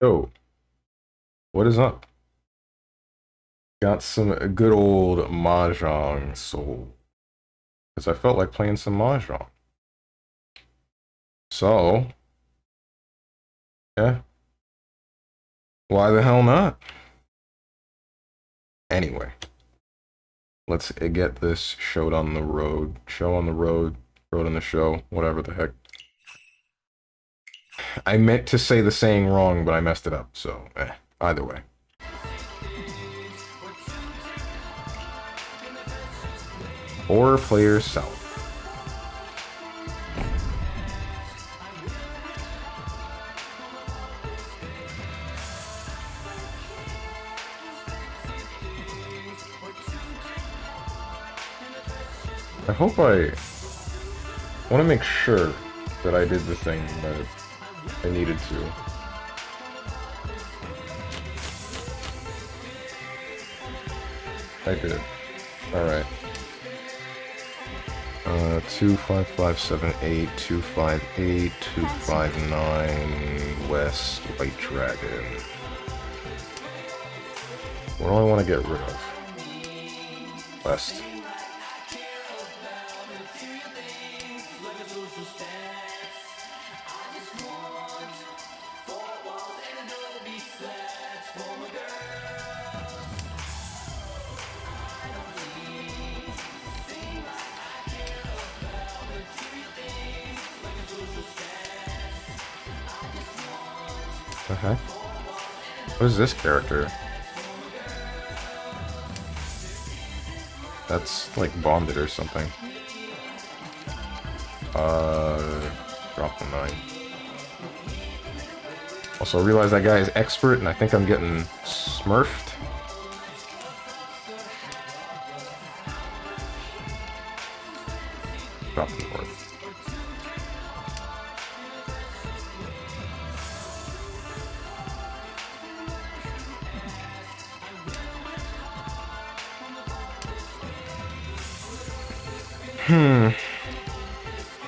Yo, what is up? Got some good old Mahjong soul. Because I felt like playing some Mahjong. So, yeah, why the hell not? Anyway, let's get this show on the road. Show on the road, road on the show, whatever the heck. I meant to say the saying wrong, but I messed it up, so, either way. Four players south. I hope I want to make sure that I did the thing that I needed to. I did. Alright. 25578, 258, 259, West, White Dragon. What do I want to get rid of? West. Okay. What is this character? That's like bonded or something. Drop the 9. Also, I realize that guy is expert, and I think I'm getting smurfed. Drop the north.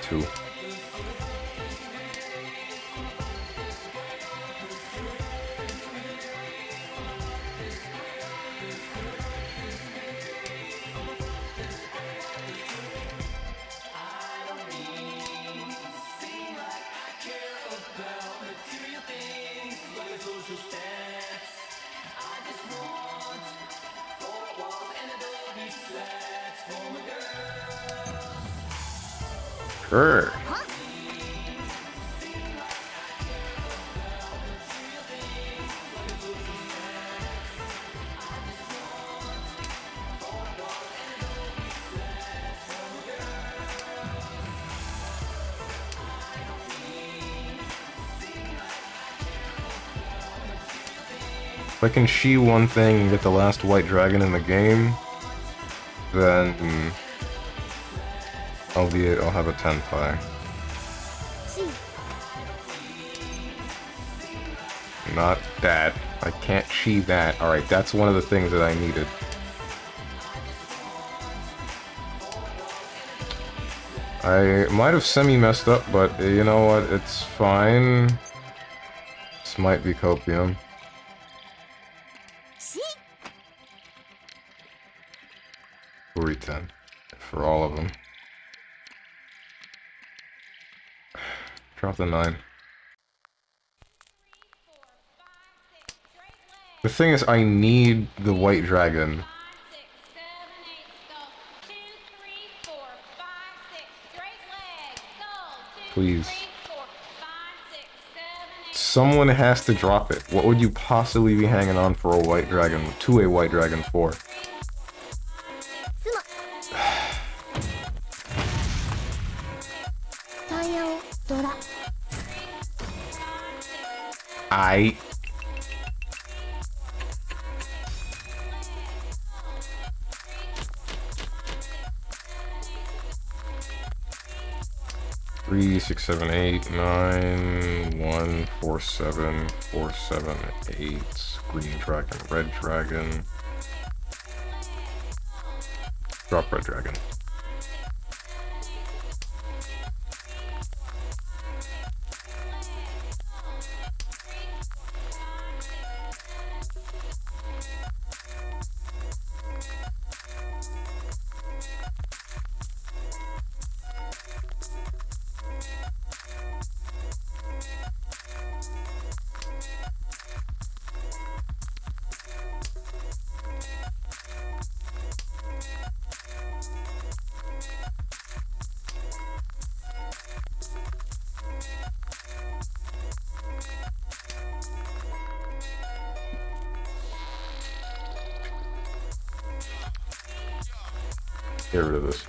Two. Sure. If I can she one thing and get the last white dragon in the game, then I'll have a 10 pie. Not that. I can't she that. Alright, that's one of the things that I needed. I might have semi-messed up, but you know what? It's fine. This might be copium. Uri 10 for all of them. Drop the 9. The thing is, I need the white dragon. Please. Someone has to drop it. What would you possibly be hanging on for a white dragon? To a white dragon for? I... 3, 6, 7, 8, 9, 1, 4, 7, 4, 7, 8, green dragon, red dragon. Drop red dragon. Get rid of this.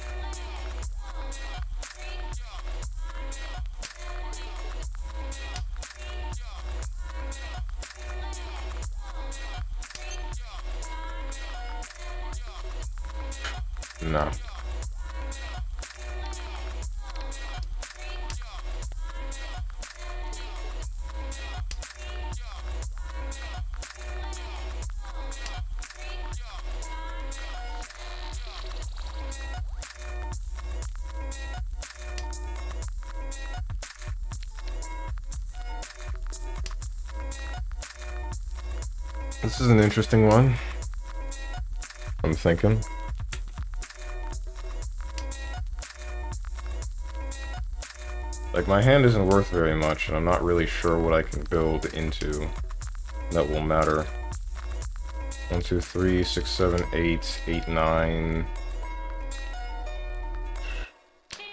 No. This is an interesting one. I'm thinking. Like, my hand isn't worth very much, and I'm not really sure what I can build into that will matter. 1, 2, 3, 6, 7, 8, 8, 9. 2, 3,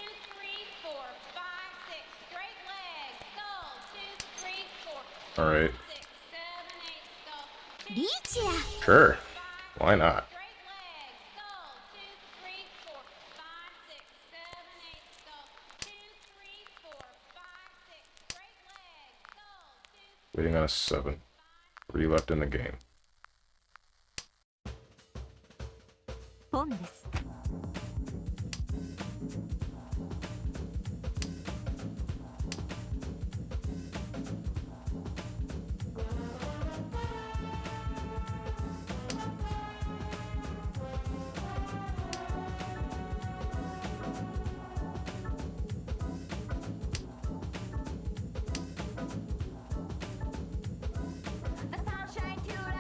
4, 5, 6. Straight legs. Go. 2, 3, 4, 5, Alright. 6, 7, 8. Go. Sure. Why not? Straight legs. Go. 2, 3, 4, 5, 6, 7, 8. Go. 2, 3, 4, 5, 6. Straight legs. Go. 2, Waiting on a 7. 3 left in the game. ポンです。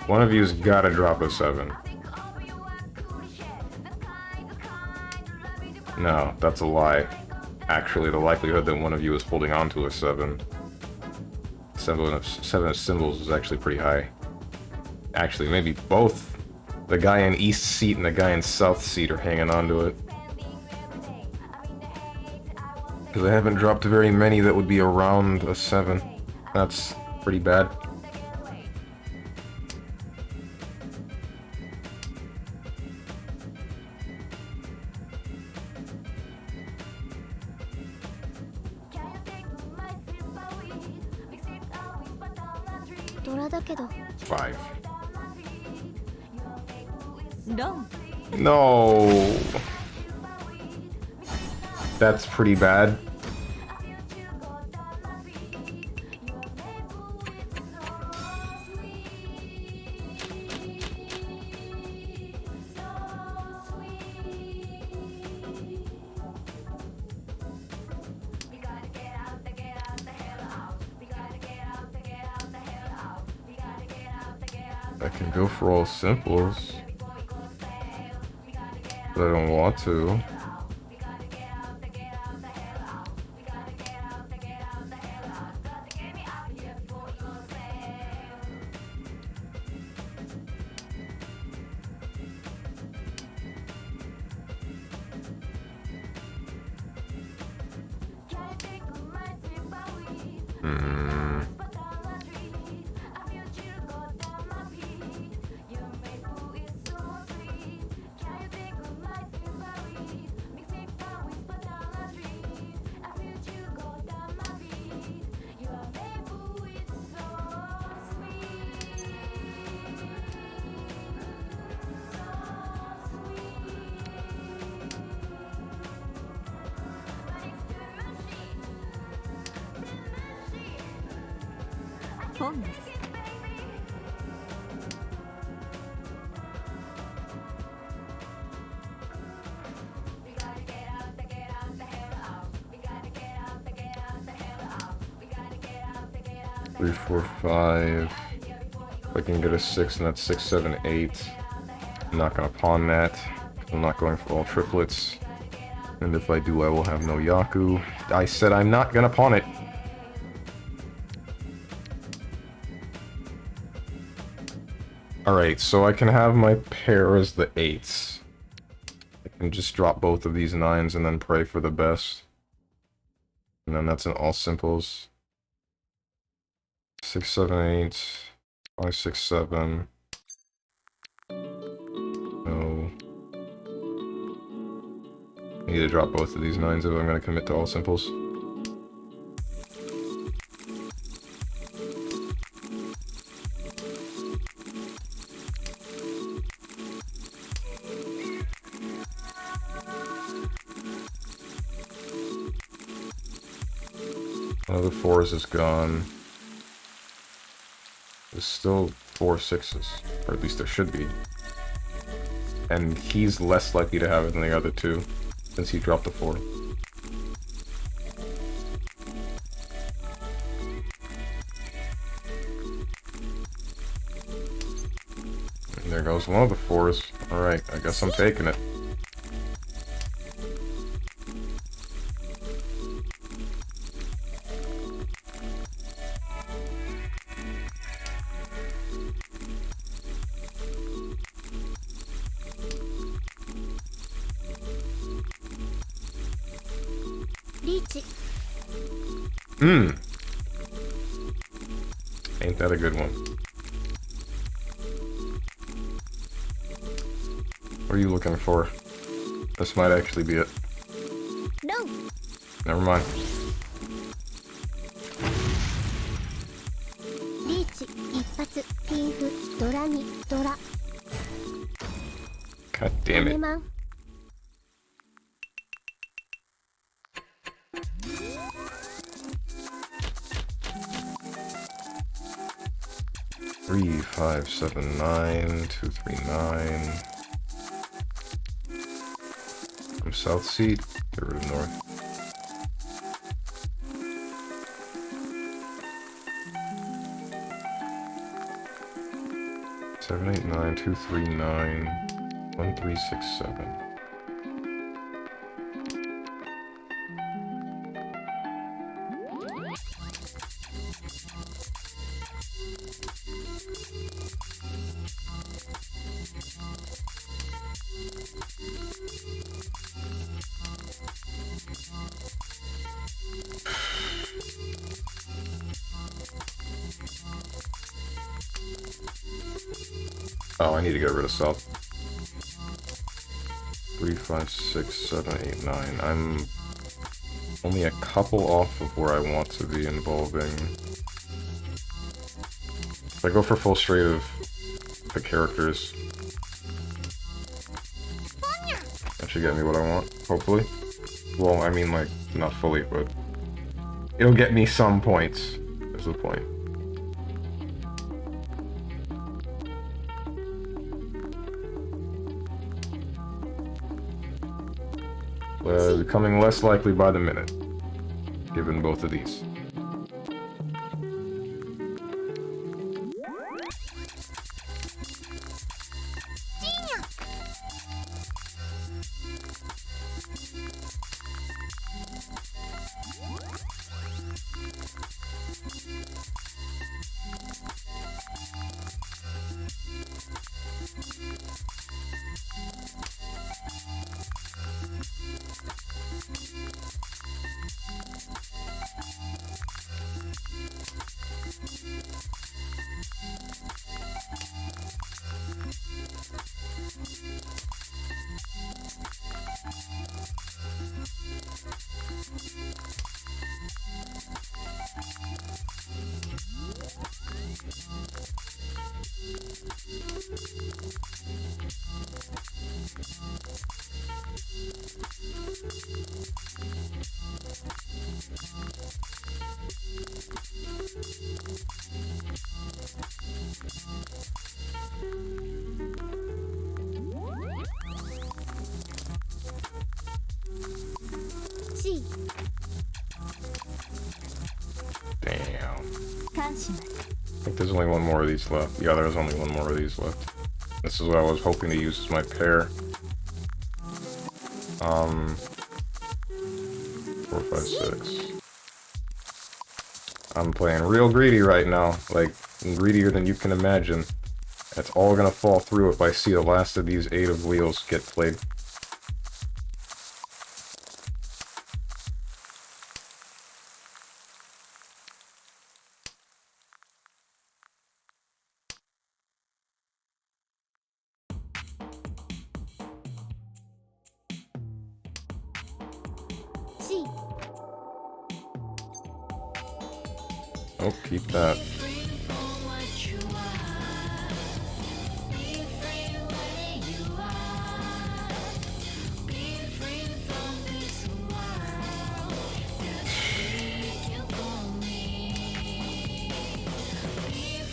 One of you's gotta drop a 7. No, that's a lie. Actually, the likelihood that one of you is holding on to a 7. 7 of symbols is actually pretty high. Actually, maybe both. The guy in East Seat and the guy in South Seat are hanging on to it. Because I haven't dropped very many that would be around a 7. That's pretty bad. Five. No. That's pretty bad. I can go for all simples, but I don't want to. Three, 4, 5. If I can get a 6, and that's 6, 7, 8. I'm not gonna pawn that. I'm not going for all triplets. And if I do, I will have no Yaku. I said I'm not gonna pawn it. Alright, so I can have my pair as the 8s. I can just drop both of these 9s and then pray for the best. And then that's in all simples. 6, 7, 8. 5, 6, 7. No. need to drop both of these 9s if I'm going to commit to all simples. One of the 4s is gone. There's still 4 6s, or at least there should be. And he's less likely to have it than the other 2, since he dropped the 4. And there goes one of the 4s. Alright, I guess I'm taking it. Ain't that a good one? What are you looking for? This might actually be it. No. Never mind. God damn it. Three, 5, 7, 9, 2, 3, 9. From south seat, get rid of north. Seven, 8, 9, 2, 3, 9, 1, 3, 6, 7. Oh, I need to get rid of south. 3, 5, 6, 7, 8, 9. I'm only a couple off of where I want to be involving. If I go for full straight of the characters, that should get me what I want, hopefully. Well, I mean, like, not fully, but it'll get me some points, is the point. Becoming less likely by the minute, given both of these. Damn. I think there's only one more of these left. Yeah, there's only one more of these left. This is what I was hoping to use as my pair. 4, 5, 6. I'm playing real greedy right now. Like, greedier than you can imagine. That's all gonna fall through if I see the last of these 8 of wheels get played. Oh, keep that.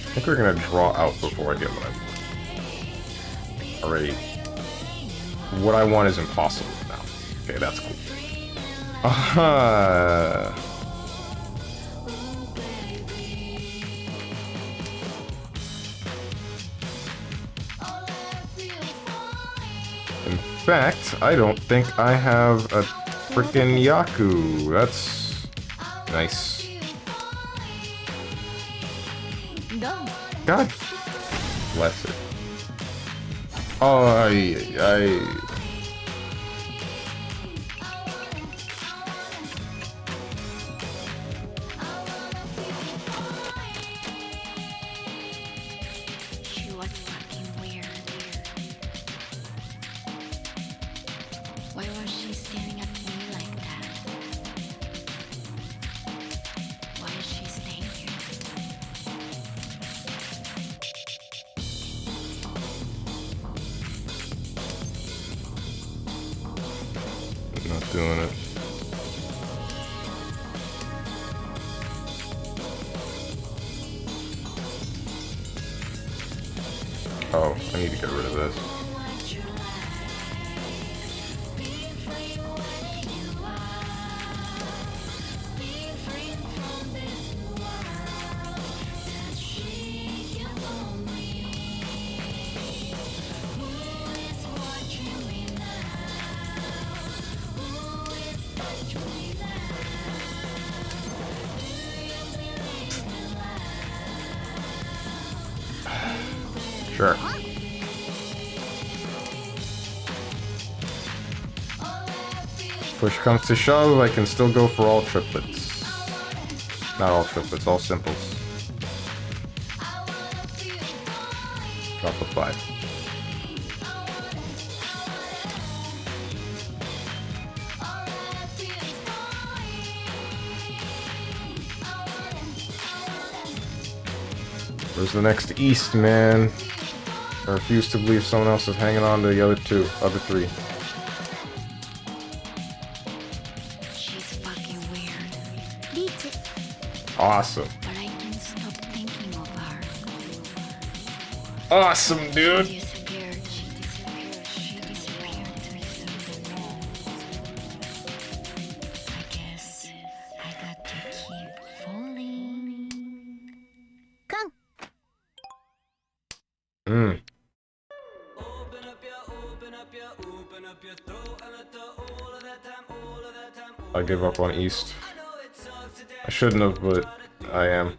I think we're gonna draw out before I get what I want. Already. What I want is impossible now. Okay, that's cool. Aha! In fact, I don't think I have a frickin' Yaku. That's nice. God bless it. Oh, I She was fucking weird. Why was she staring at me like that? Why is she staying here? not doing it. Oh, I need to get rid of this. Sure. Push comes to shove, I can still go for all triplets. Not all triplets, all simples. Drop a 5. Where's the next east, man? I refuse to believe someone else is hanging on to the other 3. She's fucking weird. Awesome. But I can't stop thinking of her. Awesome, dude. She disappeared too soon. I guess I got to keep falling. Come. Mm. I give up on East. I shouldn't have, but I am.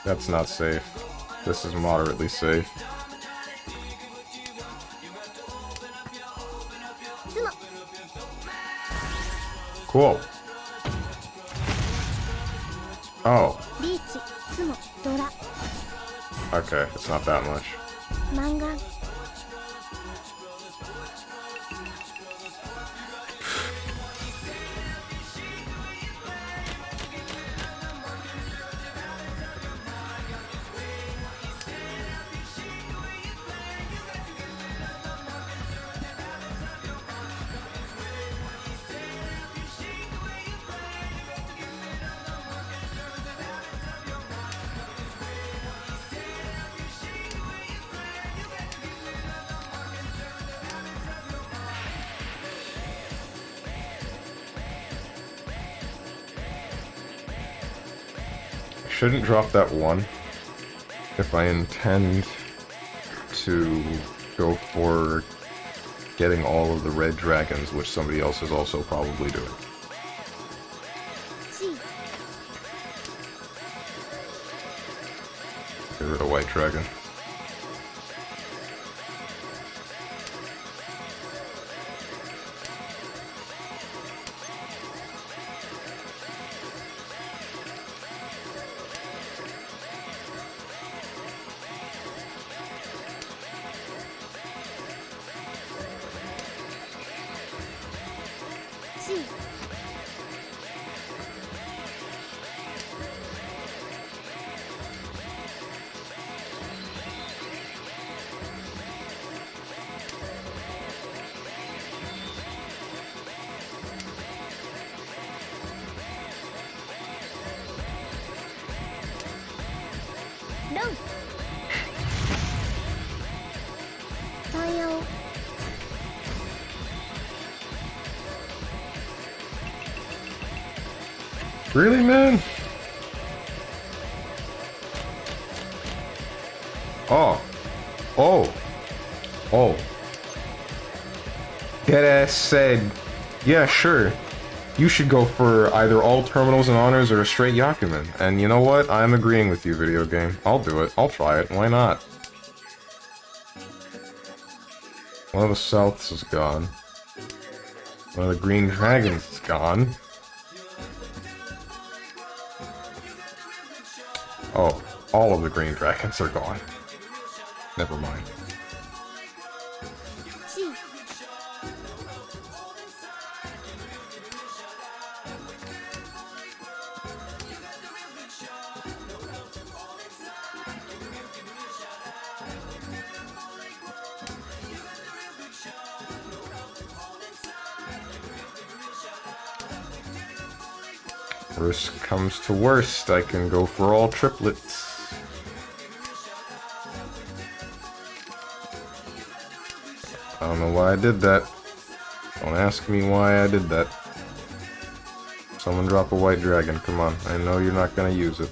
That's not safe. This is moderately safe. Cool. Oh. Okay, it's not that much. Shouldn't drop that 1 if I intend to go for getting all of the red dragons, which somebody else is also probably doing. Get rid of white dragon. No. Really, man? Oh. Oh. Oh. Deadass said, yeah, sure. You should go for either all terminals and honors or a straight Yakuman. And you know what? I'm agreeing with you, video game. I'll do it. I'll try it. Why not? One of the Souths is gone. One of the Green Dragons is gone. Oh, all of the Green Dragons are gone. Never mind. Worst comes to worst, I can go for all triplets. I don't know why I did that. Don't ask me why I did that. Someone drop a white dragon, come on. I know you're not gonna use it.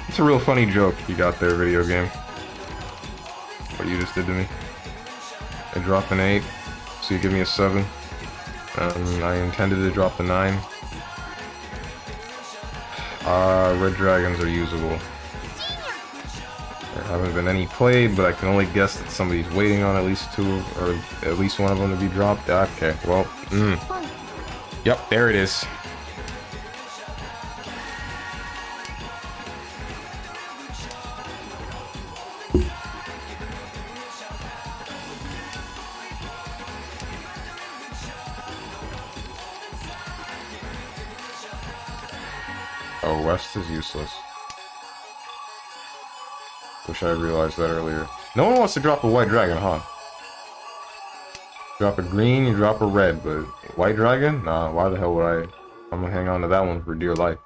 It's a real funny joke you got there, video game. What you just did to me. I dropped an 8, so you give me a 7. I intended to drop the 9. Red dragons are usable. There haven't been any played, but I can only guess that somebody's waiting on at least 2, or at least one of them to be dropped. Okay, well, Yep, there it is. Oh, West is useless. Wish I had realized that earlier. No one wants to drop a white dragon, huh? Drop a green, you drop a red, but white dragon? Nah, why the hell would I? I'm gonna hang on to that one for dear life.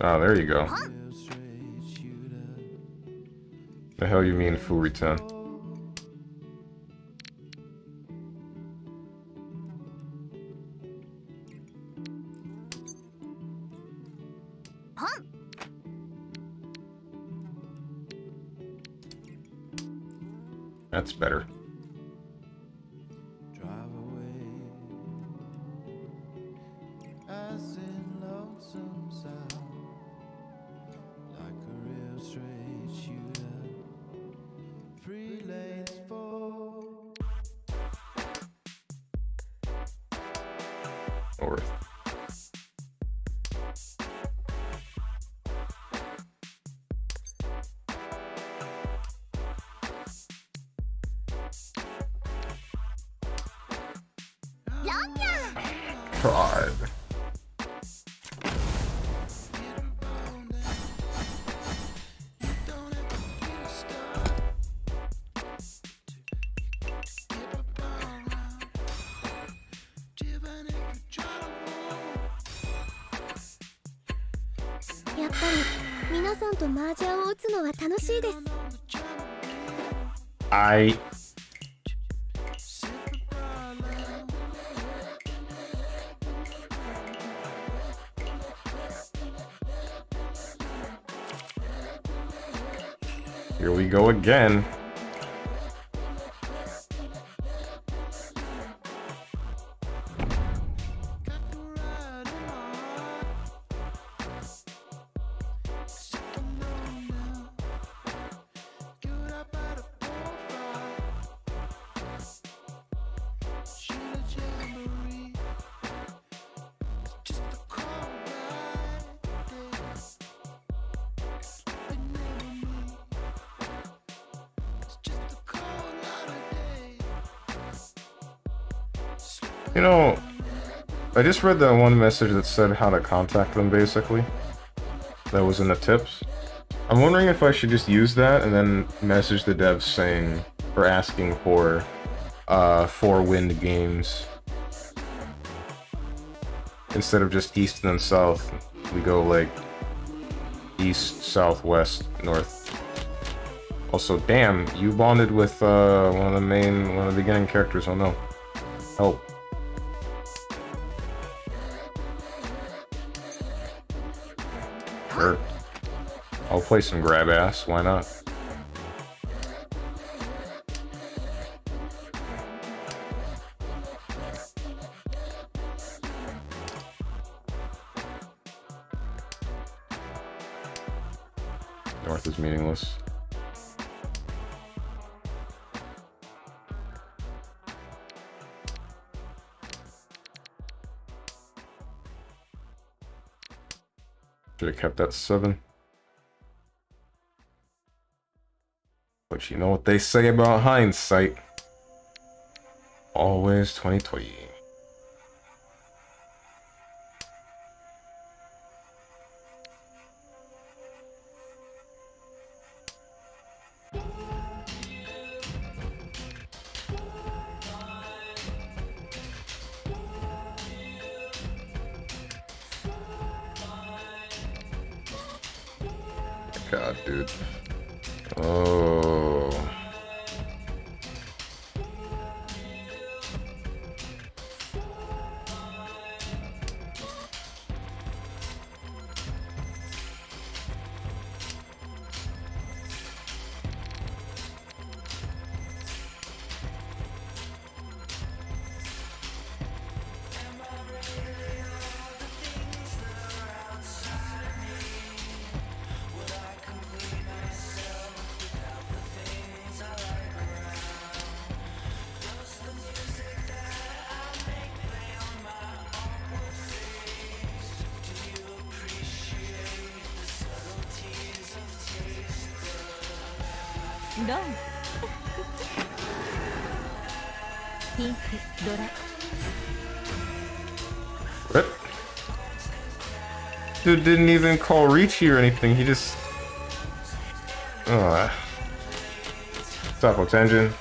Oh, there you go. The hell you mean, Furitan? That's better. North. God. 皆さんと麻雀を打つのは楽しいです。 Here we go again. You know, I just read that one message that said how to contact them, basically. That was in the tips. I'm wondering if I should just use that and then message the devs saying, or asking for, 4-wind games. Instead of just east and then south, we go like east, south, west, north. Also, damn, you bonded with one of the beginning characters. Oh no. Help. Sure. I'll play some grab ass, why not? North is meaningless. Should have kept that 7. But you know what they say about hindsight. Always 2020. God, dude. Oh. What? Dude didn't even call Ricci or anything, he just... Stopbox engine.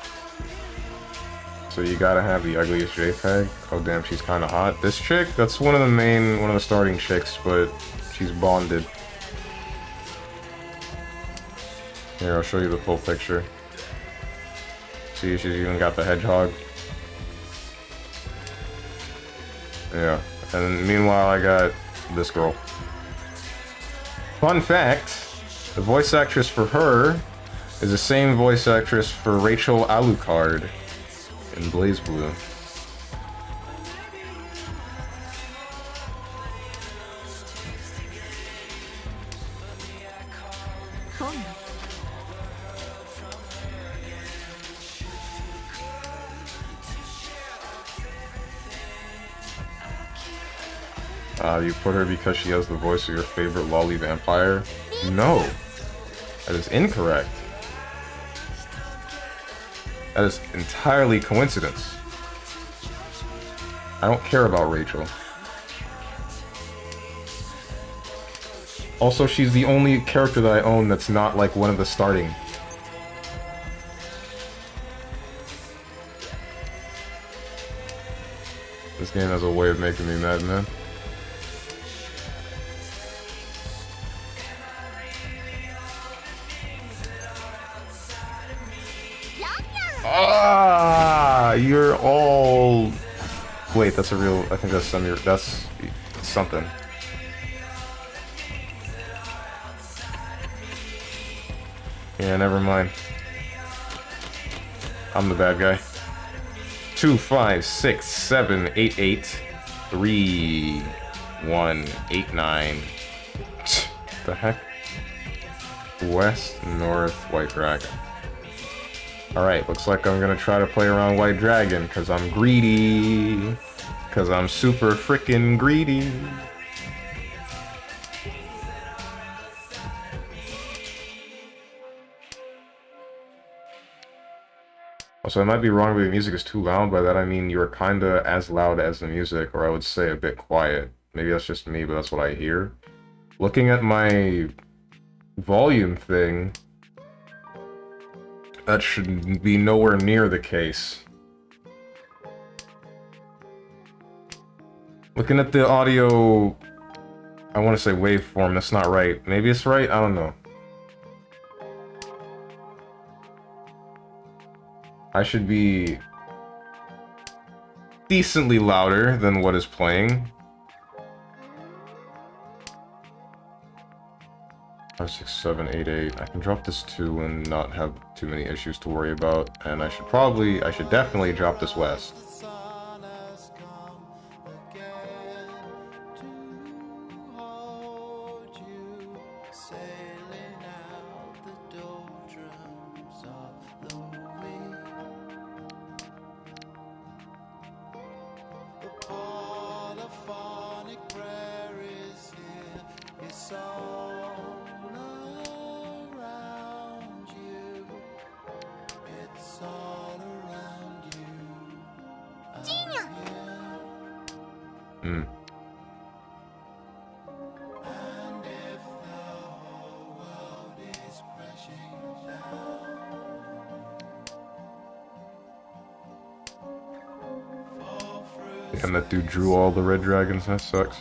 So you gotta have the ugliest JPEG. Oh damn, she's kinda hot. This chick, that's one of the starting chicks, but she's bonded. Here, I'll show you the full picture. See, she's even got the hedgehog. Yeah, and meanwhile I got this girl. Fun fact, the voice actress for her is the same voice actress for Rachel Alucard in Blaze Blue. You put her because she has the voice of your favorite lolly vampire? No. That is incorrect. That is entirely coincidence. I don't care about Rachel. Also, she's the only character that I own that's not like one of the starting. This game has a way of making me mad, man. Ah, you're all... Wait, that's a real... I think that's that's something. Yeah, never mind. I'm the bad guy. 2, 5, 6, 7, 8, 8, 3, 1, 8, 9. The heck? West, north, white dragon. Alright, looks like I'm gonna try to play around white dragon, because I'm greedy. Because I'm super freaking greedy. Also, I might be wrong, but the music is too loud. By that I mean you're kinda as loud as the music, or I would say a bit quiet. Maybe that's just me, but that's what I hear. Looking at my volume thing, that should be nowhere near the case. Looking at the audio, I want to say waveform, that's not right. Maybe it's right? I don't know. I should be decently louder than what is playing. 5, 6, 7, 8, 8. I can drop this 2 and not have too many issues to worry about. And I should definitely drop this west. Damn, that dude drew all the red dragons, that sucks.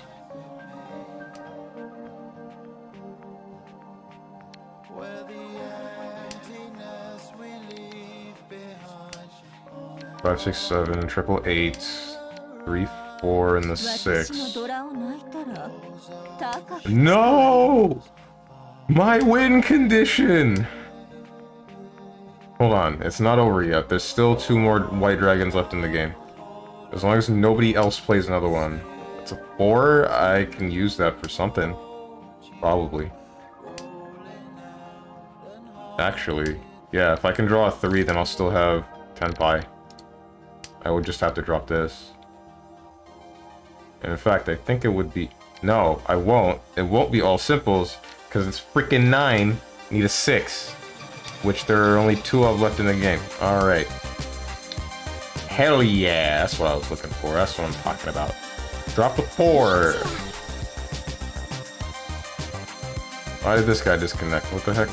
Five, 6, 7, triple 8, 3, 4, and the 6. No! My win condition! Hold on, it's not over yet. There's still 2 more white dragons left in the game. As long as nobody else plays another one. It's a 4, I can use that for something. Probably. Actually, yeah, if I can draw a 3, then I'll still have 10 pi. I would just have to drop this. And in fact, I think it would be... No, I won't. It won't be all simples, because it's freaking 9. Need a 6. Which there are only 2 of left in the game. Alright. Hell yeah, that's what I was looking for. That's what I'm talking about. Drop a 4. Why did this guy disconnect? What the heck?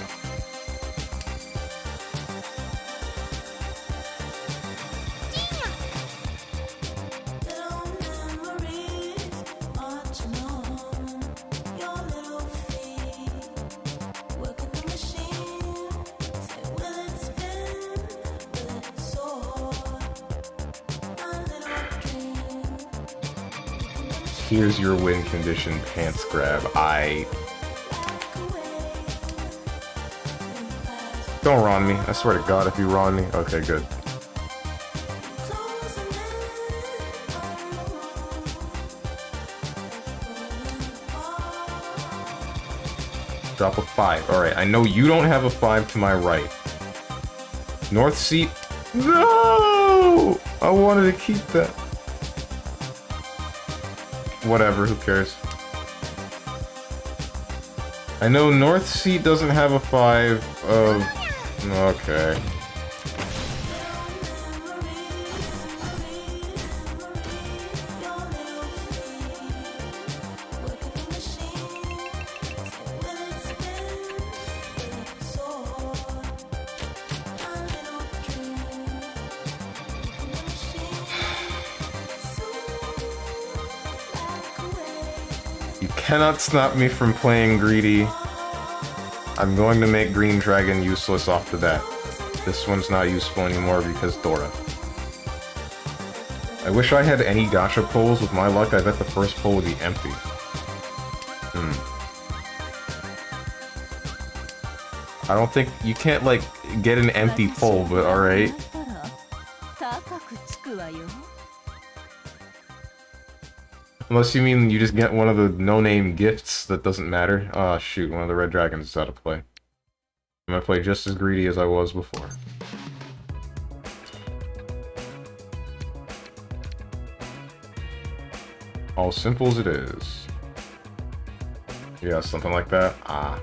Here's your win condition, pants grab. Don't ron me. I swear to God, if you ron me. Okay, good. Drop a 5. Alright, I know you don't have a 5 to my right. North seat. No! I wanted to keep that. Whatever, who cares? I know North Seat doesn't have a 5 of... Okay. Cannot stop me from playing greedy. I'm going to make Green Dragon useless off the bat. This one's not useful anymore because Dora. I wish I had any gacha pulls. With my luck, I bet the first pull would be empty. I don't think... You can't, like, get an empty pull, but alright. Unless you mean you just get one of the no-name gifts that doesn't matter. Ah, shoot, one of the red dragons is out of play. I'm gonna play just as greedy as I was before. All simple as it is. Yeah, something like that. Ah.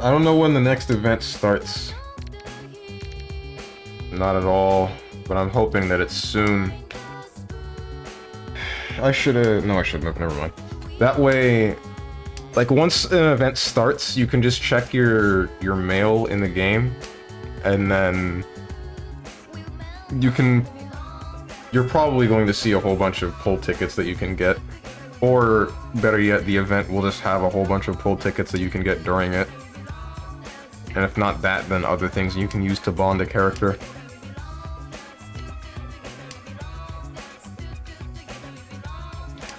I don't know when the next event starts. Not at all, but I'm hoping that it's soon. I should've... No, I shouldn't have. Never mind. That way, like, once an event starts, you can just check your mail in the game, and then you can... You're probably going to see a whole bunch of pull tickets that you can get. Or, better yet, the event will just have a whole bunch of pull tickets that you can get during it. And if not that, then other things you can use to bond a character.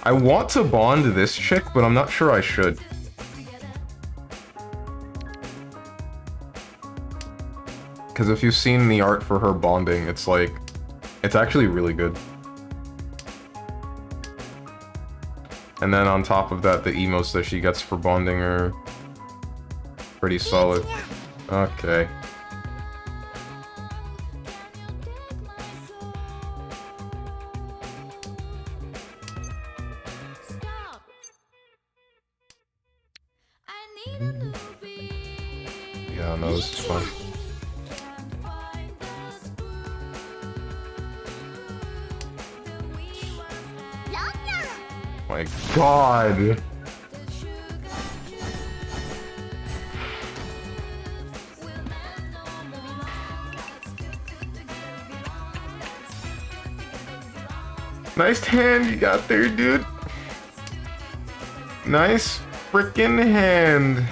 I want to bond this chick, but I'm not sure I should. Because if you've seen the art for her bonding, it's like... It's actually really good. And then on top of that, the emotes that she gets for bonding are... pretty solid. Okay. Yeah, no, this is fun. My God! Nice hand you got there, dude. Nice frickin' hand.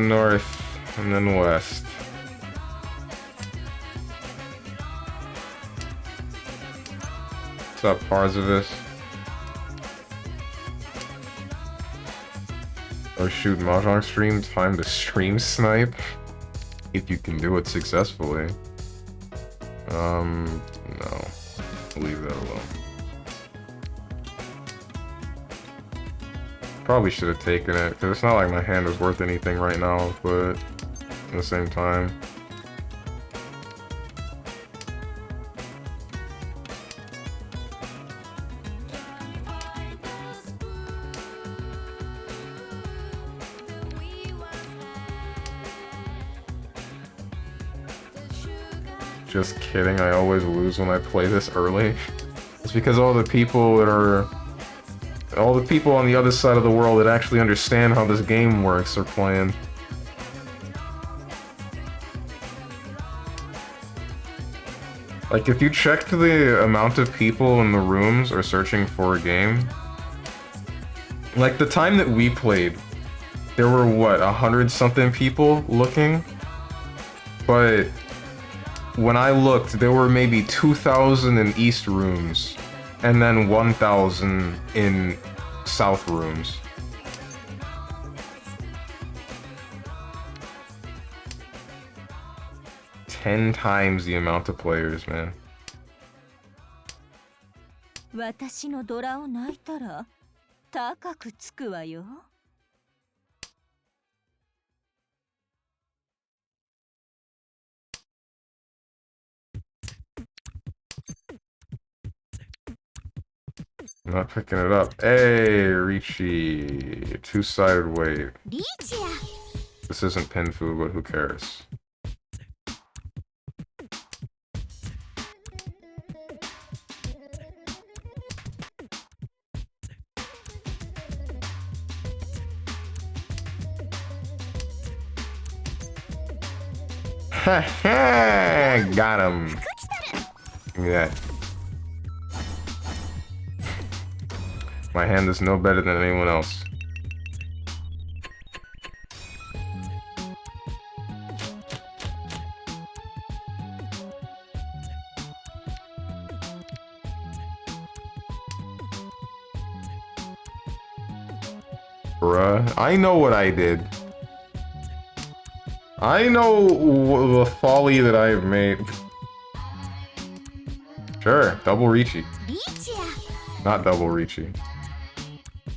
North and then west. What's up, Parzavus? Oh shoot, Mahjong stream, time to stream snipe. If you can do it successfully. No. Leave that alone. Probably should have taken it, because it's not like my hand is worth anything right now, but at the same time. Just kidding, I always lose when I play this early. It's because all the people on the other side of the world that actually understand how this game works are playing. Like, if you checked the amount of people in the rooms or searching for a game, like the time that we played, there were what, 100-something people looking? But when I looked, there were maybe 2,000 in East rooms, and then 1,000 in South rooms. Ten times the amount of players, man. 私のドラを泣いたら高くつくわよ。I'm not picking it up. Hey, Ricci. Two-sided wave. This isn't Pinfu, but who cares? Got him. Look at that. My hand is no better than anyone else. Bruh, I know what I did. I know the folly that I have made. Sure, double Reachy. Not double Reachy.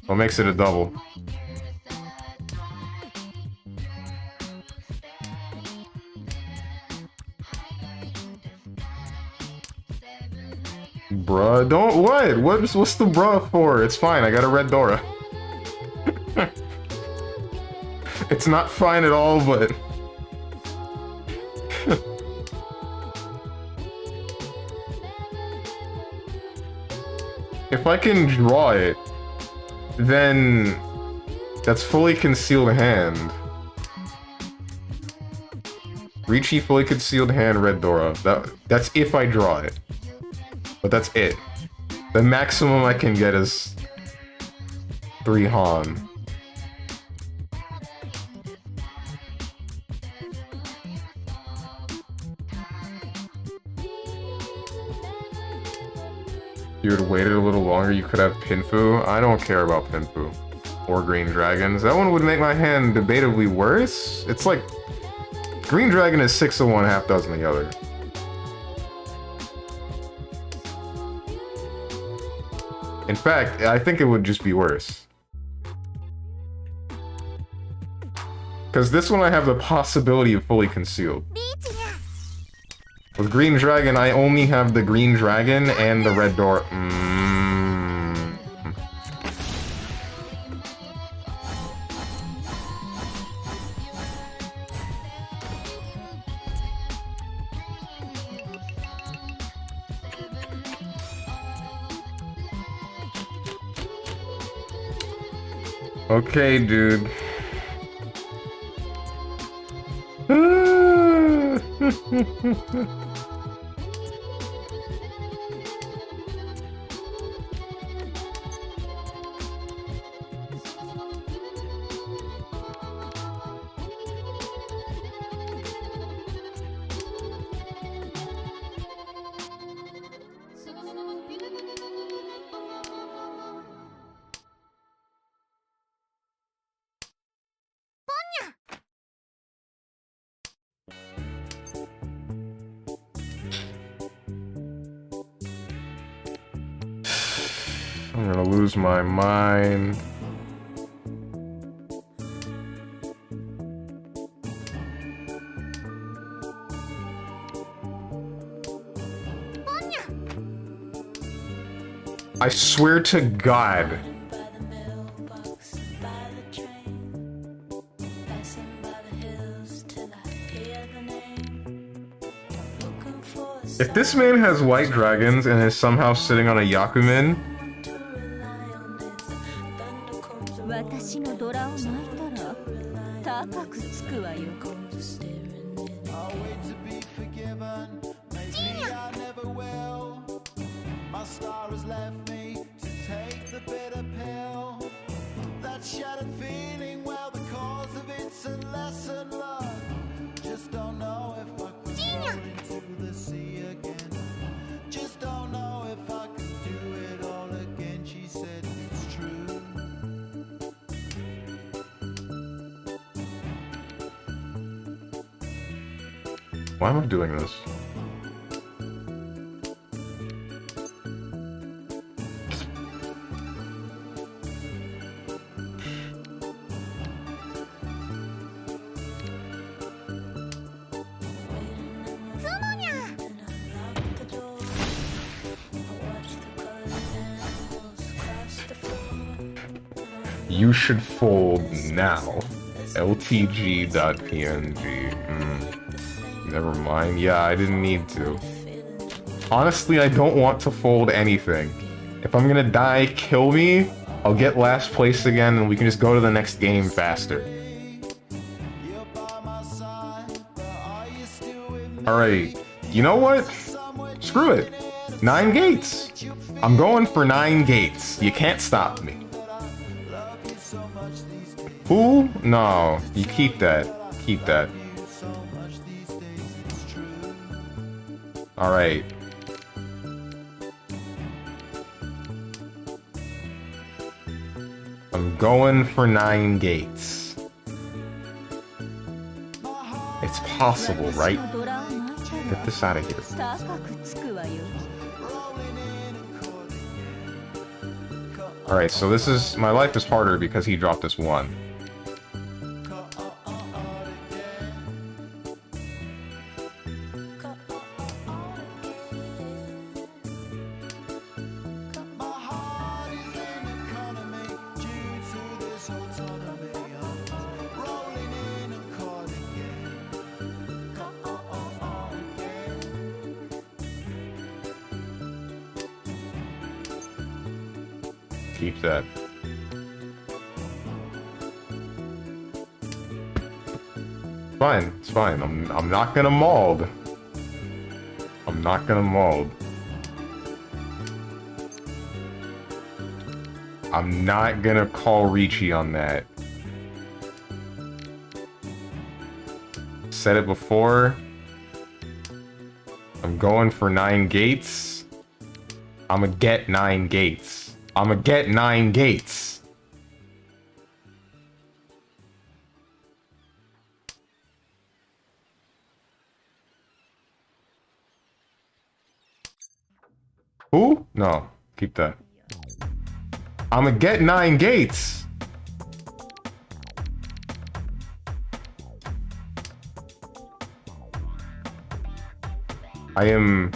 What makes it a double? Bruh, don't what? What's the bruh for? It's fine, I got a red Dora. It's not fine at all, but... If I can draw it, then that's fully concealed hand. Reachy, fully concealed hand, red Dora. That's if I draw it. But that's it. The maximum I can get is 3 Han. If you had waited a little longer, you could have Pinfu. I don't care about Pinfu. Or Green Dragons. That one would make my hand debatably worse. It's like... Green Dragon is 6 of one, half dozen the other. In fact, I think it would just be worse. Because this one I have the possibility of fully concealed. With Green Dragon, I only have the Green Dragon and the Red Door. Okay, dude. I'm gonna lose my mind. I swear to God. If this man has white dragons and is somehow sitting on a Yakumin, 私のドラを巻いたら高くつくわよ。My star has left me to take the bitter pill. That shattered feeling, well, the cause of it's a lesson learned. Just don't know if I could throw into the sea again. Just don't know if I could do it all again. She said it's true. why am I doing this? You should fold now. LTG.png. Never mind. Yeah, I didn't need to. Honestly, I don't want to fold anything. If I'm gonna die, kill me. I'll get last place again, and we can just go to the next game faster. You're by my side, but are you still Alright, you know what? Screw it. 9 gates. I'm going for 9 gates. You can't stop me. Who? No, you keep that. Keep that. Alright. I'm going for 9 gates. It's possible, right? Get this out of here. 高くつくわよ Alright, so this is... my life is harder because he dropped this 1. Keep that. Fine, it's fine. I'm not gonna mold. I'm not gonna mold. I'm not gonna call Ricci on that. Said it before. I'm going for 9 gates. I'ma get 9 gates. I'ma get 9 gates. Who? No, keep that. I'ma get 9 gates. I am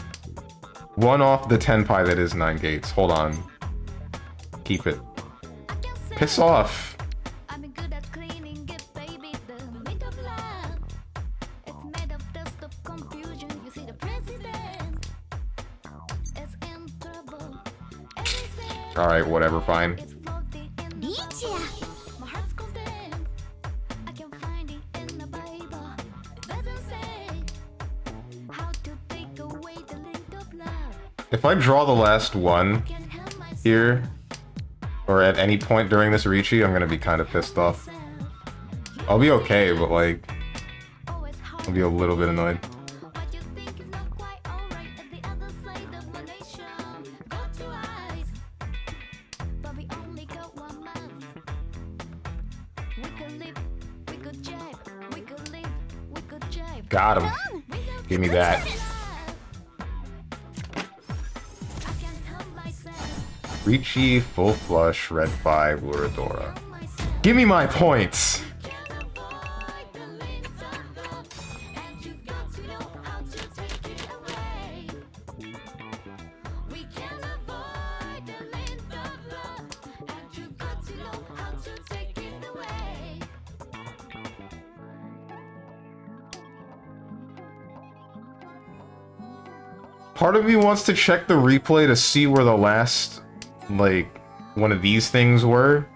1 off the 10 pie that is 9 gates. Hold on. Keep it. Piss off. I'm good at cleaning it, baby. The meat of love. It's made of dust of confusion. You see the president is in trouble. Alright, whatever, fine. It's floating in the my heart's content. I can find it in the Bible. It doesn't say how to take away the link of love. If I draw the last one Can't help myself. here, or at any point during this Ricci, I'm gonna be kind of pissed off. I'll be okay, but like, Always hard. I'll be a little bit annoyed. What you think is not quite alright at the other side of my nation. Got 2 eyes, but we only got 1 mouth. We could live, we could jive, we could live, we could jive. Got him. Give me that. I can't help myself, Ricci, full flush, red 5, Luradora. myself. Give me my points! Can't avoid the link of love, and you've got to know how to take it away. We can't avoid the link of love, and you've got to know how to take it away. Part of me wants to check the replay to see where the last, like, one of these things were.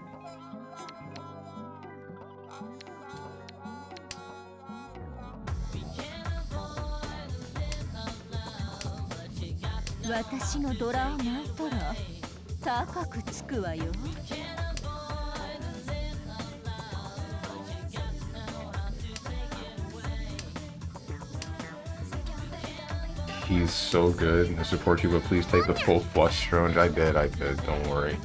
私のドラを巻いたら高くつくわよ He's so good. I support you, but please take the full flush Strange. I did, don't worry.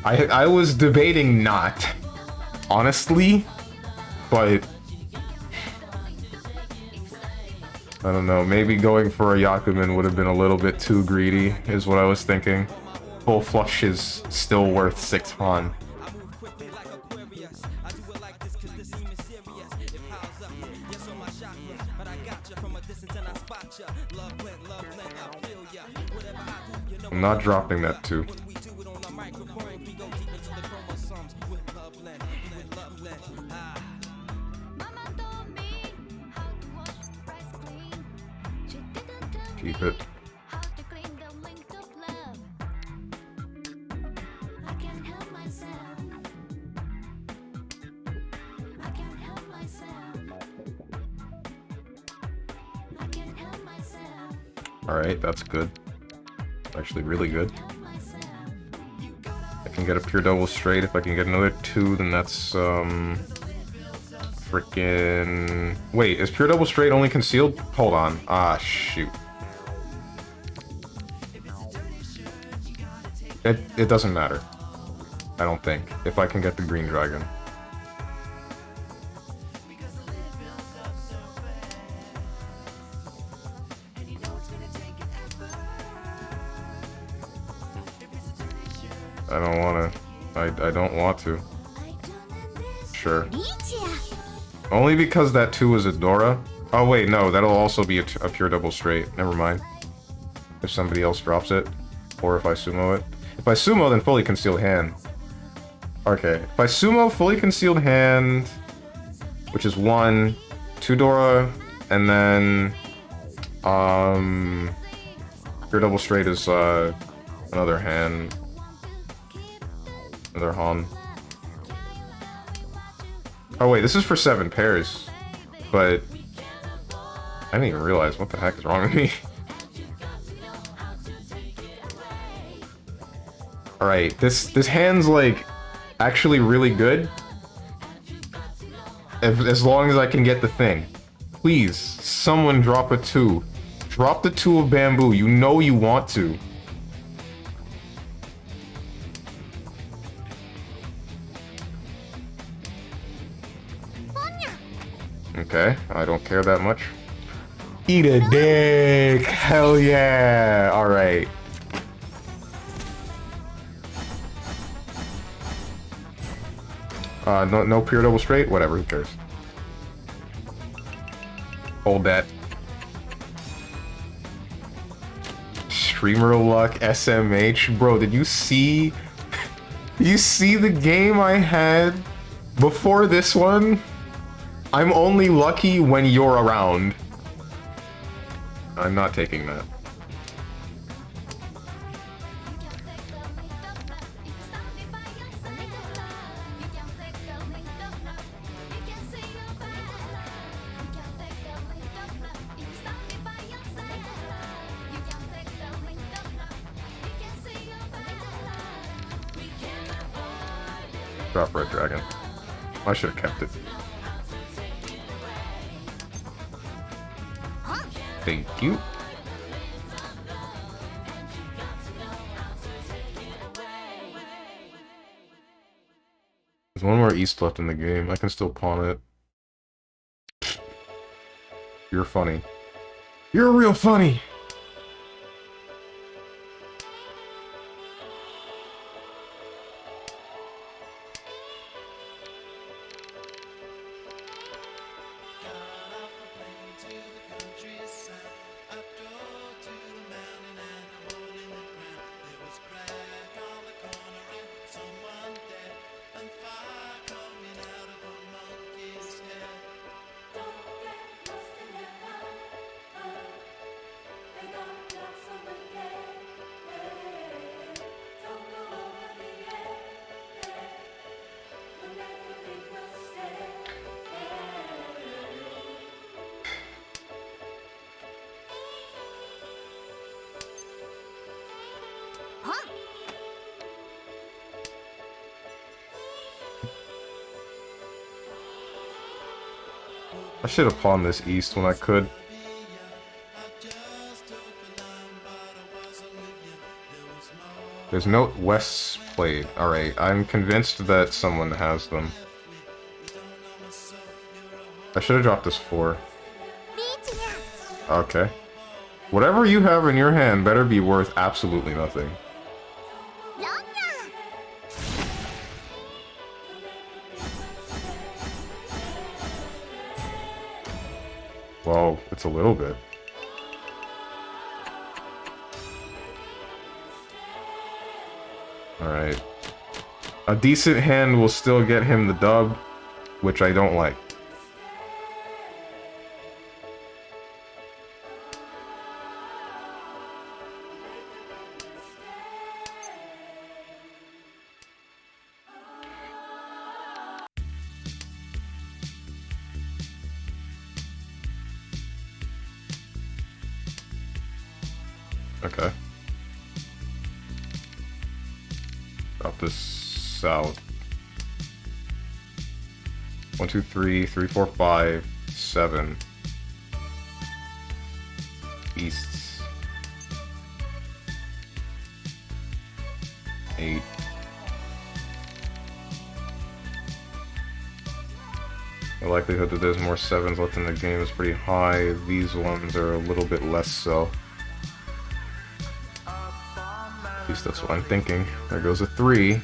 I was debating not, honestly, but I don't know, maybe going for a Yakuman would have been a little bit too greedy, is what I was thinking. Full flush is still worth 6 Han. I'm not dropping that too. Mama told me how to wash rice clean. She didn't tell Keep me it. how to clean the link of love. I can't help myself. I can't help myself. Alright, that's good. Actually, really good. I can get a pure double straight. If I can get another 2, then that's, frickin'... Wait, is pure double straight only concealed? Hold on. Ah, shoot. It doesn't matter. I don't think. If I can get the green dragon. I don't wanna. I don't want to. Sure. Only because that 2 is a Dora. Oh wait, no, that'll also be a pure double straight. Never mind. If somebody else drops it. Or if I sumo it. If I sumo, then fully concealed hand. Okay, if I sumo fully concealed hand, which is 1, 2 Dora, and then pure double straight is another hand. Another Han. Oh wait, this is for 7 pairs. But I didn't even realize what the heck is wrong with me. Alright, this hand's like actually really good. As long as I can get the thing. Please, someone drop a 2. Drop the 2 of bamboo. You know you want to. Okay, I don't care that much. Eat a dick! Hell yeah! Alright. No pure double straight? Whatever, who cares? Hold that. Streamer luck, SMH. Bro, did you see... Did you see the game I had before this one? I'm only lucky when you're around. I'm not taking that. Drop red dragon. I should have kept it. Thank you. There's one more east left in the game. I can still pawn it. You're funny. You're real funny! I should have pawned this east when I could. There's no wests played. Alright, I'm convinced that someone has them. I should have dropped this 4. Okay. Whatever you have in your hand better be worth absolutely nothing. Well, it's a little bit. Alright. A decent hand will still get him the dub, which I don't like. Okay. Up this south. 1, 2, 3, 3, 4, 5, 7. Easts. 8. The likelihood that there's more 7s left in the game is pretty high. These ones are a little bit less so. At least that's what I'm thinking. There goes a 3.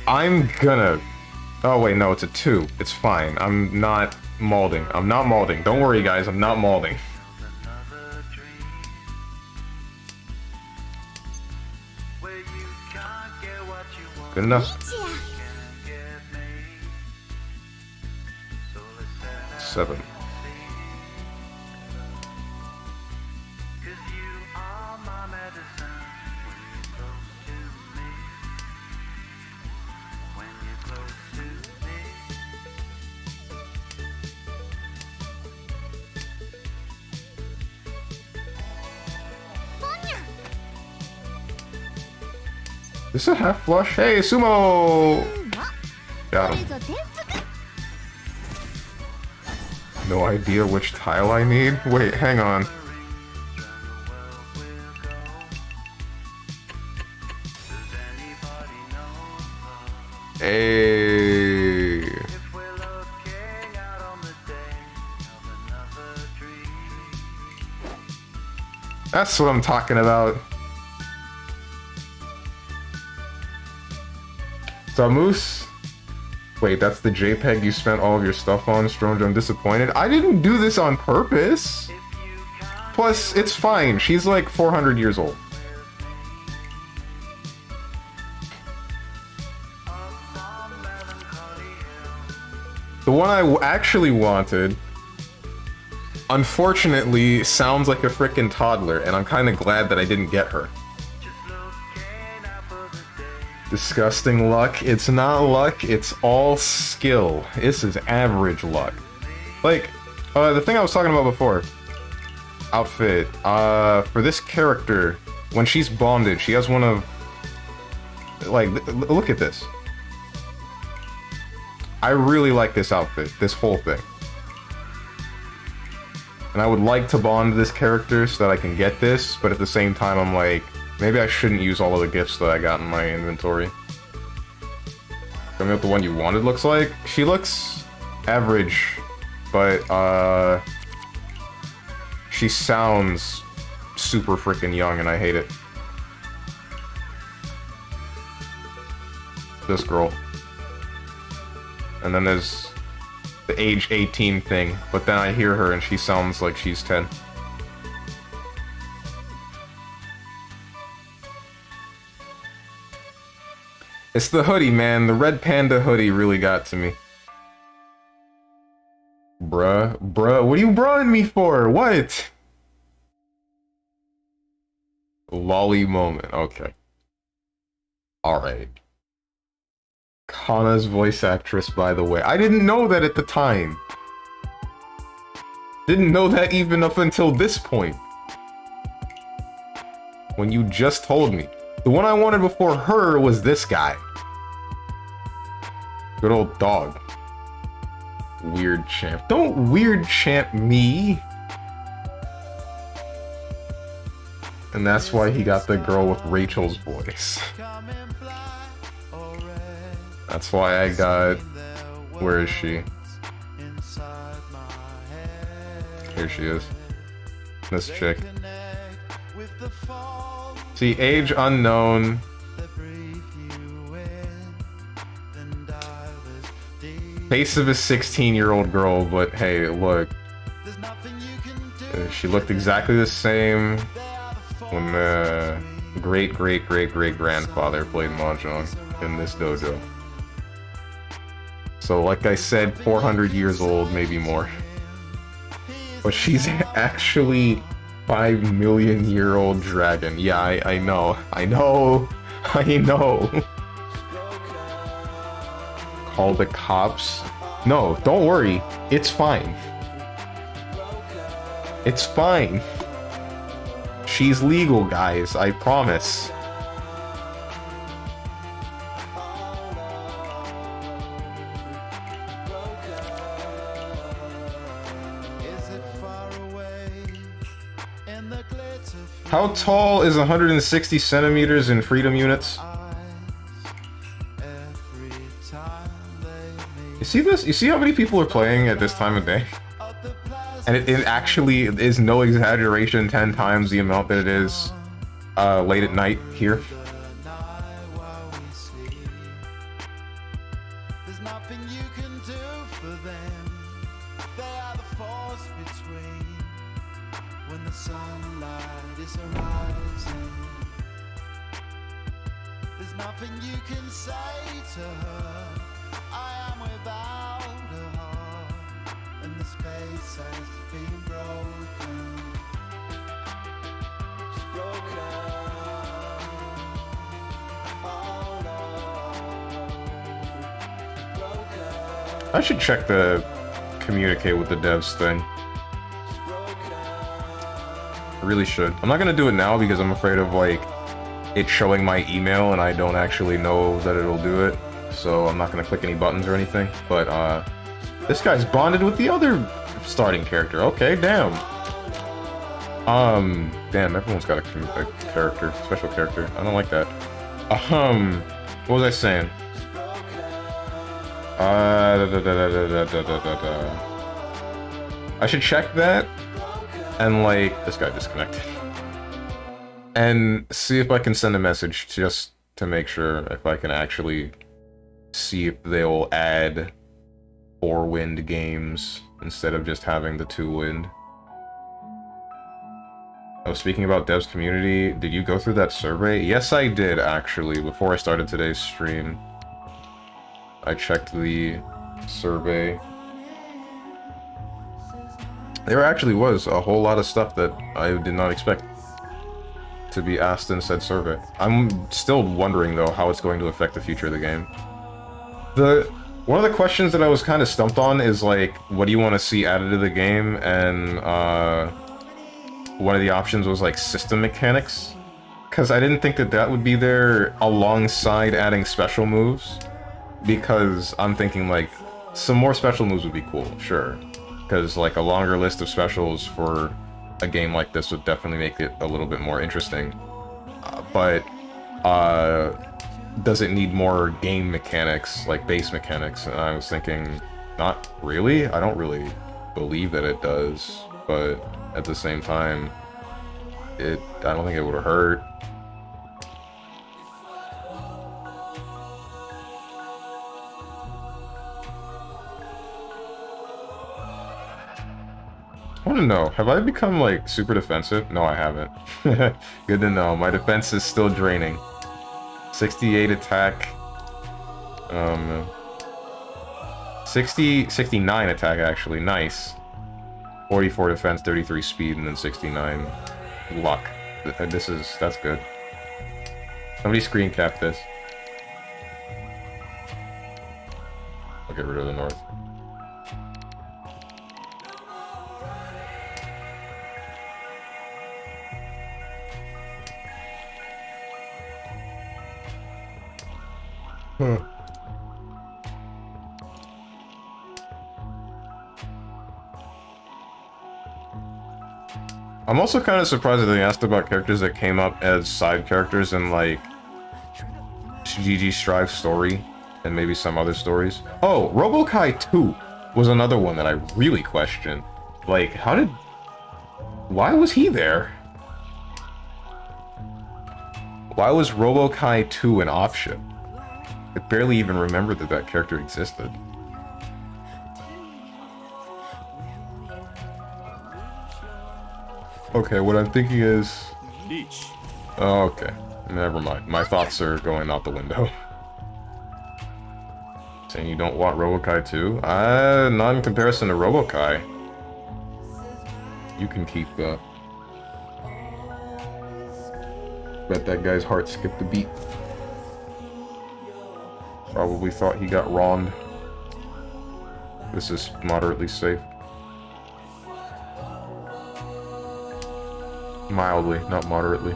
I'm gonna... Oh wait, no, it's a 2. It's fine. I'm not molding. I'm not molding. Don't worry, guys. I'm not molding. Good enough. 7. This is a half flush. Hey, Sumo! Got him. No idea which tile I need? Wait, hang on. Hey. That's what I'm talking about. So Moose, wait, that's the JPEG you spent all of your stuff on, Strong. I'm disappointed. I didn't do this on purpose. Plus, it's fine. She's like 400 years old. The one I actually wanted, unfortunately, sounds like a frickin' toddler, and I'm kind of glad that I didn't get her. Disgusting luck. It's not luck, it's all skill. This is average luck. Like, the thing I was talking about before. Outfit. For this character, when she's bonded, she has one of... Like, look at this. I really like this outfit, this whole thing. And I would like to bond this character so that I can get this, but at the same time I'm like, maybe I shouldn't use all of the gifts that I got in my inventory. Tell me what the one you wanted looks like. She looks average, but she sounds super freaking young and I hate it. This girl. And then there's the age 18 thing, but then I hear her and she sounds like she's 10. It's the hoodie, man. The red panda hoodie really got to me. Bruh. What are you bruhing me for? What? Lolly moment. Okay. Alright. Kana's voice actress, by the way. I didn't know that at the time. Didn't know that even up until this point. When you just told me. The one I wanted before her was this guy. Good old dog. Weird champ. Don't weird champ me. And that's why he got the girl with Rachel's voice. That's why I got... Where is she? Here she is. This chick. See, age unknown. Face of a 16-year-old girl, but hey, look. She looked exactly the same when the great-great-great-great-grandfather played Mahjong in this dojo. So, like I said, 400 years old, maybe more. But she's actually 5 million year old dragon. Yeah, I know. I know. Call the cops? No, don't worry. It's fine. It's fine. She's legal, guys, I promise. Is it far away in the glitter How tall is 160 centimeters in freedom units? eyes every time they meet You see this? You see how many people are playing at this time of day? of the plastic And it actually is no exaggeration 10 times the amount that it is late at night here. night while we sleep. There's nothing you can do for them. They are the force between when the sunlight is arising. There's nothing you can say to her. I am without a heart, and the space has been broken. It's broken. Oh no. Broken. I should check the communicate with the devs thing. I really should. I'm not gonna do it now because I'm afraid of like it showing my email and I don't actually know that it'll do it. So I'm not gonna click any buttons or anything. But this guy's bonded with the other starting character. Okay, damn. Damn, everyone's got a character, special character. I don't like that. What was I saying? I should check that and like this guy disconnected and see if I can send a message just to make sure if I can actually see if they'll add 4-wind games instead of just having the 2-wind. Oh, speaking about devs community, did you go through that survey? Yes, I did actually. Before I started today's stream, I checked the survey. There actually was a whole lot of stuff that I did not expect to be asked in said survey. I'm still wondering though how it's going to affect the future of the game. One of the questions that I was kind of stumped on is like, what do you want to see added to the game? And one of the options was like system mechanics, because I didn't think that that would be there alongside adding special moves, because I'm thinking like some more special moves would be cool, sure, because like a longer list of specials for a game like this would definitely make it a little bit more interesting. But does it need more game mechanics, like base mechanics? And I was thinking, not really. I don't really believe that it does, but at the same time, I don't think it would hurt. I want to know, have I become like super defensive? No, I haven't. Good to know. My defense is still draining. 68 attack. 69 attack actually. Nice. 44 defense, 33 speed, and then 69 luck. That's good. Somebody screen cap this. I'll get rid of the north. Huh. I'm also kind of surprised that they asked about characters that came up as side characters in like GG Strive story and maybe some other stories. Oh, Robokai 2 was another one that I really questioned. Like, why was he there? Why was Robokai 2 an option? I barely even remembered that that character existed. Okay, what I'm thinking is... Oh, okay. Never mind. My thoughts are going out the window. Saying you don't want Robokai 2? Not in comparison to Robokai. You can keep that. Bet that guy's heart skipped a beat. Probably thought he got wronged. This is moderately safe. Mildly, not moderately.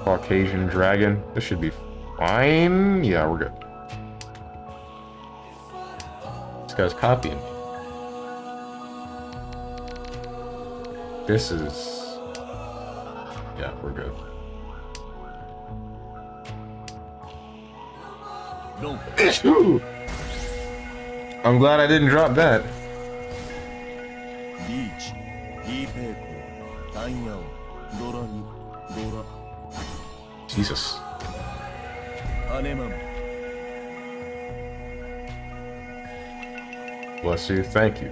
Caucasian dragon. This should be fine. Yeah, we're good. This guy's copying. This is... Yeah, we're good. I'm glad I didn't drop that. Jesus. Bless you. Thank you.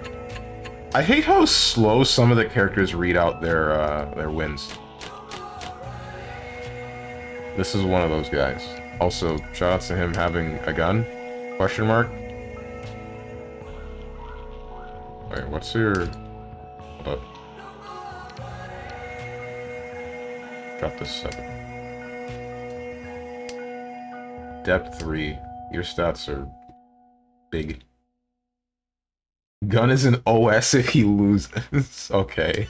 I hate how slow some of the characters read out their wins. This is one of those guys. Also, shoutouts to him having a gun? Question mark? Wait, what's your... Hold up. Drop this 7. Depth 3. Your stats are big. Gun is an OS if he loses. Okay.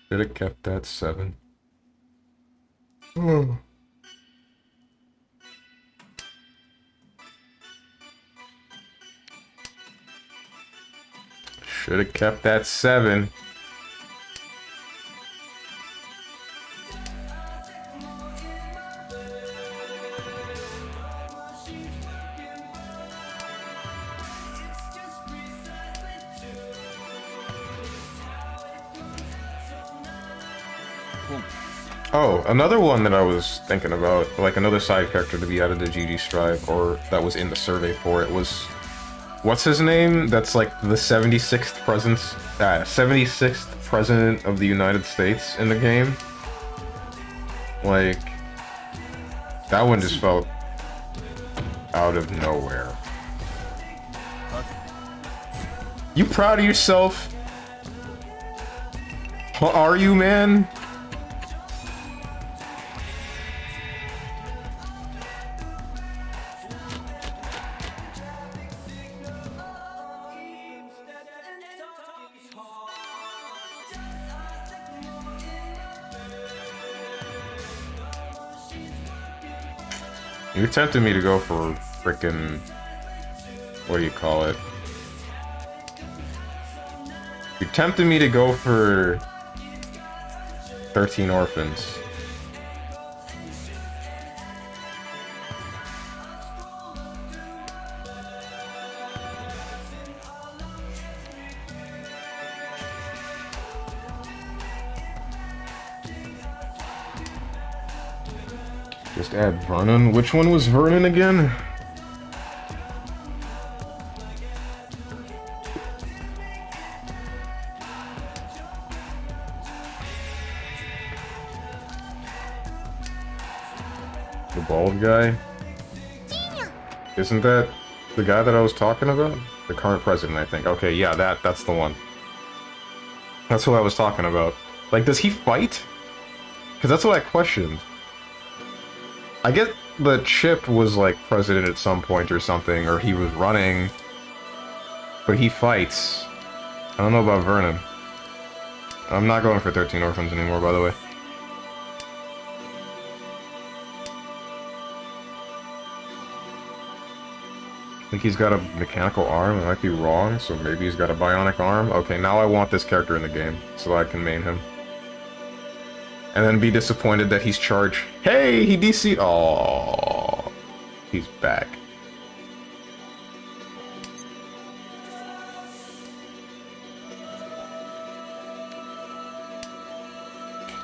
Should have kept that 7. Oh. Should have kept that 7. Oh, another one that I was thinking about, like another side character to be added to GG Strive, or that was in the survey for it, was... What's his name? That's like the 76th president of the United States in the game. Like, that one just felt out of nowhere. You proud of yourself? Are you, man? You're tempting me to go for frickin'... What do you call it? You're tempting me to go for... 13 Orphans. Just add Vernon. Which one was Vernon again? The bald guy? Isn't that the guy that I was talking about? The current president, I think. Okay, yeah, that's the one. That's who I was talking about. Like, does he fight? Because that's what I questioned. I get the Chip was like president at some point or something, or he was running, but he fights. I don't know about Vernon. I'm not going for 13 Orphans anymore, by the way. I think he's got a mechanical arm. I might be wrong, so maybe he's got a bionic arm. Okay, now I want this character in the game, so I can main him. And then be disappointed that he's charged. Hey, he DC'd. Oh, he's back.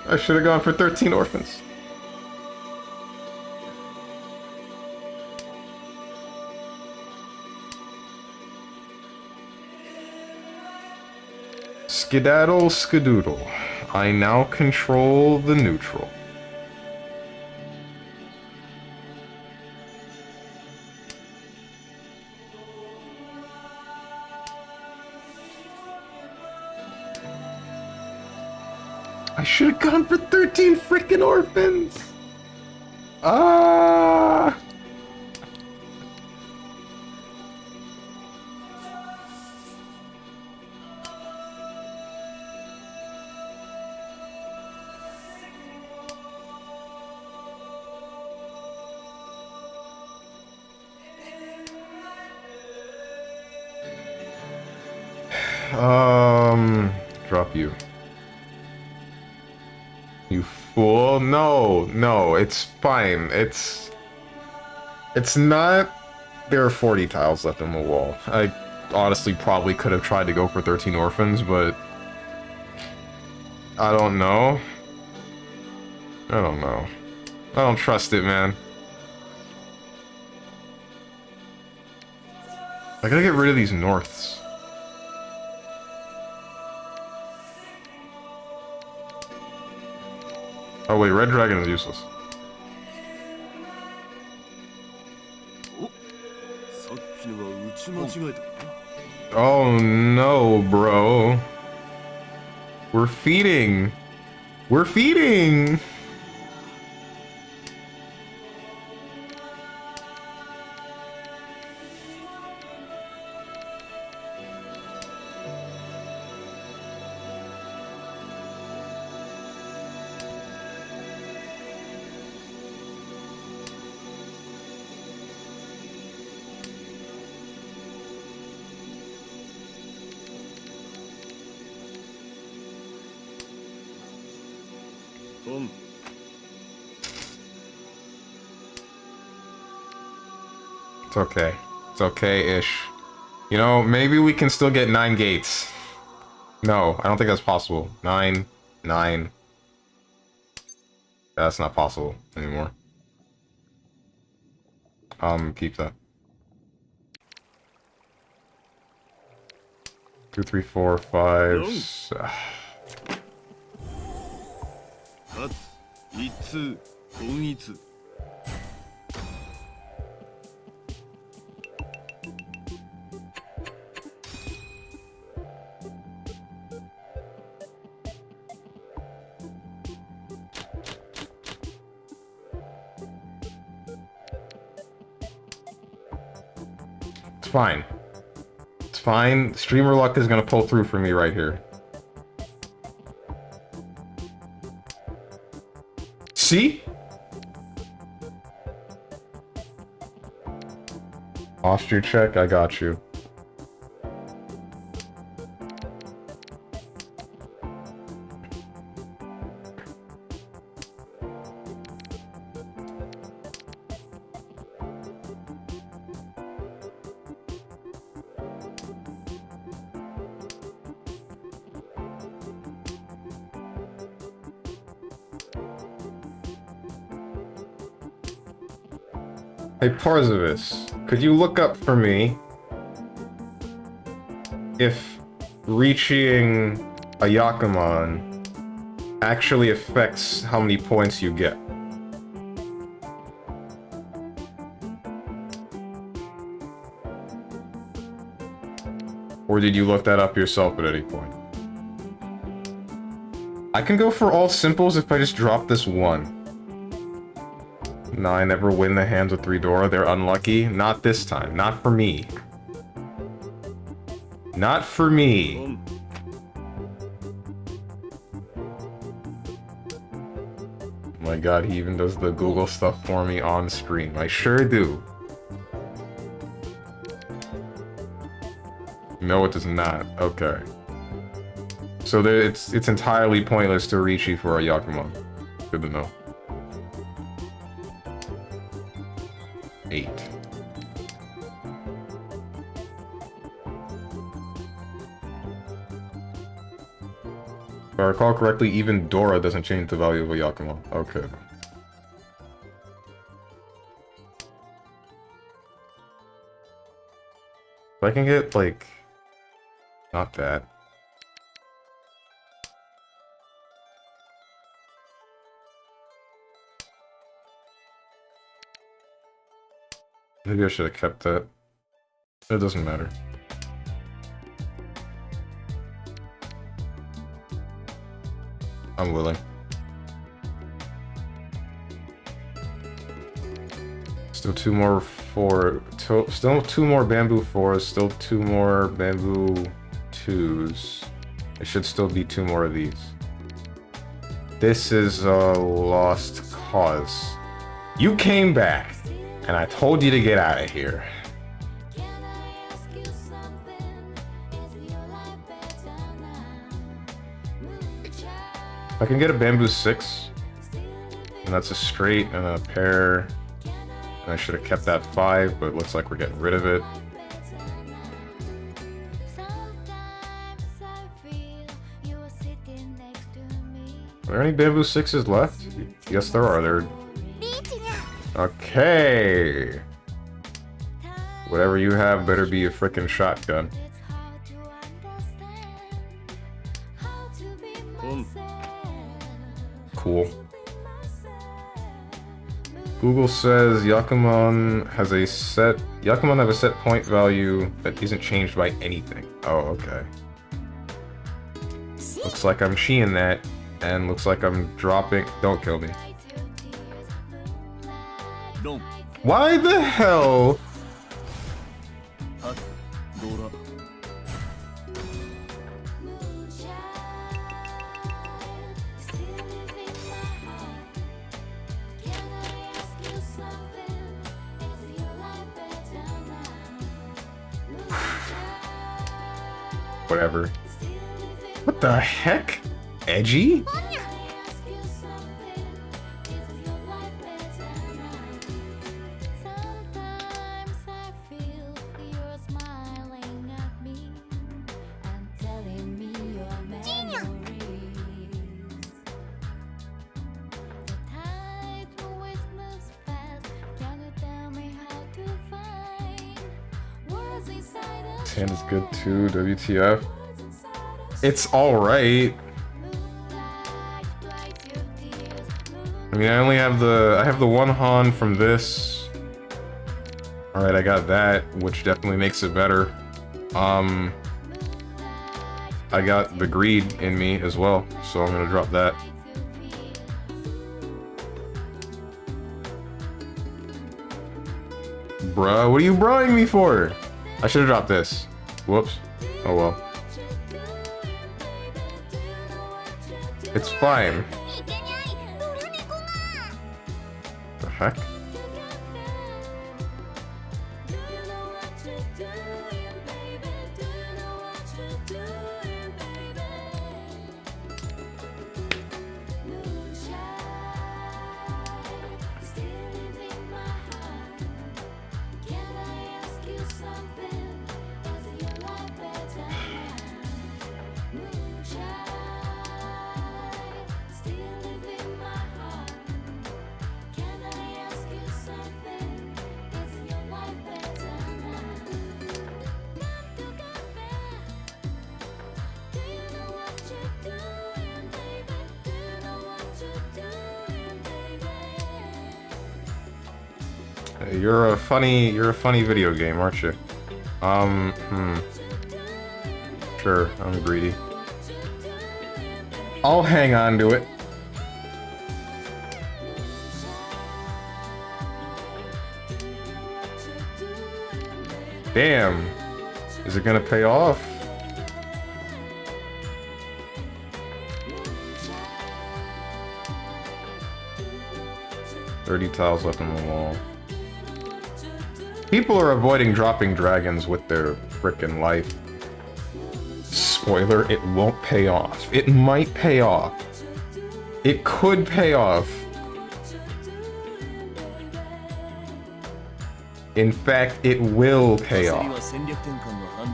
I should have gone for 13 Orphans. Skedaddle, skedoodle. I now control the neutral. I should have gone for 13 freaking Orphans! Ah! Drop you. You fool. No, no, it's fine. It's not... There are 40 tiles left on the wall. I honestly probably could have tried to go for 13 orphans, but... I don't know. I don't know. I don't trust it, man. I gotta get rid of these norths. Oh wait, red dragon is useless. Oh no, bro. We're feeding. We're feeding. It's okay. It's okay-ish. You know, maybe we can still get 9 gates. No, I don't think that's possible. 9. That's not possible anymore. Keep that. 2, 3, 4, 5. It's fine. It's fine. Streamer luck is gonna pull through for me right here. See? Posture check, I got you. Hey Parzivis, could you look up for me if reaching a Yakuman actually affects how many points you get? Or did you look that up yourself at any point? I can go for all simples if I just drop this one. No, I never win the hands with 3 Dora. They're unlucky. Not this time. Not for me. Not for me. Oh my god, he even does the Google stuff for me on stream. I sure do. No, it does not. Okay. So there, it's entirely pointless to reach you for a Yakuman. Good to know. 8. If I recall correctly, even Dora doesn't change the value of a Yakuman. Okay. If I can get, like... Not that. Maybe I should have kept that. It doesn't matter. I'm willing. Still 2 more still 2 more bamboo 4s, still 2 more bamboo 2s. It should still be 2 more of these. This is a lost cause. You came back! And I told you to get out of here. Can I ask you something? Is your life better I can get a bamboo 6, and that's a straight and a pair. And I should have kept that 5, but it looks like we're getting rid of it. Are there any bamboo 6s left? Yes, there are. There. Okay. Whatever you have better be a frickin' shotgun. Cool. Google says Yakuman have a set point value that isn't changed by anything. Oh, okay. Looks like I'm sheeing that, and looks like I'm dropping. Don't kill me. Why the hell? Whatever. What the heck? Edgy? Tan is good too, WTF. It's alright. I mean, I have the one Han from this. Alright, I got that, which definitely makes it better. I got the greed in me as well, so I'm gonna drop that. Bruh, what are you bruhing me for? I should have dropped this. Whoops. Oh well. It's fine. The heck? You're a funny video game, aren't you? Sure, I'm greedy. I'll hang on to it. Damn. Is it gonna pay off? $30 tiles left on the wall. People are avoiding dropping dragons with their frickin' life. Spoiler, it won't pay off. It might pay off. It could pay off. In fact, it will pay off.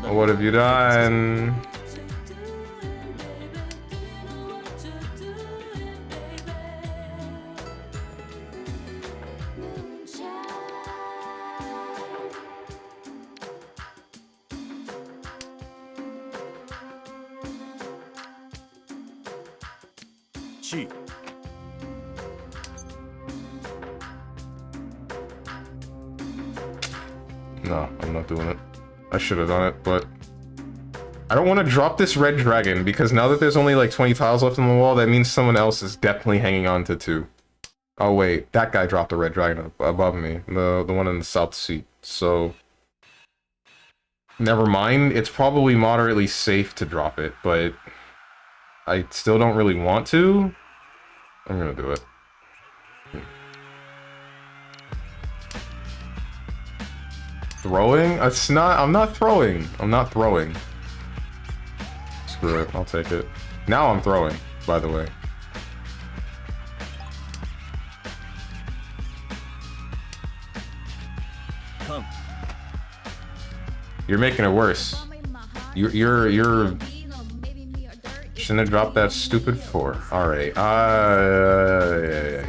What have you done? No, I'm not doing it. I should have done it, but I don't want to drop this red dragon because now that there's only like 20 tiles left on the wall, that means someone else is definitely hanging on to 2. Oh wait, that guy dropped a red dragon above me, the one in the south seat. So never mind. It's probably moderately safe to drop it, but I still don't really want to. I'm gonna do it. Throwing? It's not. I'm not throwing. I'm not throwing. Screw it. I'll take it. Now I'm throwing, by the way. You're making it worse. You're shouldn't have dropped that stupid 4. Alright. Yeah.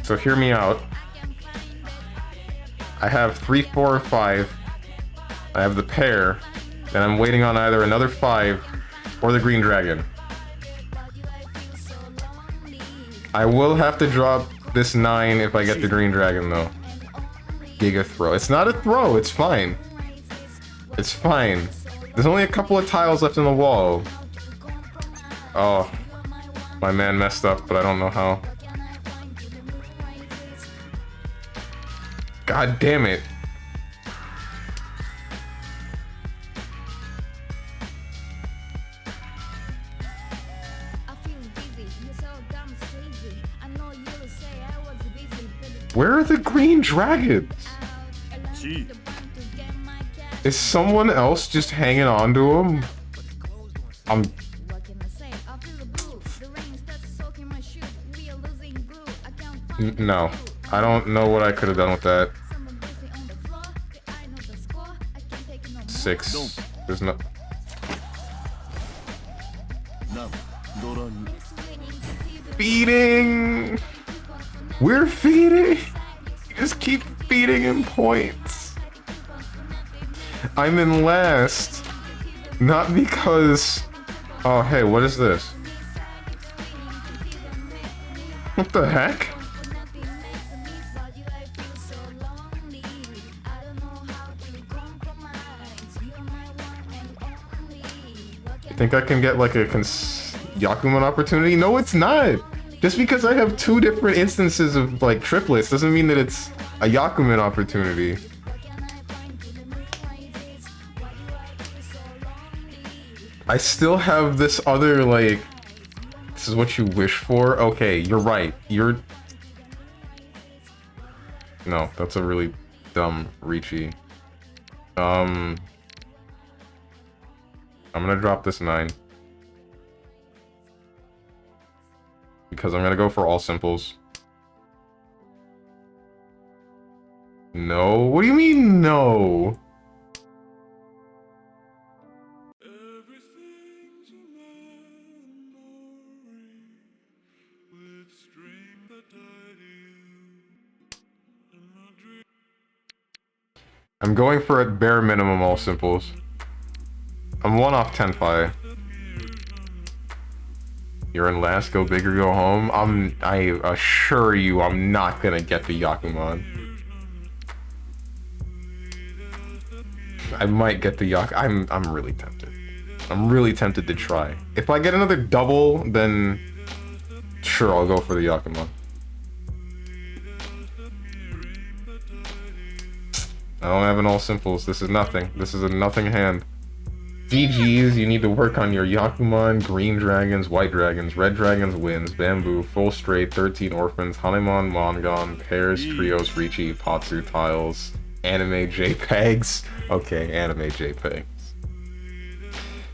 So hear me out. I have 3, 4, or 5. I have the pair, and I'm waiting on either another 5 or the green dragon. I will have to drop this 9 if I get the green dragon though. Giga throw. It's not a throw, it's fine. It's fine. There's only a couple of tiles left in the wall. Oh. My man messed up, but I don't know how. God damn it. Where are the green dragons? Is someone else just hanging on to them? No. I don't know what I could have done with that. 6. There's no... Feeding! We're feeding! You just keep feeding in points. I'm in last. Not because... Oh, hey, what is this? What the heck? I think I can get like a Yakuman opportunity? No, it's not! Just because I have 2 different instances of like triplets doesn't mean that it's a Yakuman opportunity. I still have this other like... This is what you wish for? Okay, you're right. No, that's a really dumb Ricci. I'm gonna drop this 9. Because I'm gonna go for all simples. No? What do you mean, no? I'm going for at bare minimum all simples. I'm 1 off Tenpai. You're in last, go big or go home. I assure you I'm not gonna get the Yakuman. I might get the I'm really tempted. I'm really tempted to try. If I get another double, then sure, I'll go for the Yakuman. I don't have an all simples. This is nothing. This is a nothing hand. GG's, you need to work on your Yakuman, green dragons, white dragons, red dragons, wins, bamboo, full straight, 13 orphans, Hanemon, Mongon, pairs, trios, Ricci, Patsu tiles, anime JPEGs. Okay, anime JPEGs.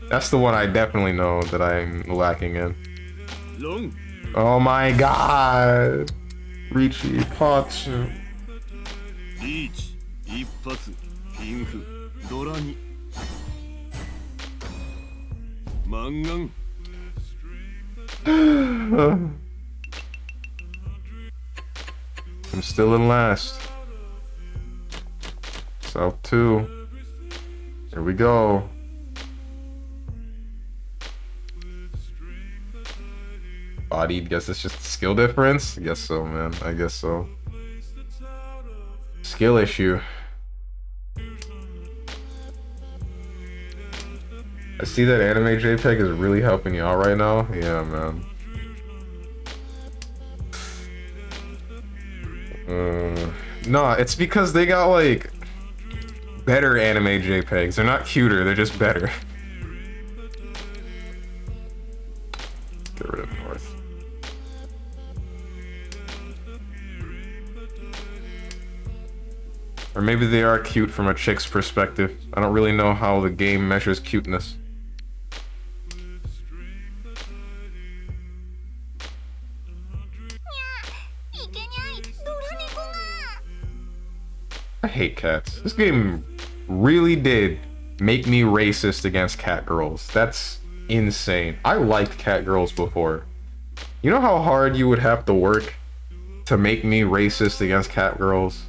That's the one I definitely know that I'm lacking in. Oh my god! Ricci, Patsu. I'm still in last. South 2. Here we go. Bodied, guess it's just a skill difference? I guess so, man. I guess so. Skill issue. I see that anime JPEG is really helping you out right now. Yeah, man. No, it's because they got like better anime JPEGs. They're not cuter, they're just better. Get rid of North. Or maybe they are cute from a chick's perspective. I don't really know how the game measures cuteness. I hate cats. This game really did make me racist against cat girls. That's insane. I liked cat girls before. You know how hard you would have to work to make me racist against cat girls?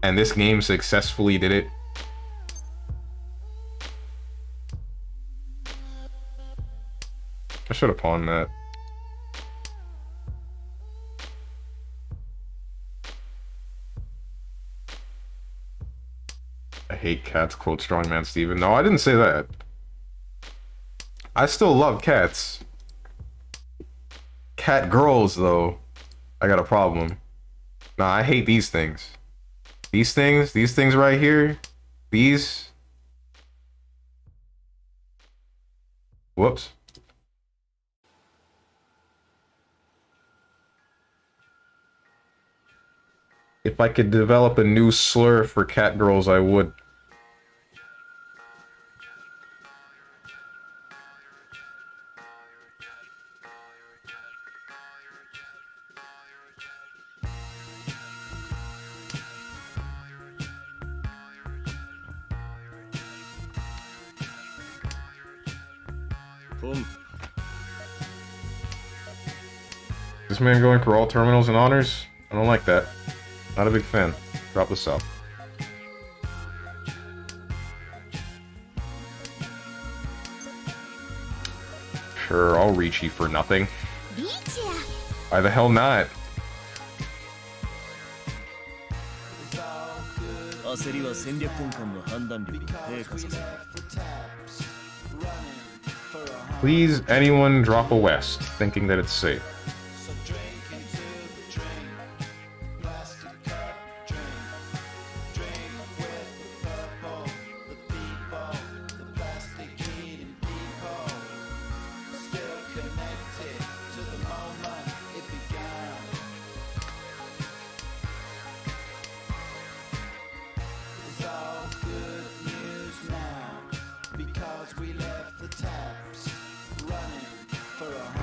And this game successfully did it. I should have pawned that. I hate cats, quote Strongmansteven. No, I didn't say that. I still love cats. Cat girls, though, I got a problem. Nah, I hate these things. These things right here. These. Whoops. If I could develop a new slur for cat girls, I would. This man going for all terminals and honors? I don't like that. Not a big fan. Drop this out. Sure, I'll reach you for nothing. Why the hell not? Please, anyone drop a west, thinking that it's safe.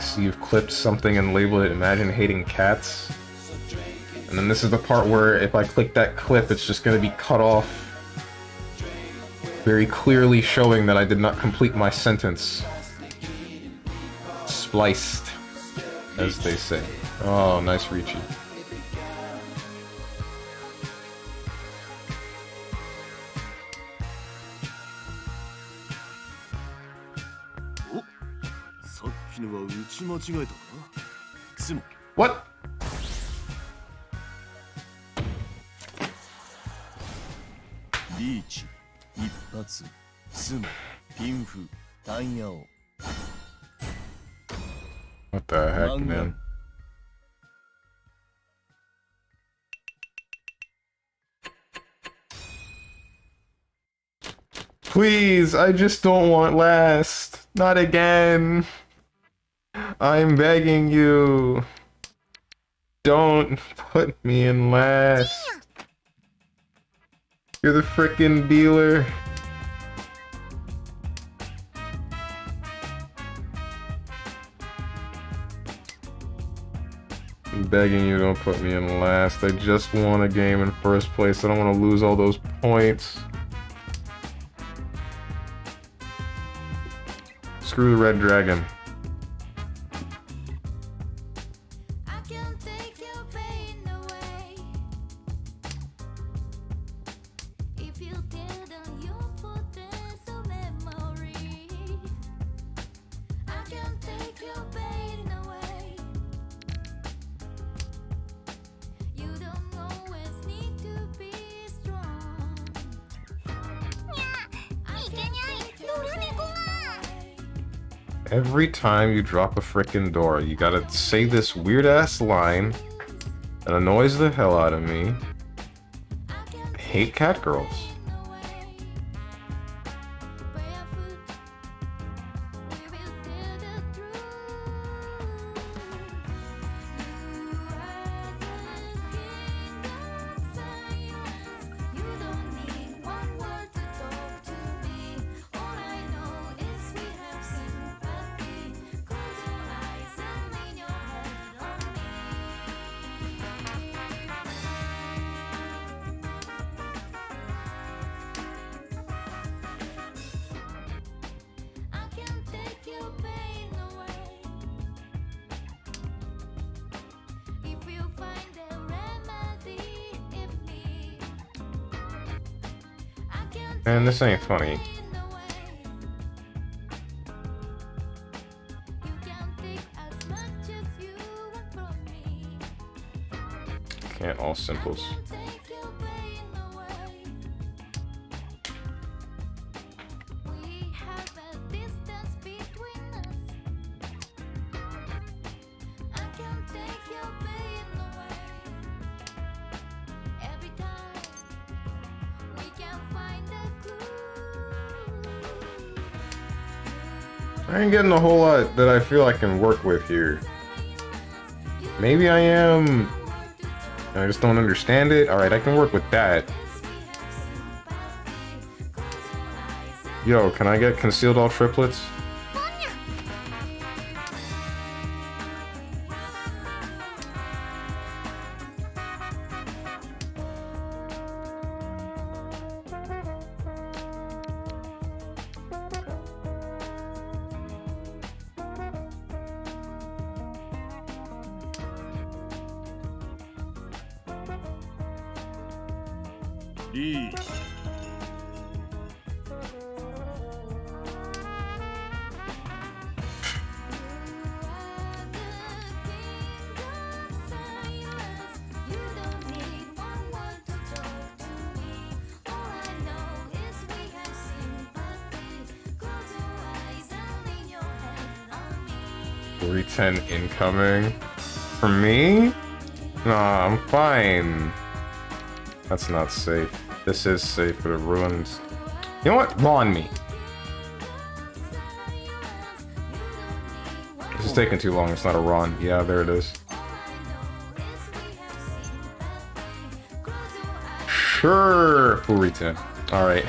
So you've clipped something and labeled it Imagine Hating Cats. And then this is the part where if I click that clip, it's just going to be cut off. Very clearly showing that I did not complete my sentence. Spliced, as they say. Oh, nice Ricci. What? What the heck, man? Please, I just don't want last. Not again. I'm begging you. Don't put me in last. You're the frickin' dealer. I'm begging you, don't put me in last. I just won a game in first place. I don't want to lose all those points. Screw the red dragon. I can't take your pain away. If you did, then you'll put this a memory. I can't take your pain away. You don't always need to be strong. I can't take your pain away. Every time you drop a frickin' door, you gotta say this weird-ass line that annoys the hell out of me. I hate cat girls. You don't Man, this ain't funny. Can't all simples. I ain't getting a whole lot that I feel I can work with here. Maybe I am. I just don't understand it. Alright, I can work with that. Yo, can I get concealed all triplets? Ten incoming. For me? Nah, I'm fine. That's not safe. This is safe, but it ruins. You know what? Lawn me. This is taking too long. It's not a run. Yeah, there it is. Sure. Full return. All right.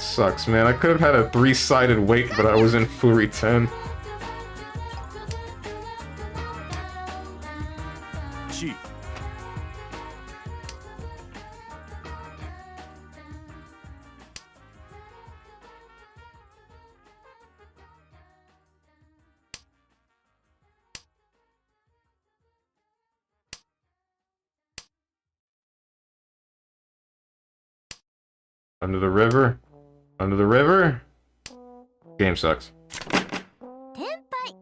Sucks, man. I could have had a 3-sided wake, but I was in Furi 10. Chief. Under the river? Under the river? Game sucks. 天杯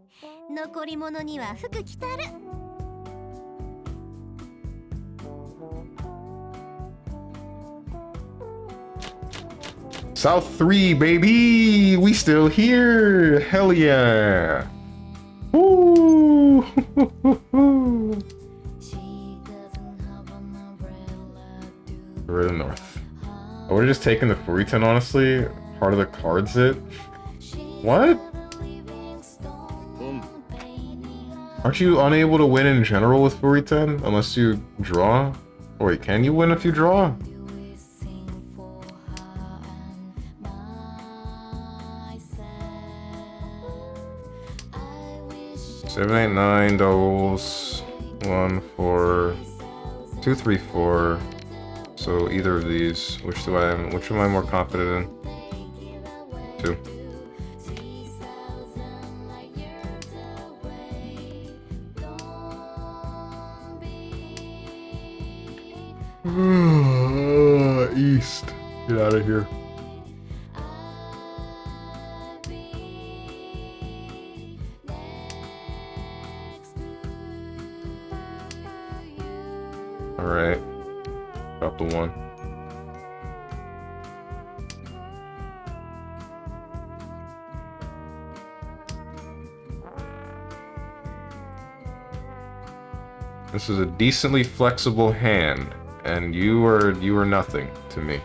残り物には服着たる South 3, baby! We still here! Hell yeah! Woo! We're in the north. I would have just taken the Furiton, honestly. Part of the cards hit. What? Aren't you unable to win in general with Furiton unless you draw? Oh, wait, can you win if you draw? 7, 8, 9 doubles. 1, 4, 2, 3, 4. So either of these. Which am I more confident in? 2. East. Get out of here. Alright. Drop the 1. This is a decently flexible hand, and you are nothing to me.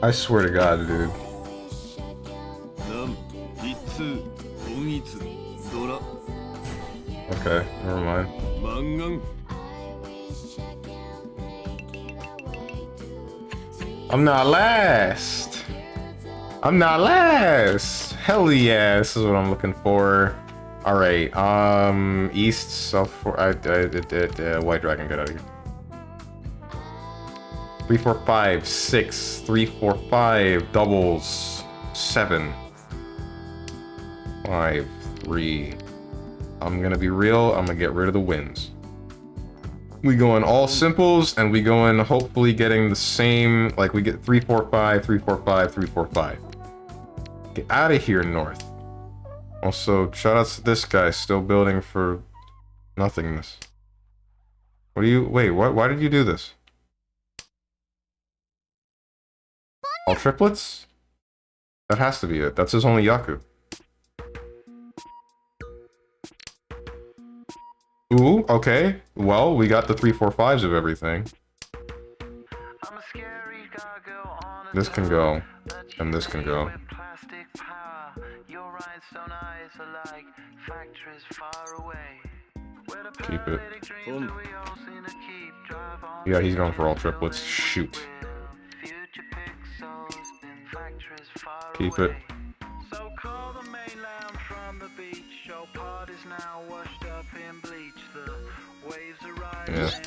I swear to God, dude. Okay, never mind. I'm not last. I'm not last. Hell yeah, this is what I'm looking for. All right, east, south, white dragon, get out of here. 3, 4, 5, 6, 3, 4, 5, doubles, 7, 5, 3. I'm gonna be real, I'm gonna get rid of the wins. We going all simples, and we going hopefully getting the same, like we get 3, 4, 5, 3, 4, 5, 3, 4, 5. Get out of here, North. Also, shoutouts to this guy still building for nothingness. What do you, wait, what? Why did you do this? All triplets? That has to be it. That's his only Yaku. Ooh, okay. Well, we got the 3, 4, 5s of everything. This can go, and this can go. Keep it. Yeah, he's going for all triplets. Shoot. Keep it. So call the mainland from the beach. Your part is now washed up in bleach. The waves are rising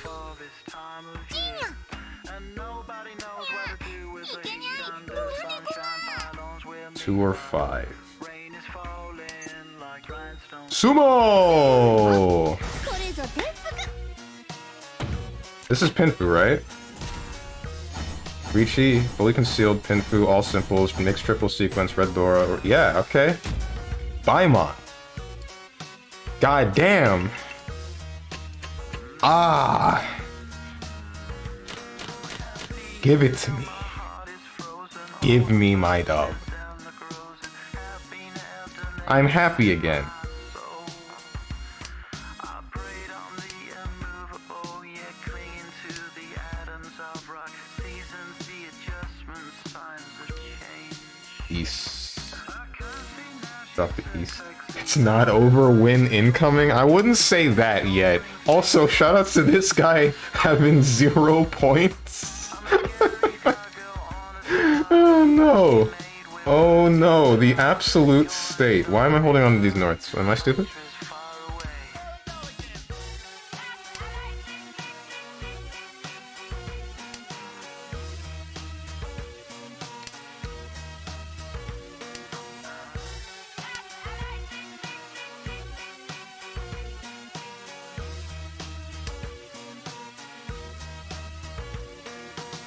for this time of year. And nobody knows what to do with the heat under sunshine pylons. 2 or 5. Rain is falling like rhinestones. Sumo! This is Pinfu, right? Richi, fully concealed, Pinfu, all simples, mixed triple sequence, red Dora, or, yeah, okay. Baimon. God damn. Ah. Give it to me. Give me my dog. I'm happy again. East. Drop the east. It's not over, win incoming? I wouldn't say that yet. Also, shoutouts to this guy having 0 points. Oh no. Oh no, the absolute state. Why am I holding on to these norths? Am I stupid?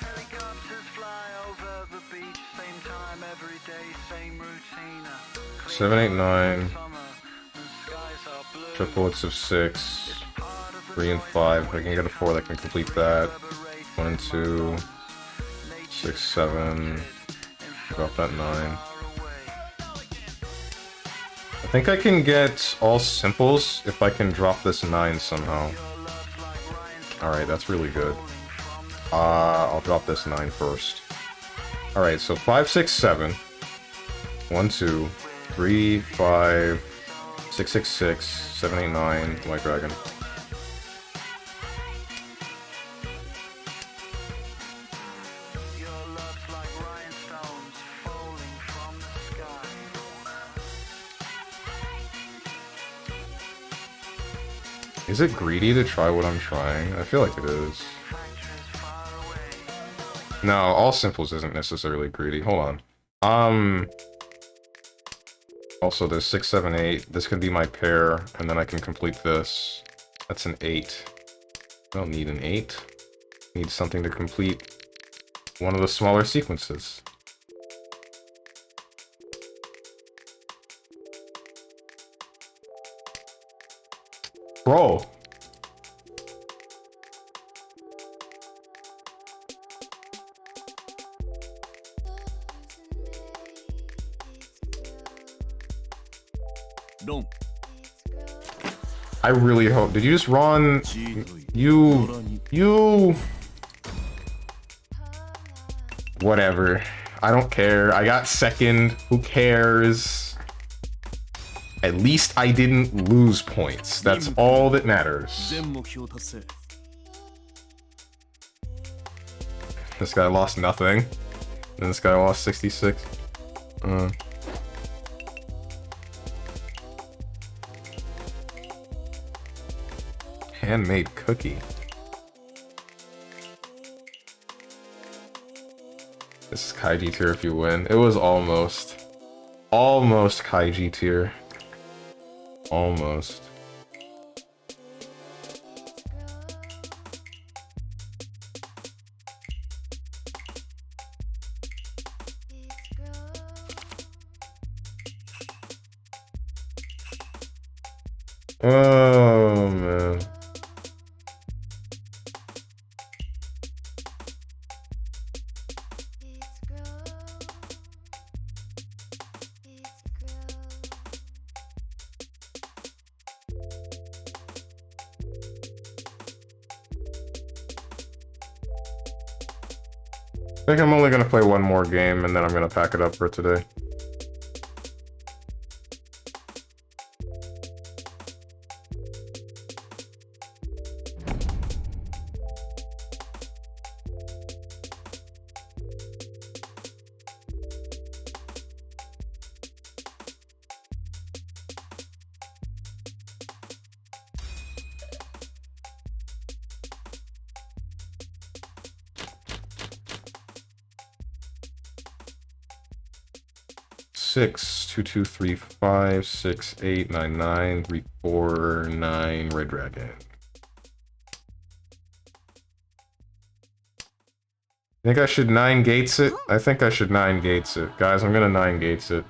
Helicopters fly over the beach, same time every day, same routine. 7, 8, 9. Summer, the skies are blue. Triplets of 6. 3 and 5. If I can get a 4 that can complete that. 1 and 2. 6, 7. Drop that 9. I think I can get all simples if I can drop this 9 somehow. Alright, that's really good. I'll drop this 9 first. Alright, so 5, 6, 7. 1, 2, 3, 5, 6, 6, 6, 7, 8, 9, White Dragon. Your love's like rhinestones falling from the sky. Is it greedy to try what I'm trying? I feel like it is. No, all simples isn't necessarily greedy. Hold on. Also, there's 6, 7, 8. This can be my pair, and then I can complete this. That's an 8. I don't need an 8. Need something to complete one of the smaller sequences. Bro. I really hope. Did you just run? You. Whatever. I don't care. I got second. Who cares? At least I didn't lose points. That's all that matters. 全目標達成 This guy lost nothing. And this guy lost 66. Handmade cookie. This is Kaiji tier if you win. It was almost Kaiji tier. Almost. Oh man. I think I'm only gonna play one more game and then I'm gonna pack it up for today. Six, 2, 2, 3, 5, 6, 8, 9, 9, 3, 4, 9, Red Dragon. Think I should 9 gates it? I think I should 9 gates it. Guys, I'm gonna 9 gates it.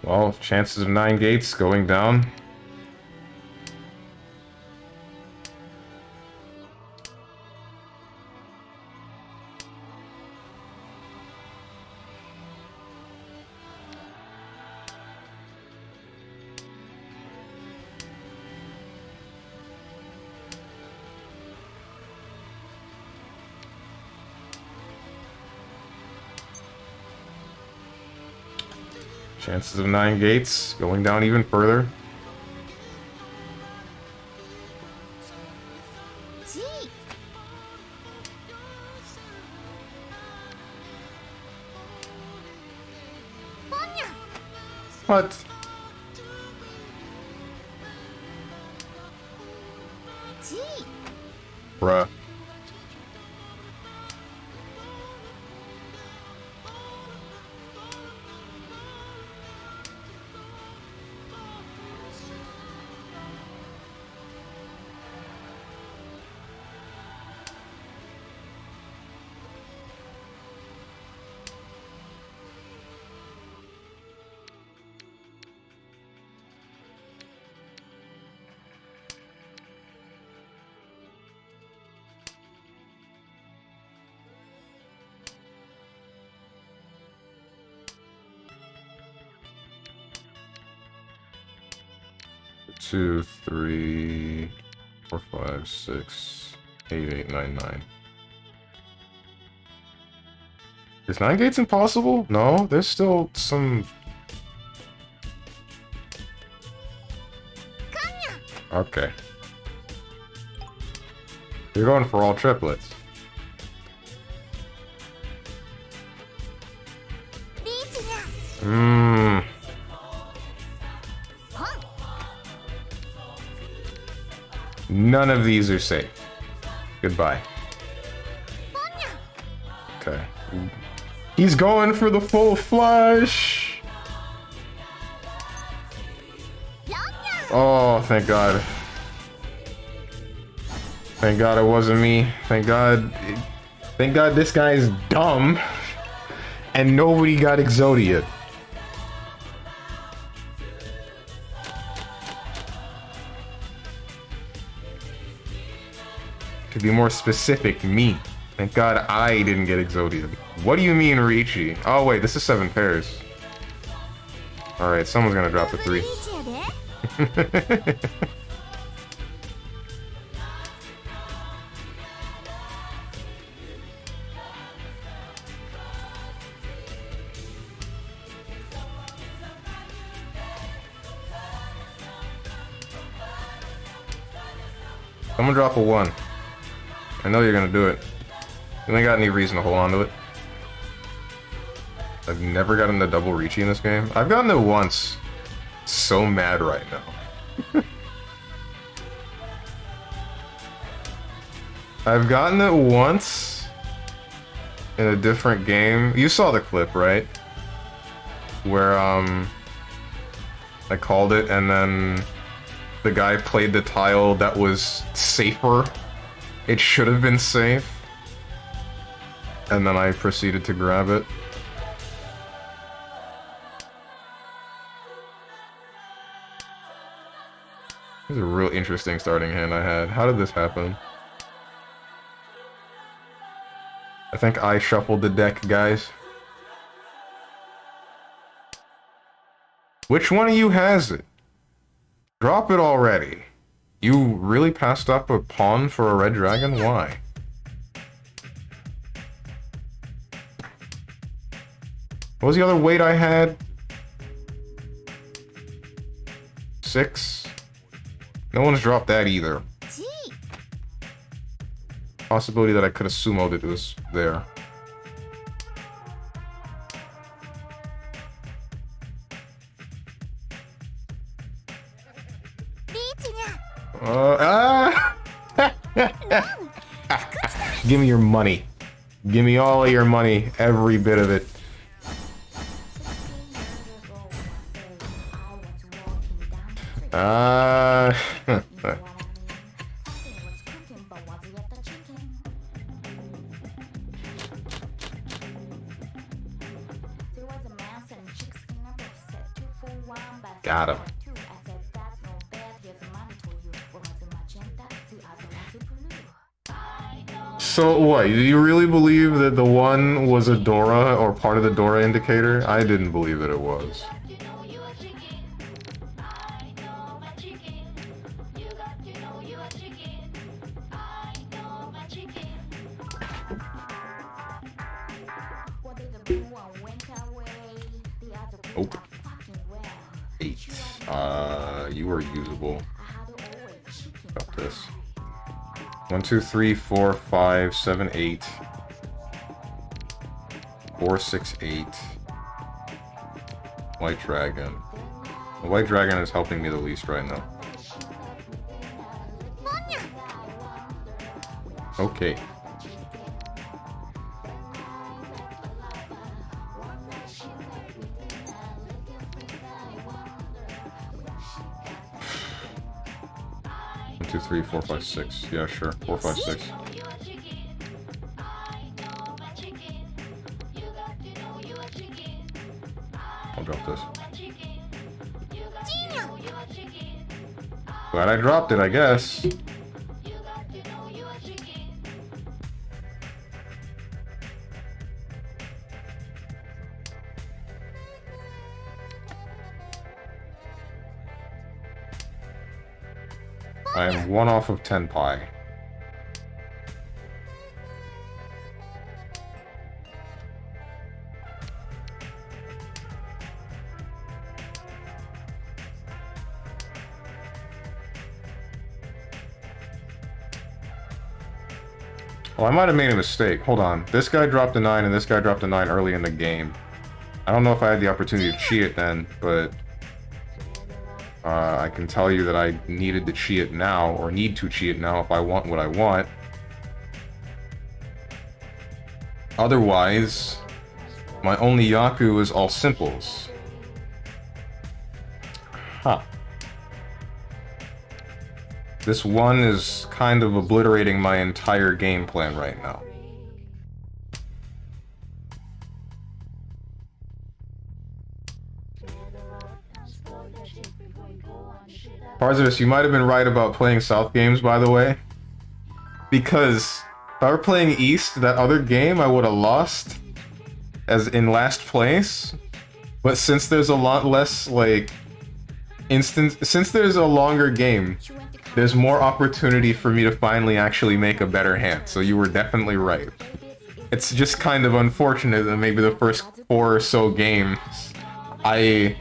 Well, chances of 9 gates going down. Chances of 9 gates going down even further. What? Bruh. Two, 3, 4, 5, 6, 8, 8, 9, 9. Is 9 gates impossible? No, there's still some... Okay. You're going for all triplets. Mmm. None of these are safe. Goodbye. Okay. He's going for the full flush. Oh, thank God. Thank God it wasn't me. Thank God. Thank God this guy is dumb. And nobody got Exodia. To be more specific, me. Thank God I didn't get Exodia. What do you mean, Ricci? Oh wait, this is 7 pairs. Alright, someone's gonna drop a 3. Someone drop a 1. I know you're gonna do it. You ain't got any reason to hold on to it. I've never gotten the double Ricci in this game. I've gotten it once. So mad right now. I've gotten it once in a different game. You saw the clip, right? Where I called it and then the guy played the tile that was safer. It should have been safe. And then I proceeded to grab it. This is a real interesting starting hand I had. How did this happen? I think I shuffled the deck, guys. Which one of you has it? Drop it already. You really passed up a pawn for a red dragon? Why? What was the other weight I had? 6? No one's dropped that either. Possibility that I could have sumoed it was there. Give me your money. Give me all of your money. Every bit of it. Got him. So what, do you really believe that the one was a Dora or part of the Dora indicator? I didn't believe that it was. Oh. 8. You are usable. Got this. 1, 2, 3, 4, 5, 7, 8. 4, 6, 8. White dragon. The white dragon is helping me the least right now. Okay. Two, 3, 4, 5, 6. Yeah, sure. 4, 5, 6. I'll drop this. Glad I dropped it, I guess. I am 1 off of 10 pi. Well, I might have made a mistake. Hold on. This guy dropped a 9 and this guy dropped a 9 early in the game. I don't know if I had the opportunity to cheat it then, but I can tell you that I needed to cheat it now, or need to cheat it now if I want what I want. Otherwise, my only Yaku is all simples. Huh. This one is kind of obliterating my entire game plan right now. Parzitus, you might have been right about playing South games, by the way. Because If I were playing East, that other game, I would have lost as in last place. But since there's a lot less, like, since there's a longer game, there's more opportunity for me to finally actually make a better hand. So you were definitely right. It's just kind of unfortunate that maybe the first 4 or so games, I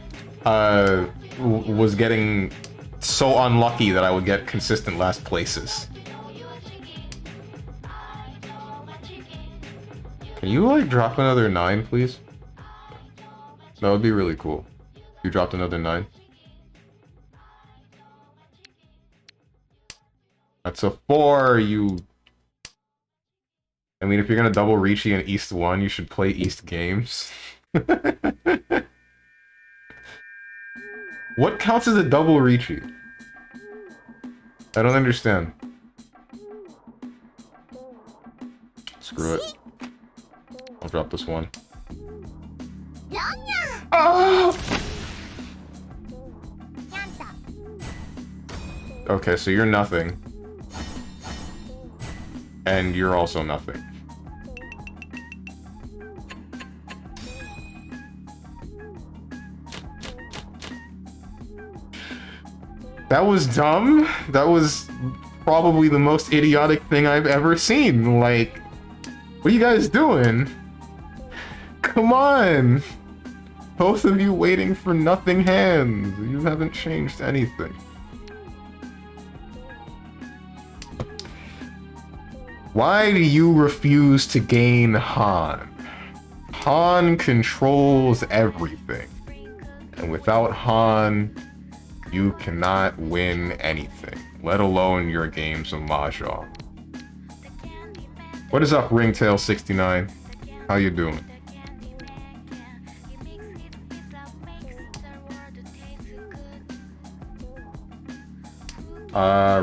was getting so unlucky that I would get consistent last places. Can you, like, drop another 9, please? That would be really cool. You dropped another 9. That's a 4, you... I mean, if you're gonna double Ricci in East 1, you should play East games. What counts as a double Ricci? I don't understand. Screw it. I'll drop this one. Oh! Okay, so you're nothing. And you're also nothing. That was dumb. That was probably the most idiotic thing I've ever seen. Like, what are you guys doing? Come on! Both of you waiting for nothing hands. You haven't changed anything. Why do you refuse to gain Han? Han controls everything. And without Han, you cannot win anything, let alone your games of Mahjong. What is up, Ringtail69? How you doing?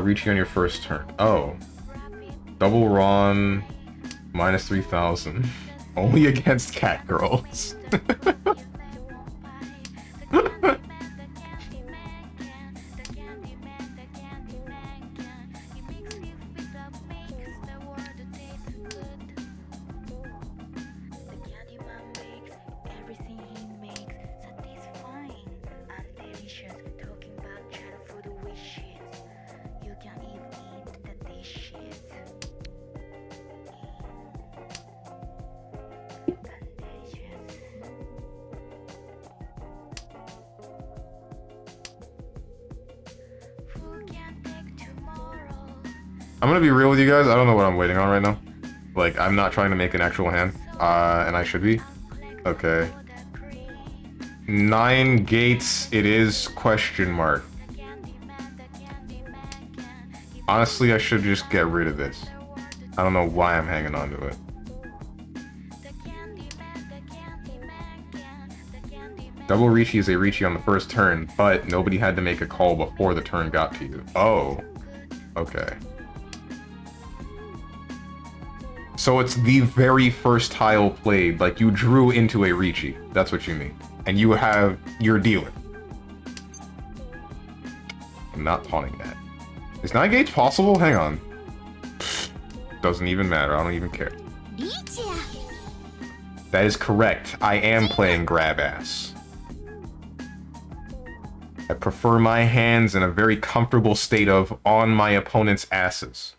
Reaching on your first turn. Oh. Double Ron, minus 3,000. Only against cat girls. I'm gonna be real with you guys, I don't know what I'm waiting on right now. Like, I'm not trying to make an actual hand. And I should be. Okay. 9 gates, it is question mark. Honestly, I should just get rid of this. I don't know why I'm hanging on to it. Double Ricci is a Ricci on the first turn, but nobody had to make a call before the turn got to you. Oh. Okay. So it's the very first tile played, like you drew into a Ricci. That's what you mean. And you have your dealer. I'm not pawning that. Is 9 gates possible? Hang on. Doesn't even matter, I don't even care. That is correct. I am playing grab ass. I prefer my hands in a very comfortable state of on my opponent's asses.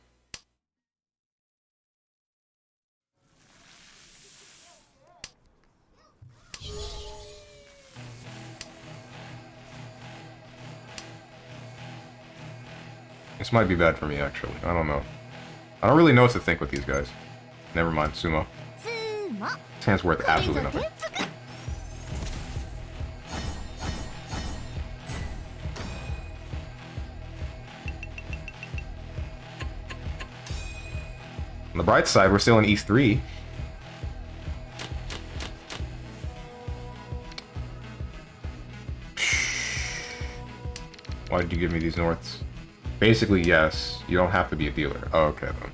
This might be bad for me, actually. I don't know. I don't really know what to think with these guys. Never mind, Sumo. This hand's worth absolutely nothing. On the bright side, we're still in East 3. Why did you give me these norths? Basically, yes. You don't have to be a dealer. Oh, okay, then.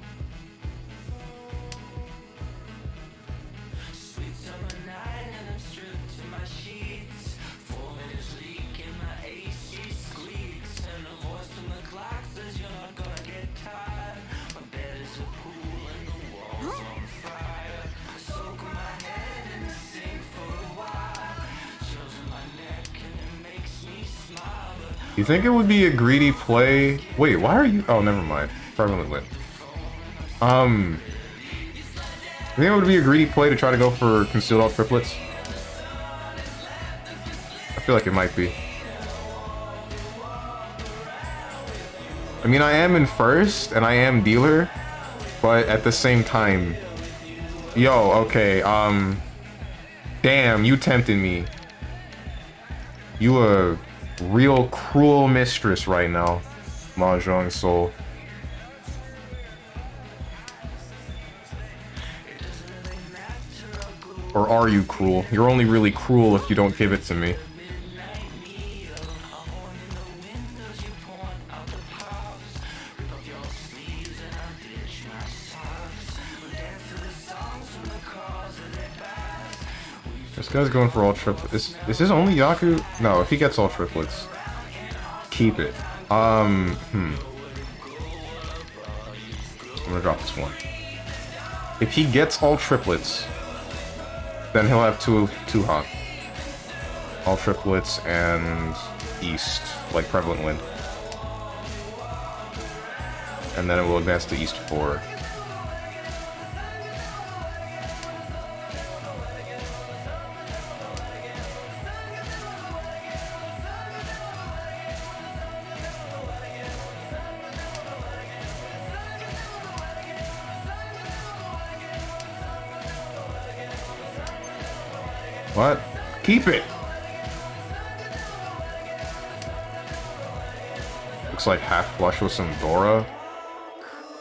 You think it would be a greedy play? Wait, why are you? Oh, never mind. Prevalent win. You think it would be a greedy play to try to go for concealed all triplets? I feel like it might be. I mean, I am in first and I am dealer, but at the same time, yo, okay, damn, you tempted me. You a real cruel mistress right now, Mahjong Soul. Or are you cruel? You're only really cruel if you don't give it to me. This guy's going for all triplets. Is his only Yaku? No, if he gets all triplets, keep it. I'm gonna drop this one. If he gets all triplets, then he'll have two Han. All triplets and East, like Prevalent Wind. And then it will advance to East 4. What? Keep it! Looks like half flush with some Dora.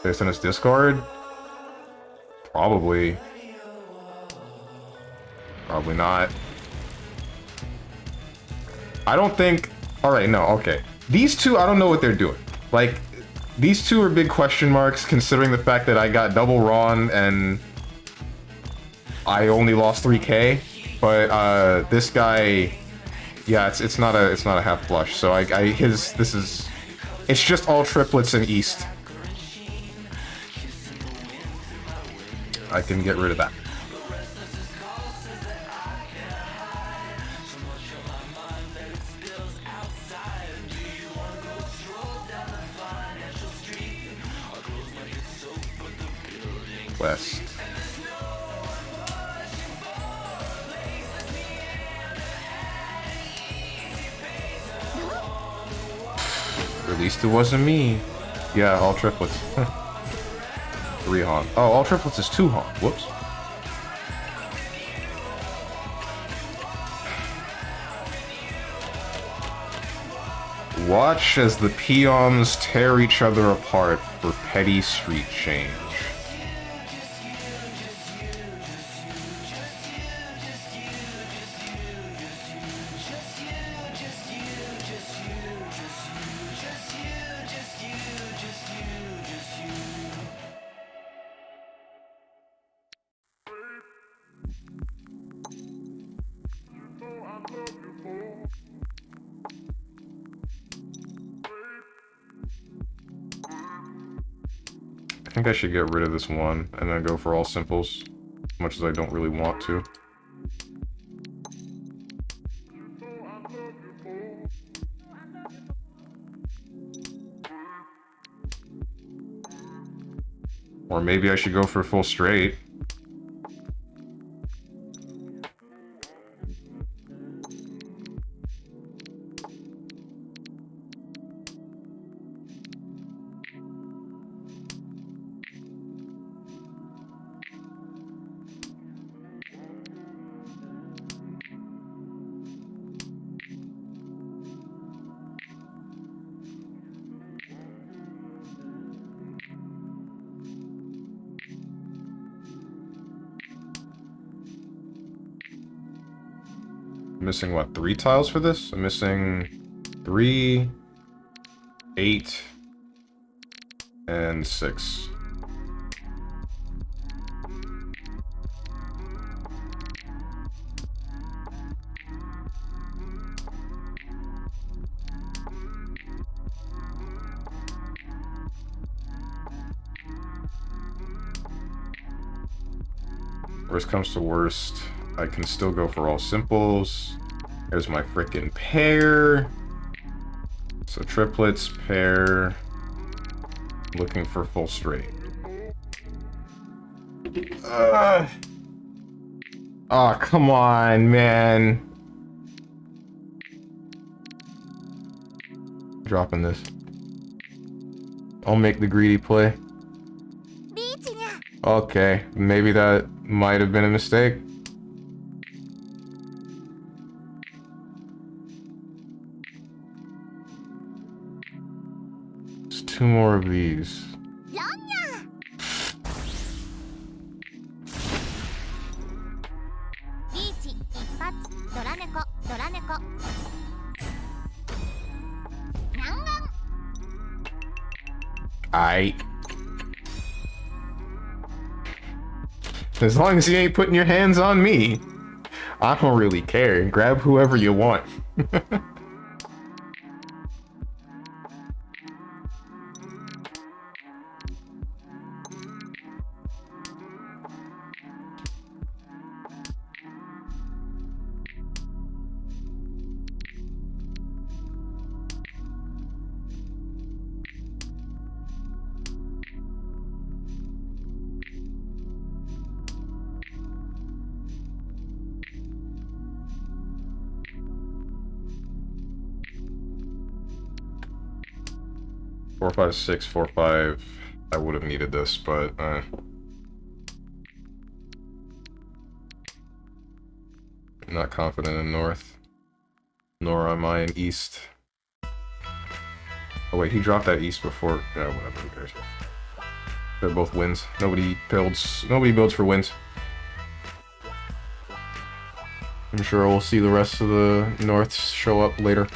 Based on his discard? Probably. Probably not. I don't think... Alright, no, okay. These two, I don't know what they're doing. Like, these two are big question marks considering the fact that I got double Ron and I only lost 3k. But this guy, yeah, it's not a half flush. So it's just all triplets in East. I can get rid of that. West. At least it wasn't me. Yeah, all triplets. 3 Han. Oh, all triplets is 2 Han. Whoops. Watch as the peons tear each other apart for petty street change. I think I should get rid of this one and then go for all simples, as much as I don't really want to. Or maybe I should go for full straight. Missing what, 3 tiles for this? I'm missing 3, 8, and 6. Worst comes to worst, I can still go for all simples. There's my frickin' pair. So triplets, pair, looking for full straight. Oh, come on, man. Dropping this. I'll make the greedy play. Okay, maybe that might have been a mistake. There's 2 more of these. As long as you ain't putting your hands on me, I don't really care. Grab whoever you want. 4, 5, 6, 4, 5. I would have needed this, but not confident in North. Nor am I in East. Oh wait, he dropped that East before. Yeah, whatever. Who cares? They're both wins. Nobody builds for wins. I'm sure we'll see the rest of the Norths show up later.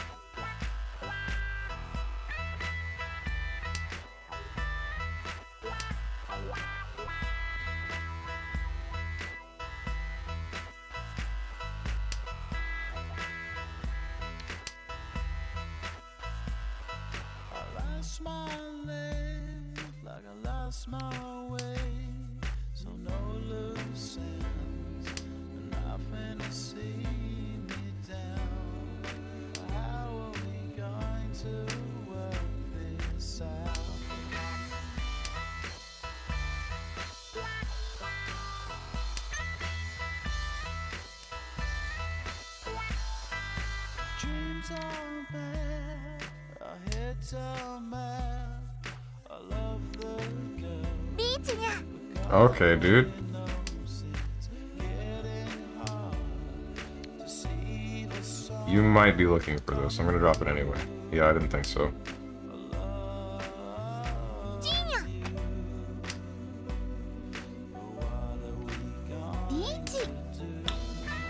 Okay, dude. You might be looking for this. I'm gonna drop it anyway. Yeah, I didn't think so.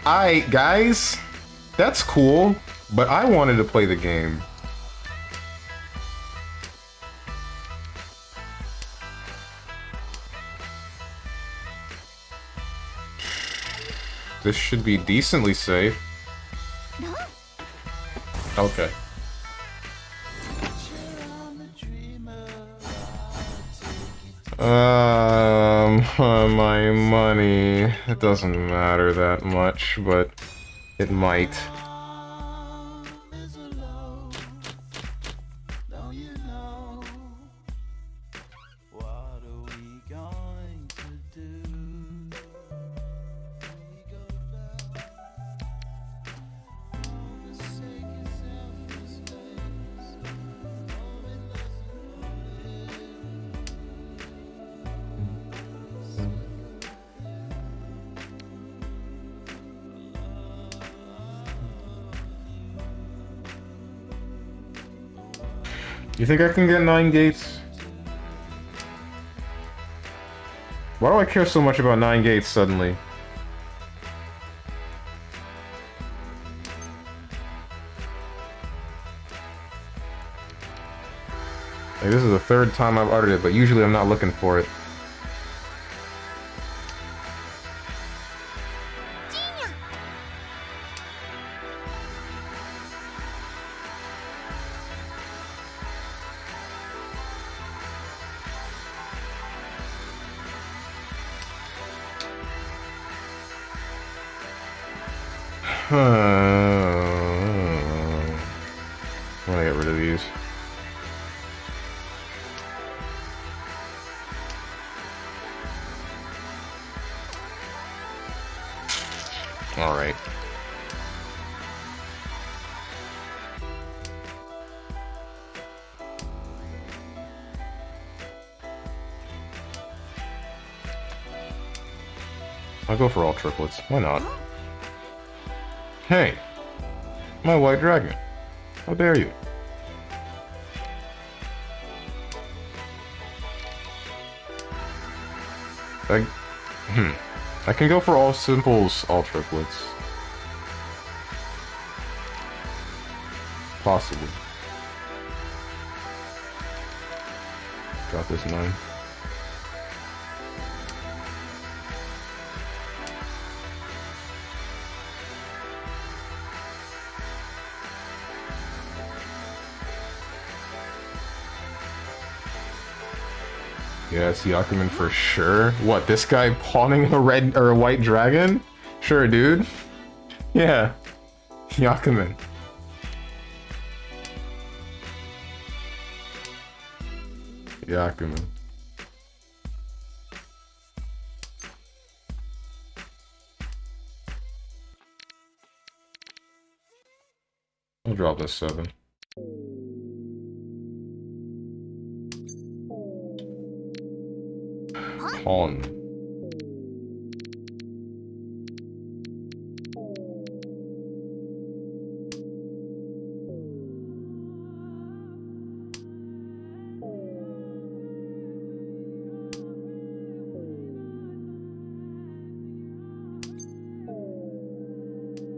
Alright, guys. That's cool, but I wanted to play the game. This should be decently safe. Okay. My money. It doesn't matter that much, but it might. You think I can get 9 gates? Why do I care so much about 9 gates suddenly? Like, this is the 3rd time I've uttered it, but usually I'm not looking for it. I'm gonna get rid of these. Alright. I'll go for all triplets. Why not? Hey! My white dragon. How dare you? I can go for all simples, all triplets. Possibly. Drop this 9. Yeah, it's Yakuman for sure. What, this guy pawning a red or a white dragon? Sure, dude. Yeah. Yakuman. Yakuman. I'll drop this 7. Pawn.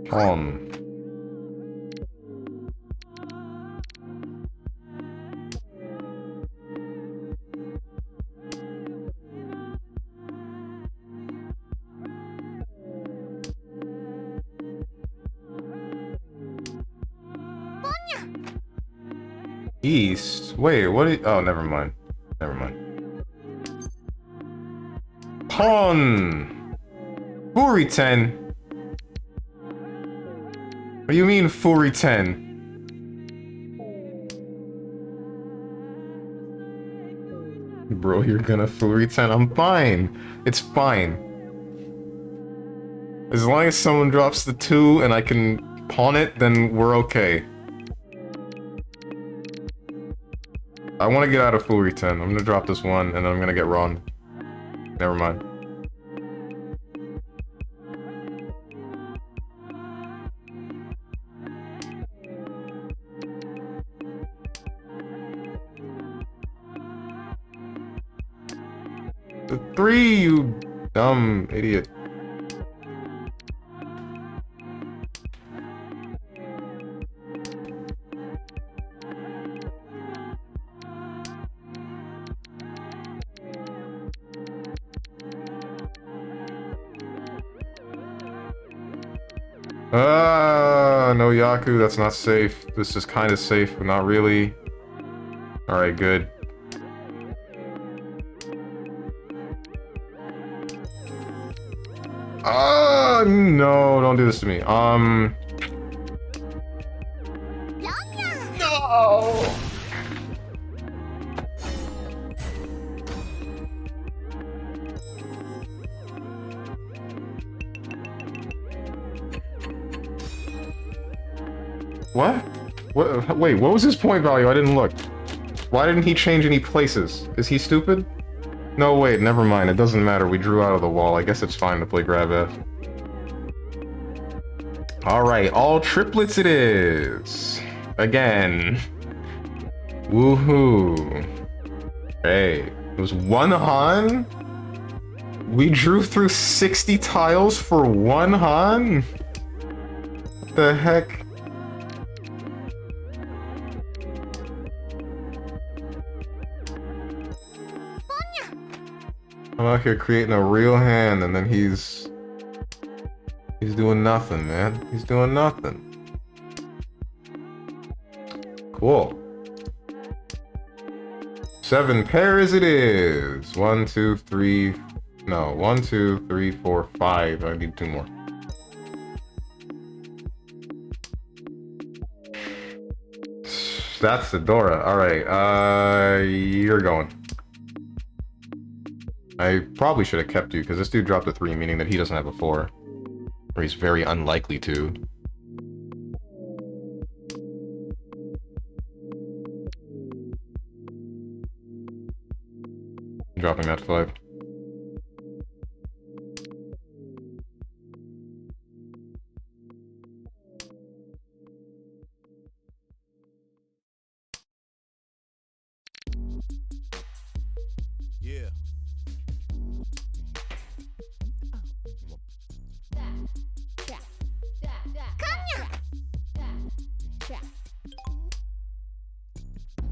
Pawn. East? Wait, what oh, never mind. Never mind. Pawn! Furi-ten! What do you mean, Furi-ten? Bro, you're gonna Furi-ten? I'm fine. It's fine. As long as someone drops the 2 and I can pawn it, then we're okay. I want to get out of Furi-ten. I'm gonna drop this 1, and then I'm gonna get Ron. Never mind. The 3, you dumb idiot. No Yaku, that's not safe. This is kind of safe, but not really. Alright, good. No, don't do this to me. No! What? What? Wait, what was his point value? I didn't look. Why didn't he change any places? Is he stupid? No, wait, never mind. It doesn't matter. We drew out of the wall. I guess it's fine to play grab F. Alright, all triplets it is. Again. Woohoo. Hey, it was 1 Han? We drew through 60 tiles for 1 Han? What the heck? I'm out here creating a real hand, and then he's doing nothing, man. He's doing nothing. Cool. 7 pairs it is. 1, 2, 3. No, 1, 2, 3, 4, 5. I need 2 more. That's the Dora. Alright, you're going. I probably should have kept you, because this dude dropped a 3, meaning that he doesn't have a 4. Or he's very unlikely to. Dropping that 5. Yeah.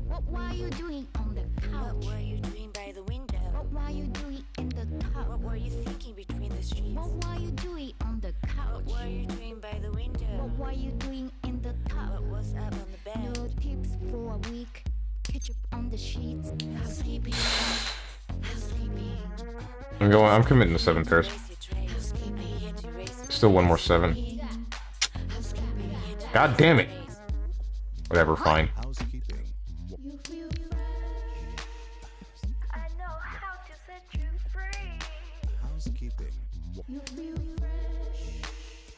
What were you doing on the couch? What were you doing by the window? What were you doing in the tub? What were you thinking between the streets? What were you doing on the couch? What were you doing by the window? What were you doing in the tub? What was up on the bed? No tips for a week. Ketchup on the sheets. Housekeeping. Housekeeping. I'm committing to 7 pairs. Still one more 7. God damn it. Whatever, fine. Housekeeping. You feel I know how to set you free. Housekeeping. you feel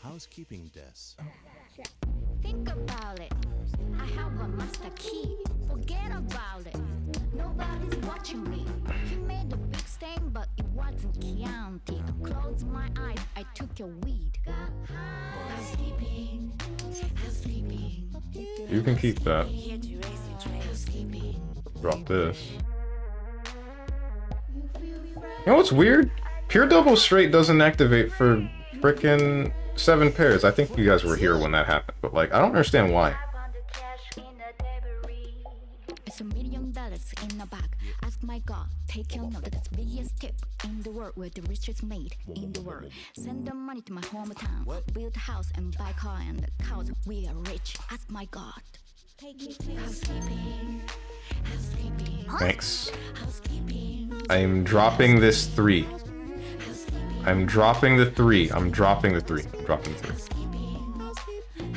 Housekeeping desk. Think about it. I have a master key. Forget about it. Nobody's watching me. He made a big stain, but it wasn't counted. Close my eyes, I took your weed. Housekeeping. Housekeeping. You can keep that. Here to raise your trays. Housekeeping. Drop this. You know what's weird? Pure double straight doesn't activate for frickin' 7 pairs. I think you guys were here when that happened, but like, I don't understand why. Found the cash in the debris. It's $1 million in a bag. Ask my God, take your note. That's the biggest tip in the world, where the richest made in the world. Send the money to my hometown. Build a house and buy a car and a house. We are rich. Ask my God. Housekeeping. Housekeeping. Thanks. Housekeeping. I'm dropping this 3. Housekeeping. I'm dropping the 3. I'm dropping the 3. I'm dropping the 3. Housekeeping.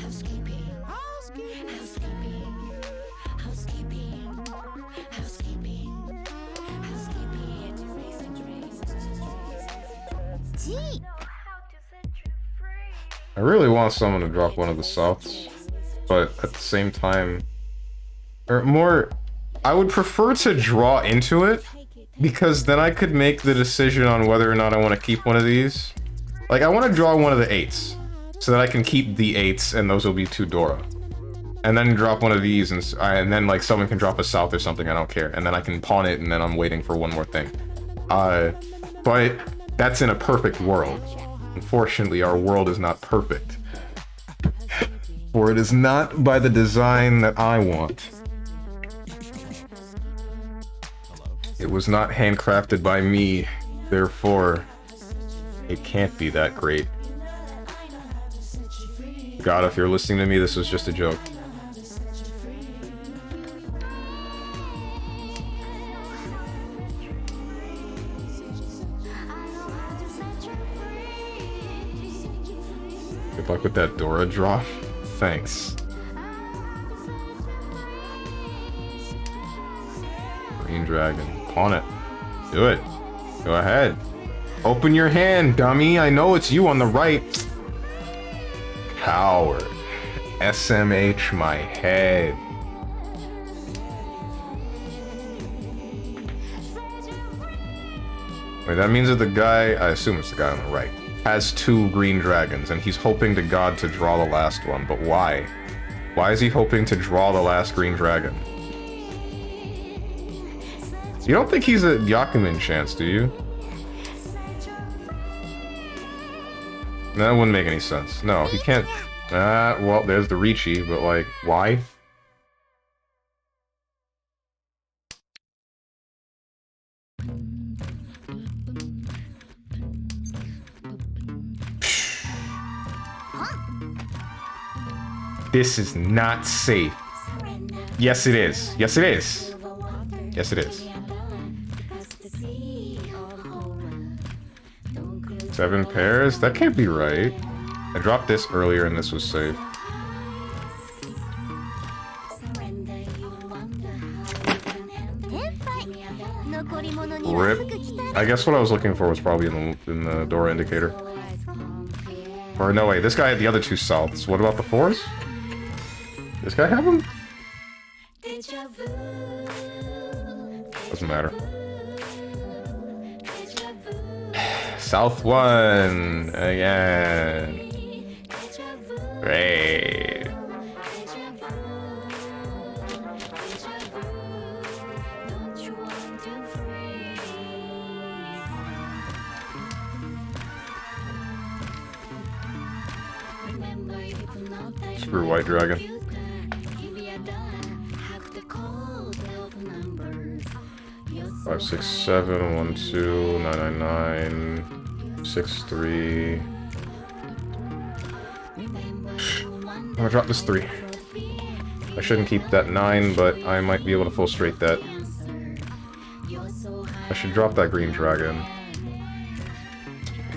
Housekeeping. Housekeeping. Housekeeping. Here to raise your trays. Gee. Know how to set you free. I really want someone to drop one of the softs, but at the same time, or more, I would prefer to draw into it, because then I could make the decision on whether or not I want to keep one of these. Like, I want to draw one of the 8s, so that I can keep the 8s, and those will be 2 Dora. And then drop one of these, and then like someone can drop a south or something, I don't care. And then I can pawn it, and then I'm waiting for one more thing. But that's in a perfect world. Unfortunately, our world is not perfect. For it is not by the design that I want. It was not handcrafted by me, therefore, it can't be that great. God, if you're listening to me, this was just a joke. Good luck with that Dora drop. Thanks. Green dragon. Pawn it. Do it. Go ahead. Open your hand, dummy. I know it's you on the right. Coward. SMH my head. Wait, that means that the guy, I assume it's the guy on the right, has 2 green dragons, and he's hoping to God to draw the last one. But why? Why is he hoping to draw the last green dragon? You don't think he's a Yakumin chance, do you? That wouldn't make any sense. No, he can't. Well, there's the Ricci, but like, why? This is not safe. Yes, it is. Yes, it is. Yes, it is. 7 pairs? That can't be right. I dropped this earlier and this was safe. RIP. I guess what I was looking for was probably in the Dora indicator. Or no, wait, this guy had the other two souths. What about the fours? This guy have them? Doesn't matter. South 1 again. Great. Screw White Dragon. 5, 6, 7, 1, 2, 9, 9, 9, 6, 3. I'm gonna drop this 3. I shouldn't keep that 9, but I might be able to full straight that. I should drop that green dragon.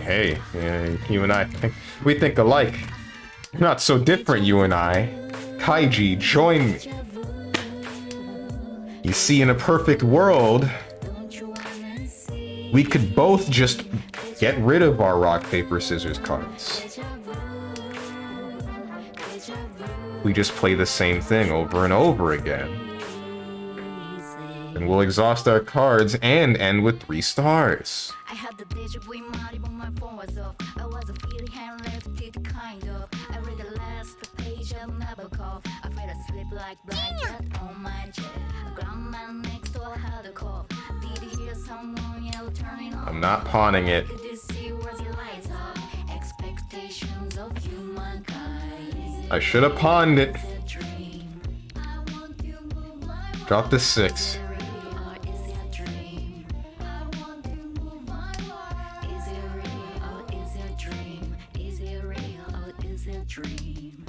Hey, yeah, you and I, we think alike. Not so different, you and I. Kaiji, join me. You see, in a perfect world, we could both just get rid of our rock, paper, scissors cards. We just play the same thing over and over again. And we'll exhaust our cards and end with 3 stars. I had the deja vu mind when my phone was off. I was a feeling hand left it kind of. I read the last page of Nabokov. I fell asleep like blanket on my chair. A ground man next door had a cough. Did you hear someone yell turning off? I'm not pawning it. Could you see where the lights are? Expectations of humankind. I should have pawned it. Is it a dream? I want to move my Drop the 6. or is it a dream? I want to move my world. Is it real or is it a dream? Is it real or is it a dream?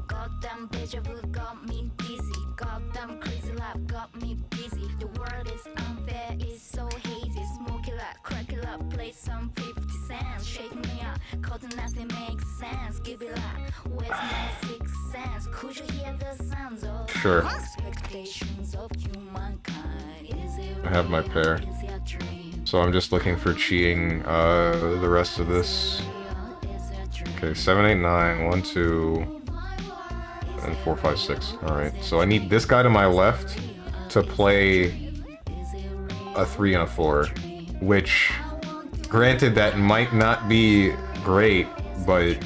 Goddamn deja vu got me dizzy. Goddamn crazy life got me busy. The world is unfair, it's so hazy. Smoke it up, crack it up, play some 50 cents. Shake me up, cause nothing makes sense. Give it up, where's my 6 cents? Could you hear the sounds of Sure. expectations of humankind? Is it I have my real? pair. Is it a dream? So I'm just looking for cheating the rest of this. Is it a dream? Okay, 7, 8, 9, 1, 2, and 4, 5, 6. Alright, so I need this guy to my left to play a 3 and a 4. Which, granted, that might not be great, but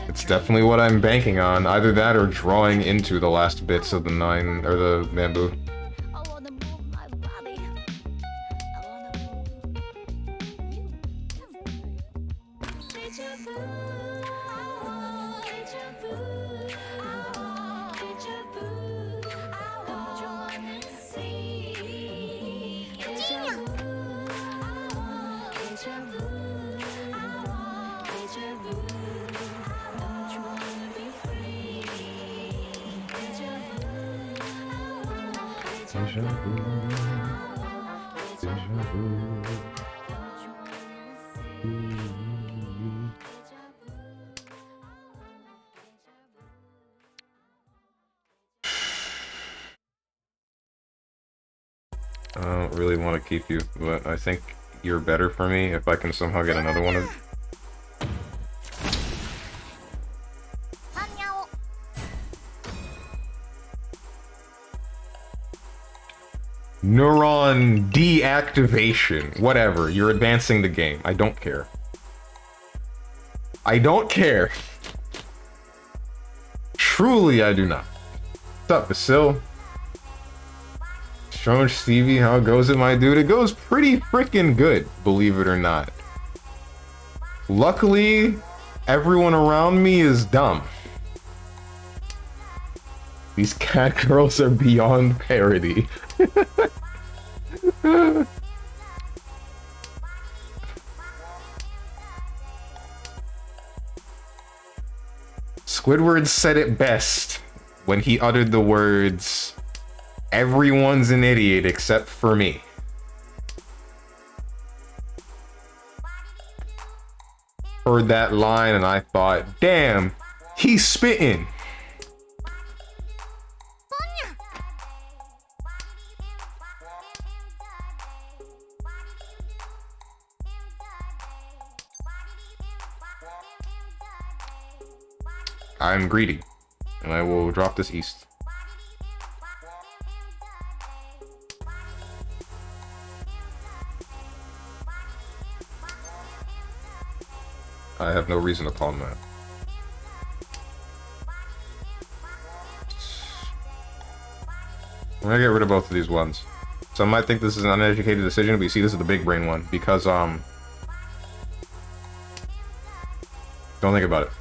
it's definitely what I'm banking on. Either that or drawing into the last bits of the 9 or the bamboo. I wanna move my body. I wanna move you. Deja vu. Deja vu. Deja vu. Don't you wanna see? Deja vu. Deja vu. Deja vu. Don't you wanna be free? Deja vu. Deja vu. Deja vu. I don't really want to keep you, but I think you're better for me if I can somehow get another one of. Neuron deactivation. Whatever. You're advancing the game. I don't care. I don't care. Truly, I do not. What's up, Basil? Strongmansteven, how goes it, my dude? It goes pretty freaking good, believe it or not. Luckily, everyone around me is dumb. These cat girls are beyond parody. Squidward said it best when he uttered the words, "Everyone's an idiot except for me." Heard that line and I thought, damn, he's spitting. I'm greedy, and I will drop this east. I have no reason to pawn that. I'm gonna get rid of both of these ones. So I might think this is an uneducated decision, but you see, this is the big brain one because don't think about it.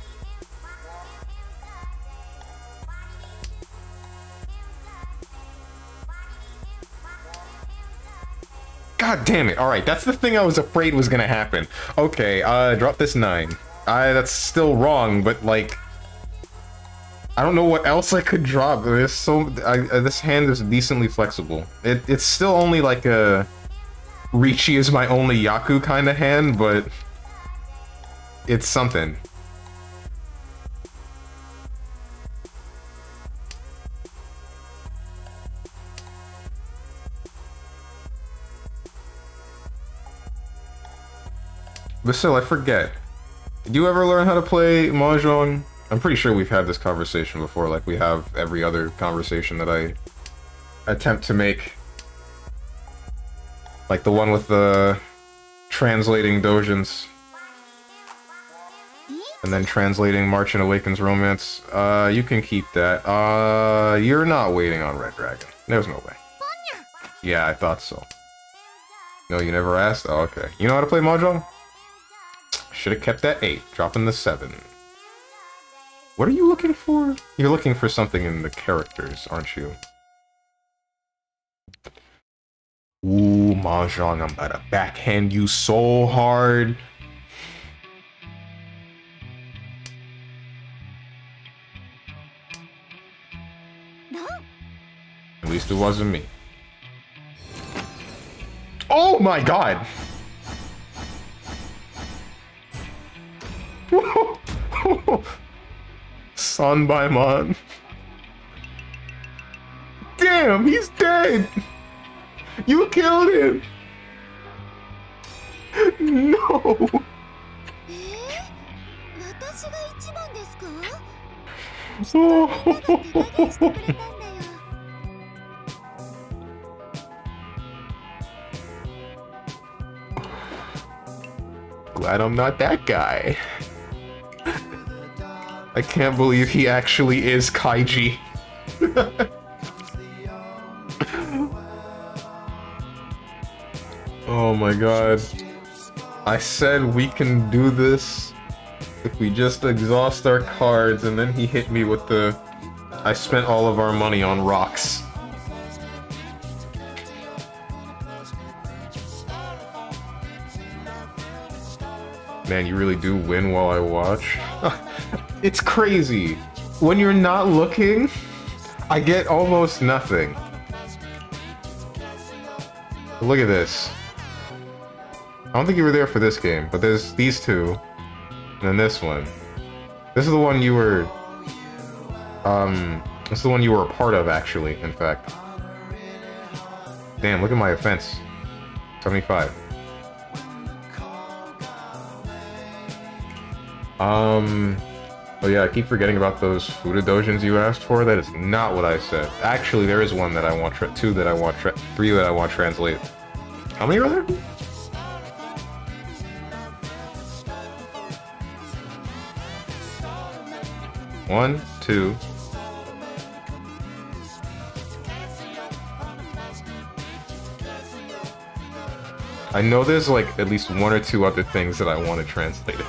God damn it! All right, that's the thing I was afraid was gonna happen. Okay, drop this 9. That's still wrong, but like, I don't know what else I could drop. There's this hand is decently flexible. It's still only like a Ricci is my only Yaku kind of hand, but it's something. But still, I forget. Did you ever learn how to play Mahjong? I'm pretty sure we've had this conversation before, like we have every other conversation that I attempt to make. Like the one with the translating Dojins. And then translating March and Awakens Romance. You can keep that. You're not waiting on Red Dragon. There's no way. Yeah, I thought so. No, you never asked? Oh, okay. You know how to play Mahjong? Should have kept that 8, dropping the 7. What are you looking for? You're looking for something in the characters, aren't you? Ooh, Mahjong, I'm about to backhand you so hard. At least it wasn't me. Oh my god! Son by Mon. Damn, he's dead! You killed him! No! 私が一番ですか？ Glad I'm not that guy. I can't believe he actually is Kaiji. Oh my god. I said we can do this if we just exhaust our cards, and then he hit me with the I spent all of our money on rocks. Man, you really do win while I watch? It's crazy. When you're not looking, I get almost nothing. Look at this. I don't think you were there for this game, but there's these two. And then this one. This is the one you were... this is the one you were a part of, actually, in fact. Damn, look at my offense. 75. Oh yeah, I keep forgetting about those Fuda Dojins you asked for. That is not what I said. Actually, there is one that I want, 2 that I want, 3 that I want translated. How many are there? One, 2. I know there's like at least 1 or 2 other things that I want to translate it.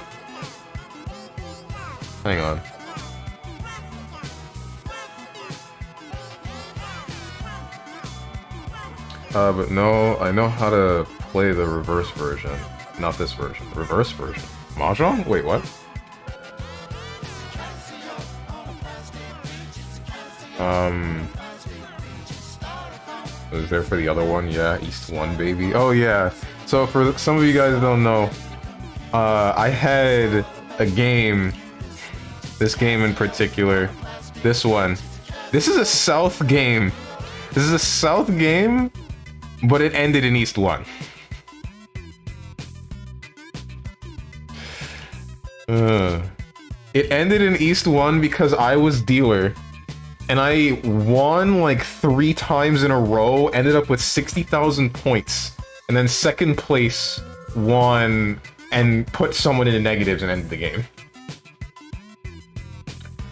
Hang on. But no, I know how to play the reverse version. Not this version. The reverse version. Mahjong? Wait, what? Was there for the other one? Yeah, East 1, baby. Oh, yeah. So for some of you guys who don't know, I had a game, this game in particular, this one. This is a South game. This is a South game, but it ended in East 1. It ended in East 1 because I was dealer. And I won like 3 times in a row, ended up with 60,000 points. And then second place won and put someone into negatives and ended the game.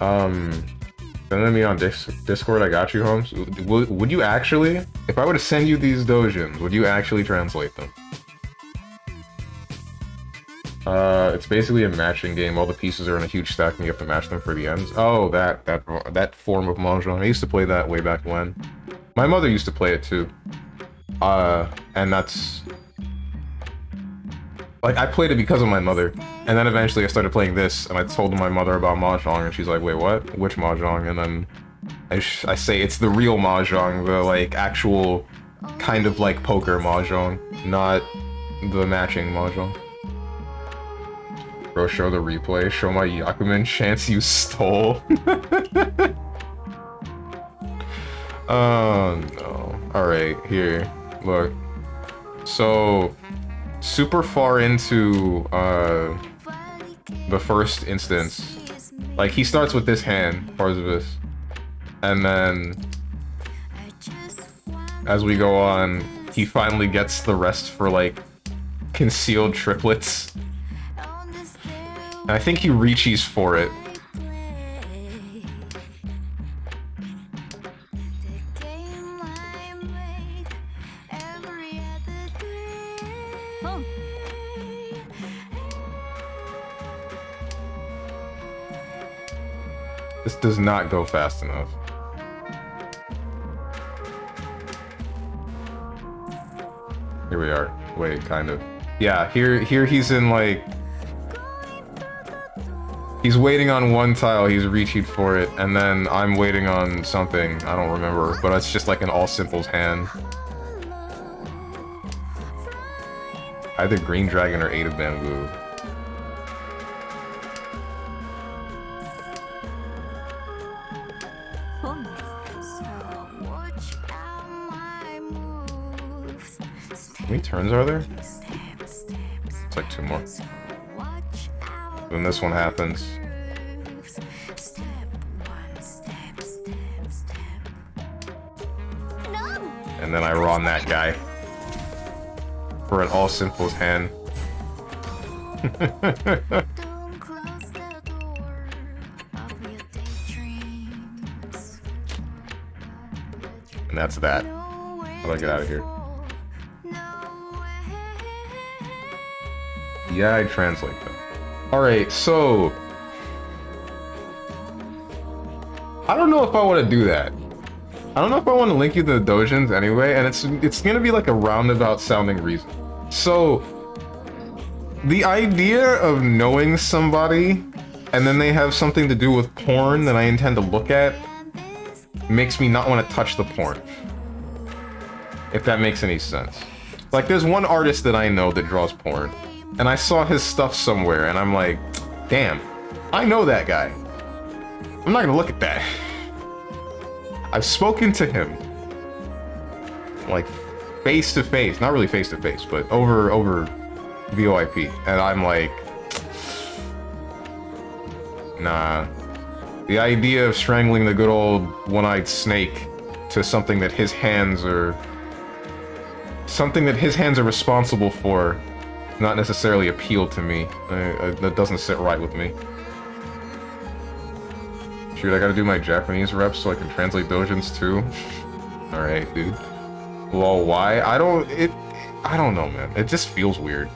Send me on Discord, I got you, Holmes. Would you actually? If I were to send you these dojins, would you actually translate them? It's basically a matching game. All the pieces are in a huge stack and you have to match them for the ends. Oh, that form of Mahjong. I used to play that way back when. My mother used to play it too. And that's... Like, I played it because of my mother. And then eventually I started playing this, and I told my mother about Mahjong, and she's like, wait, what? Which Mahjong? And then I say it's the real Mahjong, the, like, actual kind of like poker Mahjong, not the matching Mahjong. Bro, show the replay. Show my Yakuman chance you stole. Oh, no. Alright, here. Look. So... super far into the first instance, like he starts with this hand, Parzivis, and then as we go on, he finally gets the rest for like concealed triplets. And I think he reaches for it. This does not go fast enough. Here we are. Wait, kind of. Yeah, here he's in like... He's waiting on one tile, he's reaching for it, and then I'm waiting on something, I don't remember, but it's just like an all simples hand. Either green dragon or 8 of bamboo. How many turns are there? It's like 2 more. Then this one happens. And then I run that guy. For an all simples hand. And that's that. How do I get out of here? Yeah, I translate them. Alright, so... I don't know if I want to do that. I don't know if I want to link you the dojins anyway, and it's gonna be like a roundabout sounding reason. So... the idea of knowing somebody, and then they have something to do with porn that I intend to look at, makes me not want to touch the porn. If that makes any sense. Like, there's one artist that I know that draws porn. And I saw his stuff somewhere, and I'm like, damn, I know that guy. I'm not gonna look at that. I've spoken to him. Like, face to face. Not really face to face, but over VoIP. And I'm like, nah. The idea of strangling the good old one-eyed snake to something that his hands are... something that his hands are responsible for, not necessarily appeal to me. That doesn't sit right with me. Shoot, I gotta do my Japanese reps so I can translate dojins too. Alright, dude. Well, why? I don't know, man. It just feels weird.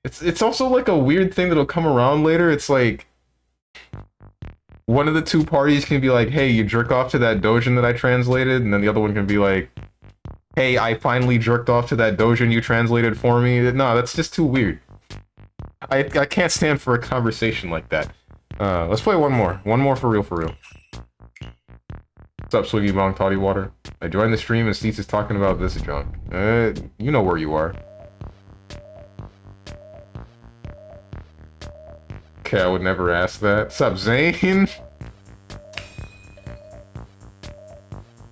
It's also like a weird thing that'll come around later. It's like... one of the two parties can be like, hey, you jerk off to that dojin that I translated, and then the other one can be like, hey, I finally jerked off to that dojin you translated for me. No, that's just too weird. I can't stand for a conversation like that. Let's play one more. One more for real, for real. What's up, Swiggy Bong Toddy Water? I joined the stream and Steets is talking about this junk. You know where you are. Okay, I would never ask that. What's up, Zane?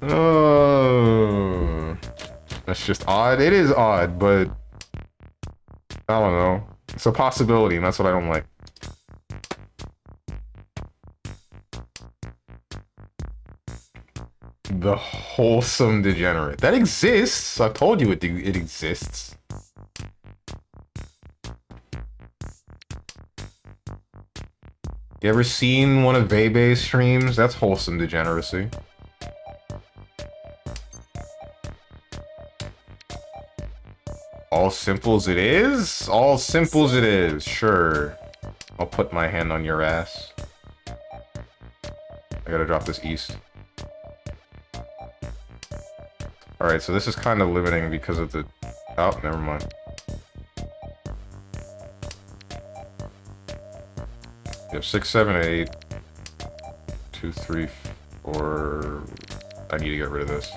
Oh, that's just odd. It is odd, but I don't know. It's a possibility, and that's what I don't like. The wholesome degenerate. That exists! I've told you it exists. You ever seen one of Bebe's streams? That's wholesome degeneracy. All simple as it is? All simple as it is, sure. I'll put my hand on your ass. I gotta drop this east. Alright, so this is kind of limiting because of the... Oh, never mind. You have 6, 7, 8. 2, 3, 4... I need to get rid of this.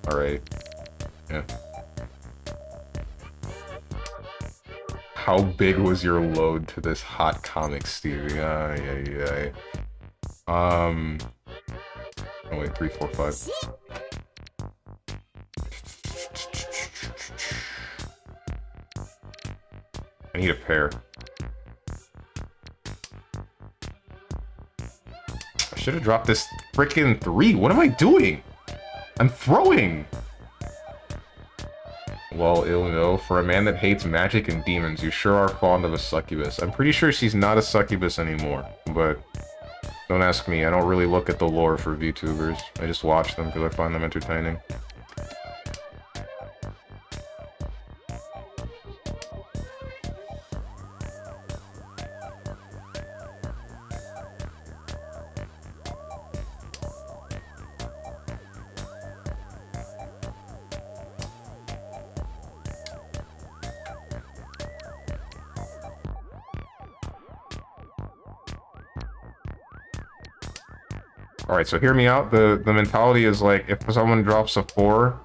Alright. Yeah. How big was your load to this hot comic, Stevie? Ay. Oh wait, 3, 4, 5. I need a pair. I should have dropped this frickin' 3. What am I doing? I'm throwing! Well, no. For a man that hates magic and demons, you sure are fond of a succubus. I'm pretty sure she's not a succubus anymore, but don't ask me. I don't really look at the lore for VTubers. I just watch them because I find them entertaining. Alright, so hear me out. The mentality is like, if someone drops a 4,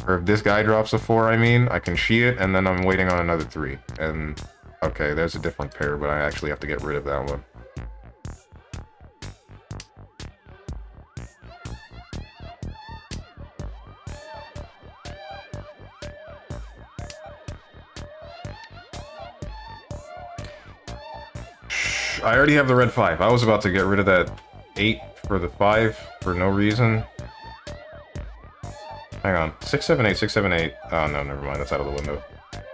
or if this guy drops a 4, I mean, I can she it, and then I'm waiting on another 3. And, okay, there's a different pair, but I actually have to get rid of that one. I already have the red 5. I was about to get rid of that 8 for the 5 for no reason. Hang on. 6, 7, 8, 6, 7, 8. Oh, no, never mind. That's out of the window,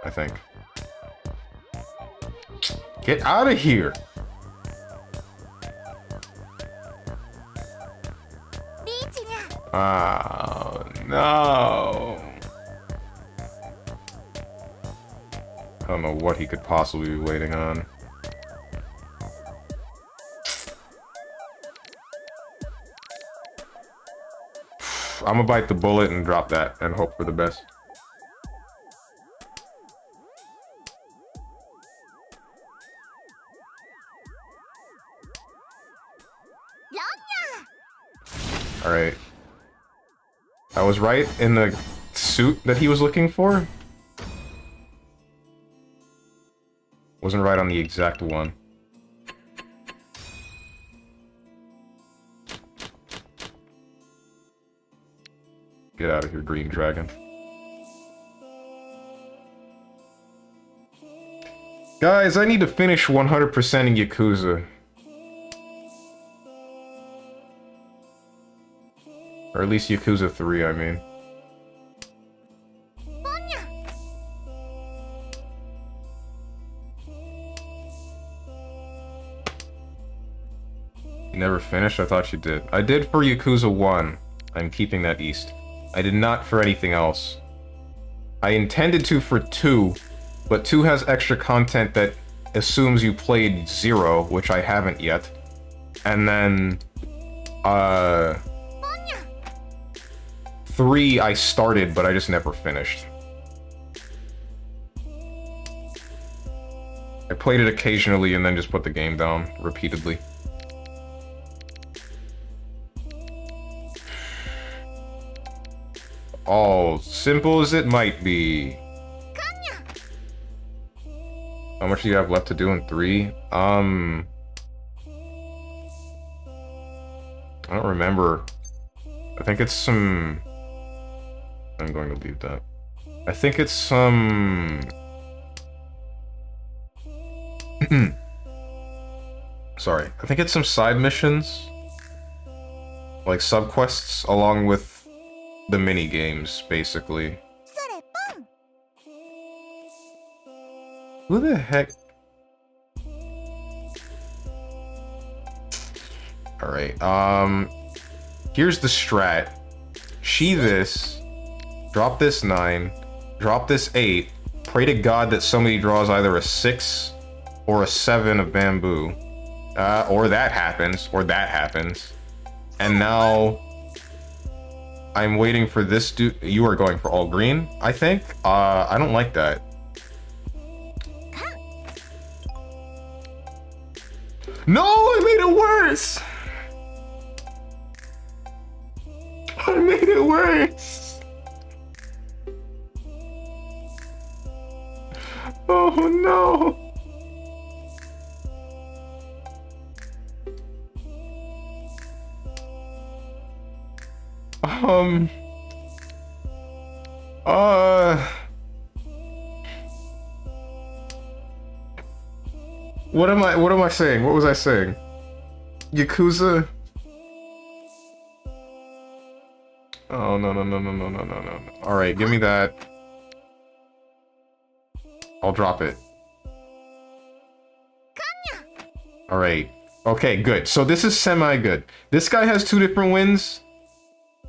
I think. Get out of here! Oh, no! I don't know what he could possibly be waiting on. I'm gonna bite the bullet and drop that and hope for the best. Alright. I was right in the suit that he was looking for? Wasn't right on the exact one. Get out of here, green dragon. Guys, I need to finish 100% in Yakuza. Or at least Yakuza 3, I mean. You never finished? I thought you did. I did for Yakuza 1. I'm keeping that east. I did not for anything else. I intended to for 2, but 2 has extra content that assumes you played 0, which I haven't yet. And then, 3 I started, but I just never finished. I played it occasionally and then just put the game down repeatedly. All simple as it might be. How much do you have left to do in 3? I don't remember. I think it's some... I'm going to leave that. I think it's some... Sorry. I think it's some side missions. like subquests along with the mini games, basically. Who the heck? All right. Here's the strat. She this, drop this 9, drop this 8. Pray to God that somebody draws either a 6 or a 7 of bamboo, or that happens, and now I'm waiting for this dude. You are going for all green, I think. I don't like that. No, I made it worse. I made it worse. Oh no. What am I saying? What was I saying? Yakuza? Oh, no. Alright, give me that. I'll drop it. Alright. Okay, good. So this is semi-good. This guy has 2 different wins.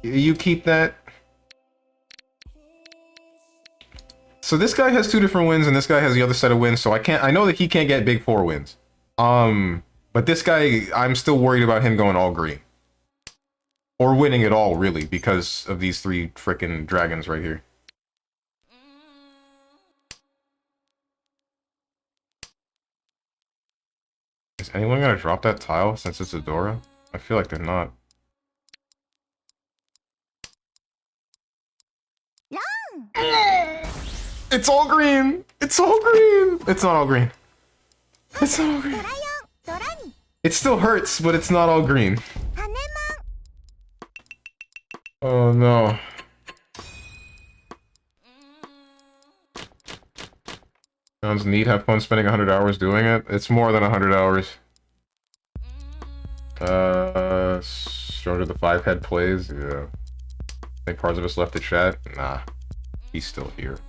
You keep that. So this guy has 2 different wins, and this guy has the other set of wins, so I know that he can't get big 4 wins. But this guy, I'm still worried about him going all green. Or winning it all, really, because of these 3 frickin' dragons right here. Is anyone gonna drop that tile since it's Adora? I feel like they're not. It's all green! It's all green! It's not all green. It's not all green. It still hurts, but it's not all green. Oh no. Sounds neat. Have fun spending 100 hours doing it. It's more than 100 hours. Stronger the 5-head plays. Yeah. Think parts of us left the chat? Nah. He's still here.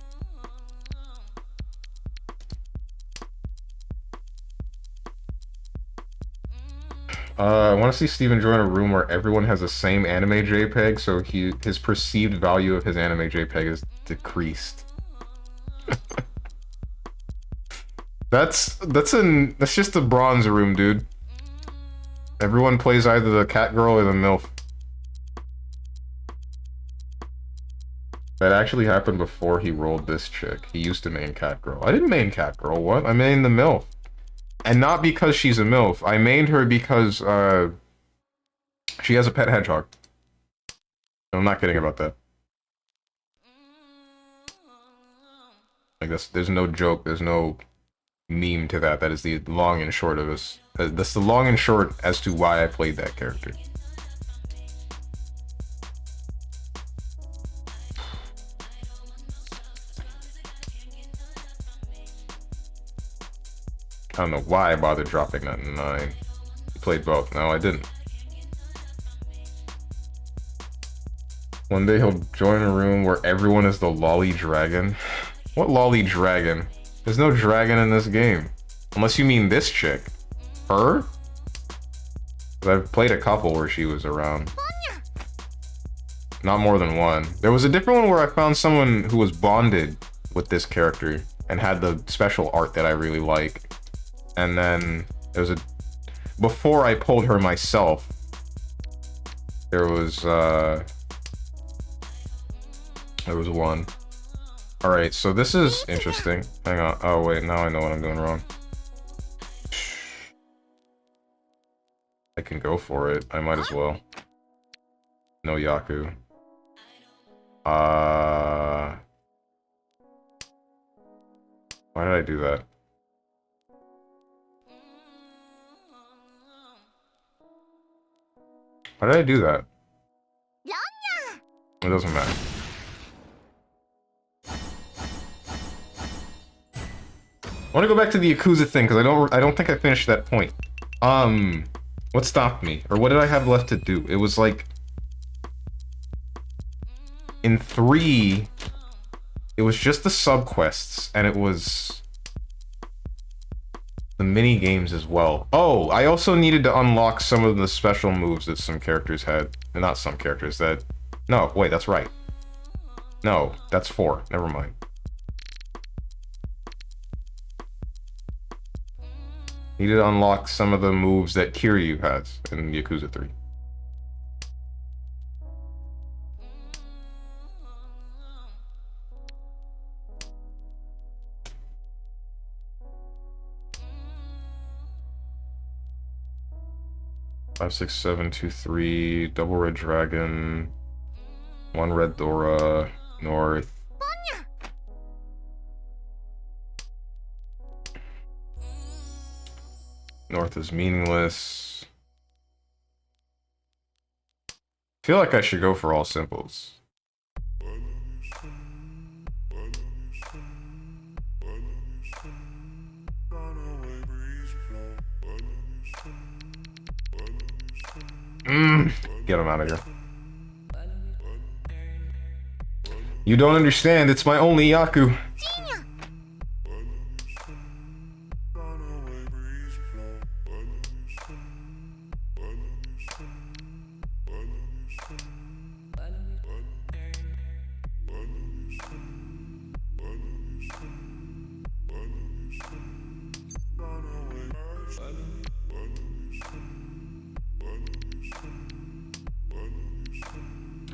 I want to see Steven join a room where everyone has the same anime JPEG, so his perceived value of his anime JPEG is decreased. That's just a bronze room, dude. Everyone plays either the cat girl or the MILF. That actually happened before he rolled this chick. He used to main cat girl. I didn't main cat girl, what? I mained the MILF. And not because she's a MILF. I mained her because, she has a pet hedgehog. I'm not kidding about that. Like, there's no joke, there's no meme to that. That is the long and short of us. That's the long and short as to why I played that character. I don't know why I bothered dropping that 9. You played both. No, I didn't. One day he'll join a room where everyone is the lolly dragon. What lolly dragon? There's no dragon in this game. Unless you mean this chick. Her? 'Cause I've played a couple where she was around. Not more than one. There was a different one where I found someone who was bonded with this character and had the special art that I really like. And then there was before I pulled her myself, there was one. Alright, so this is interesting. Hang on. Oh wait, now I know what I'm doing wrong. I can go for it. I might as well. No Yaku. Why did I do that? Why did I do that? It doesn't matter. I want to go back to the Yakuza thing because I don't think I finished that point. What stopped me? Or what did I have left to do? It was like In 3, it was just the subquests, and it was the mini games as well. Oh, I also needed to unlock some of the special moves that some characters had. Not some characters, that... No, wait, that's right. No, that's 4. Never mind. Needed to unlock some of the moves that Kiryu has in Yakuza 3. Five, 6, 7, 2, 3, double red dragon, 1 red Dora, north. North is meaningless. Feel like I should go for all simples. Get him out of here. You don't understand, it's my only Yaku.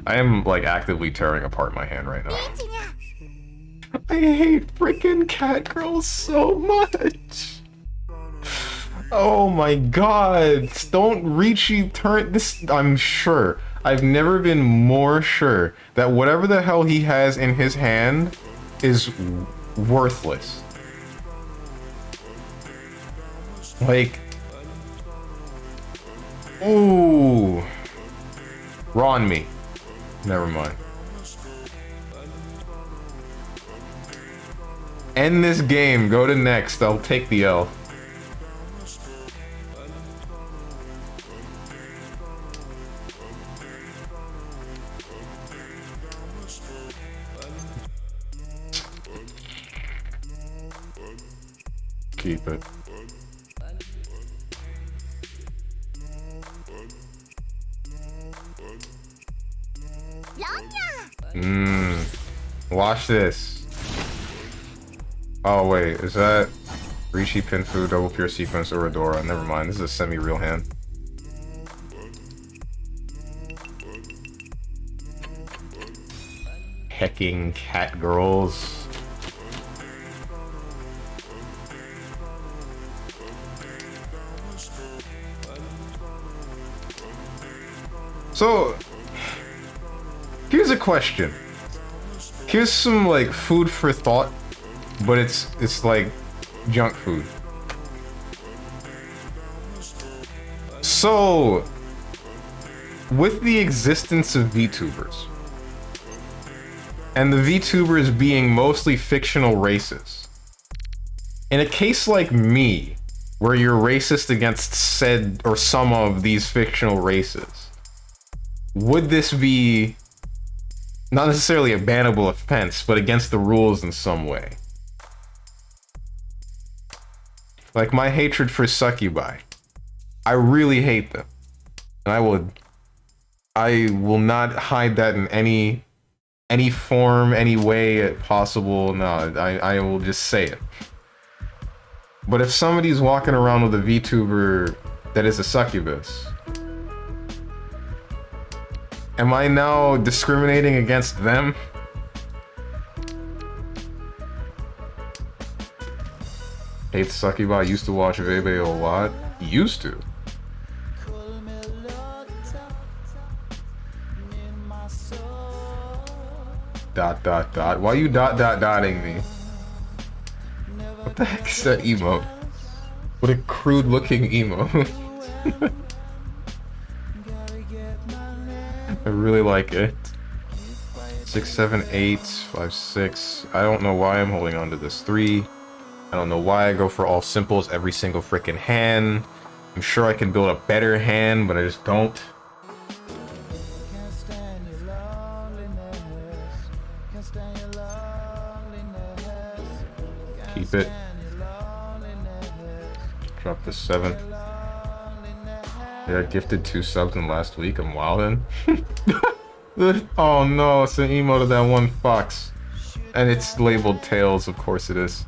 I am, like, actively tearing apart my hand right now. I hate freaking cat girls so much. Oh my god. Don't Ricci turn this. I'm sure. I've never been more sure that whatever the hell he has in his hand is worthless. Like, ooh. Ron me. Never mind. End this game. Go to next. I'll take the L. Keep it. Watch this. Oh wait, is that Rishi Pinfu, double pure sequence, or Redora? Never mind, this is a semi-real hand. Hecking cat girls. So, here's a question. Here's some, like, food for thought, but it's like junk food. So, with the existence of VTubers, and the VTubers being mostly fictional races, in a case like me, where you're racist against said or some of these fictional races, would this be not necessarily a bannable offense, but against the rules in some way? Like my hatred for succubi. I really hate them. And I will not hide that in any form, any way possible. No, I will just say it. But if somebody's walking around with a VTuber that is a succubus, am I now discriminating against them? Hate succubi. I used to watch Vebe a lot. Used to. Dot dot dot. Why you dotting me? What the heck is that emote? What a crude looking emote. I really like it. 6, 7, 8, 5, 6. I don't know why I'm holding on to this 3. I don't know why I go for all simples every single freaking hand. I'm sure I can build a better hand, but I just don't. keep it. Drop the 7. Yeah, I gifted 2 subs in last week. I'm wildin'. Oh no, it's an emote of that one fox. And it's labeled Tails, of course it is.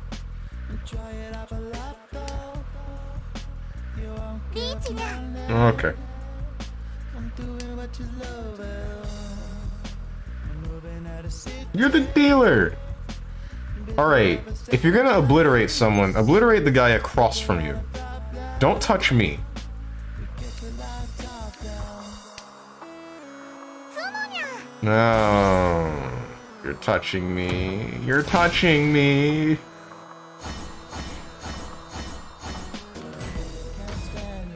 Okay. You're the dealer! Alright, if you're gonna obliterate someone, obliterate the guy across from you. Don't touch me. No. You're touching me. You're touching me.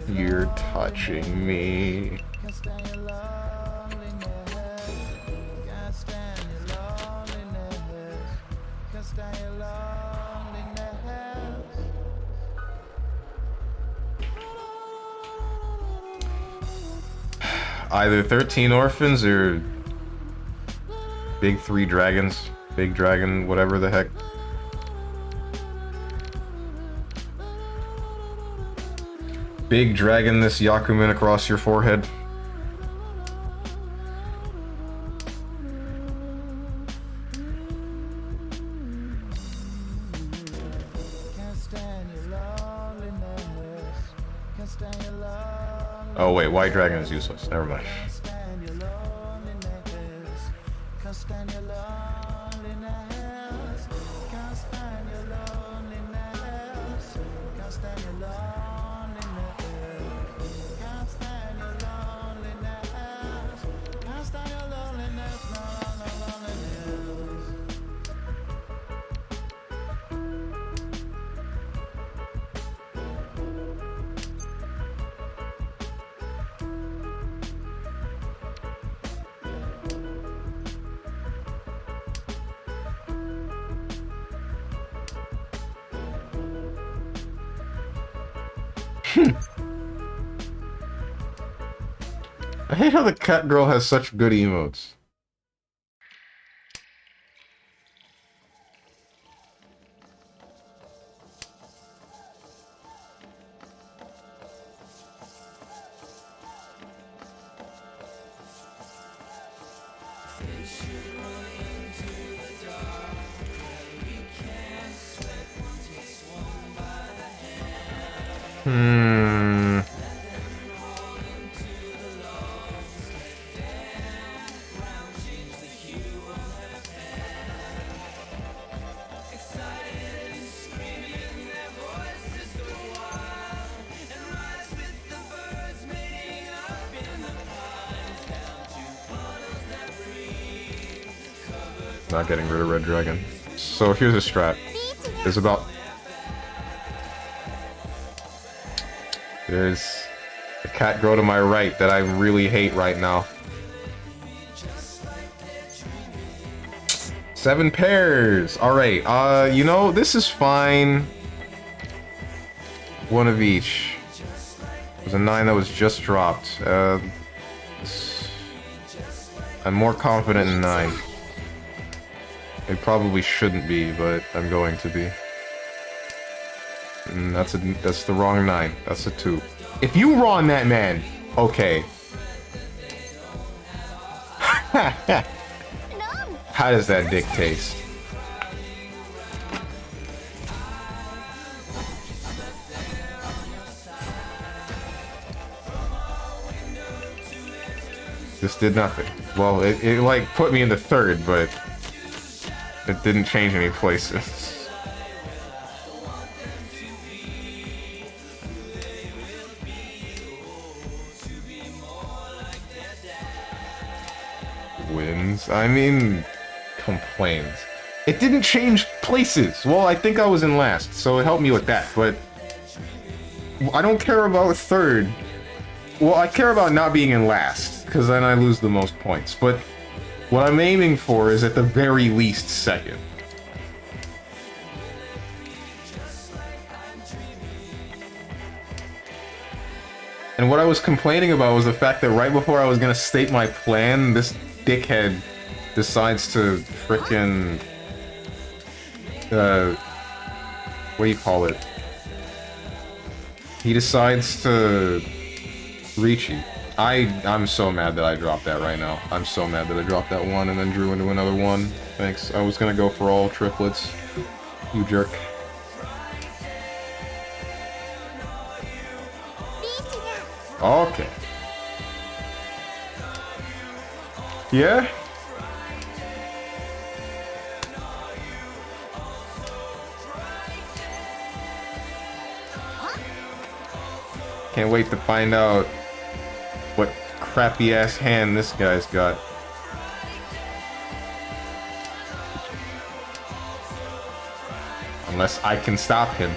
You're touching me. Either 13 orphans or big 3 dragons. Big dragon, whatever the heck. Big dragon this Yakumin across your forehead. Oh wait, white dragon is useless. Never mind. I hate how the cat girl has such good emotes. Not getting rid of Red Dragon. So here's a strat. There's a cat girl to my right that I really hate right now. 7 pairs! Alright, you know, this is fine. 1 of each. There's a 9 that was just dropped. I'm more confident in 9. It probably shouldn't be, but I'm going to be. That's the wrong 9. That's a 2. If you raw that man, okay. How does that dick taste? This did nothing. Well, it like put me in the 3rd, but it didn't change any places. Wins. I mean, complains. It didn't change places. Well, I think I was in last, so it helped me with that, but I don't care about 3rd. Well, I care about not being in last, because then I lose the most points, but what I'm aiming for is at the very least 2nd. And what I was complaining about was the fact that right before I was gonna state my plan, this dickhead decides to frickin' what do you call it? He decides to reach you. I'm so mad that I dropped that right now. I'm so mad that I dropped that one and then drew into another one. Thanks. I was gonna go for all triplets. You jerk. Okay. Yeah? Can't wait to find out what crappy ass hand this guy's got. Unless I can stop him.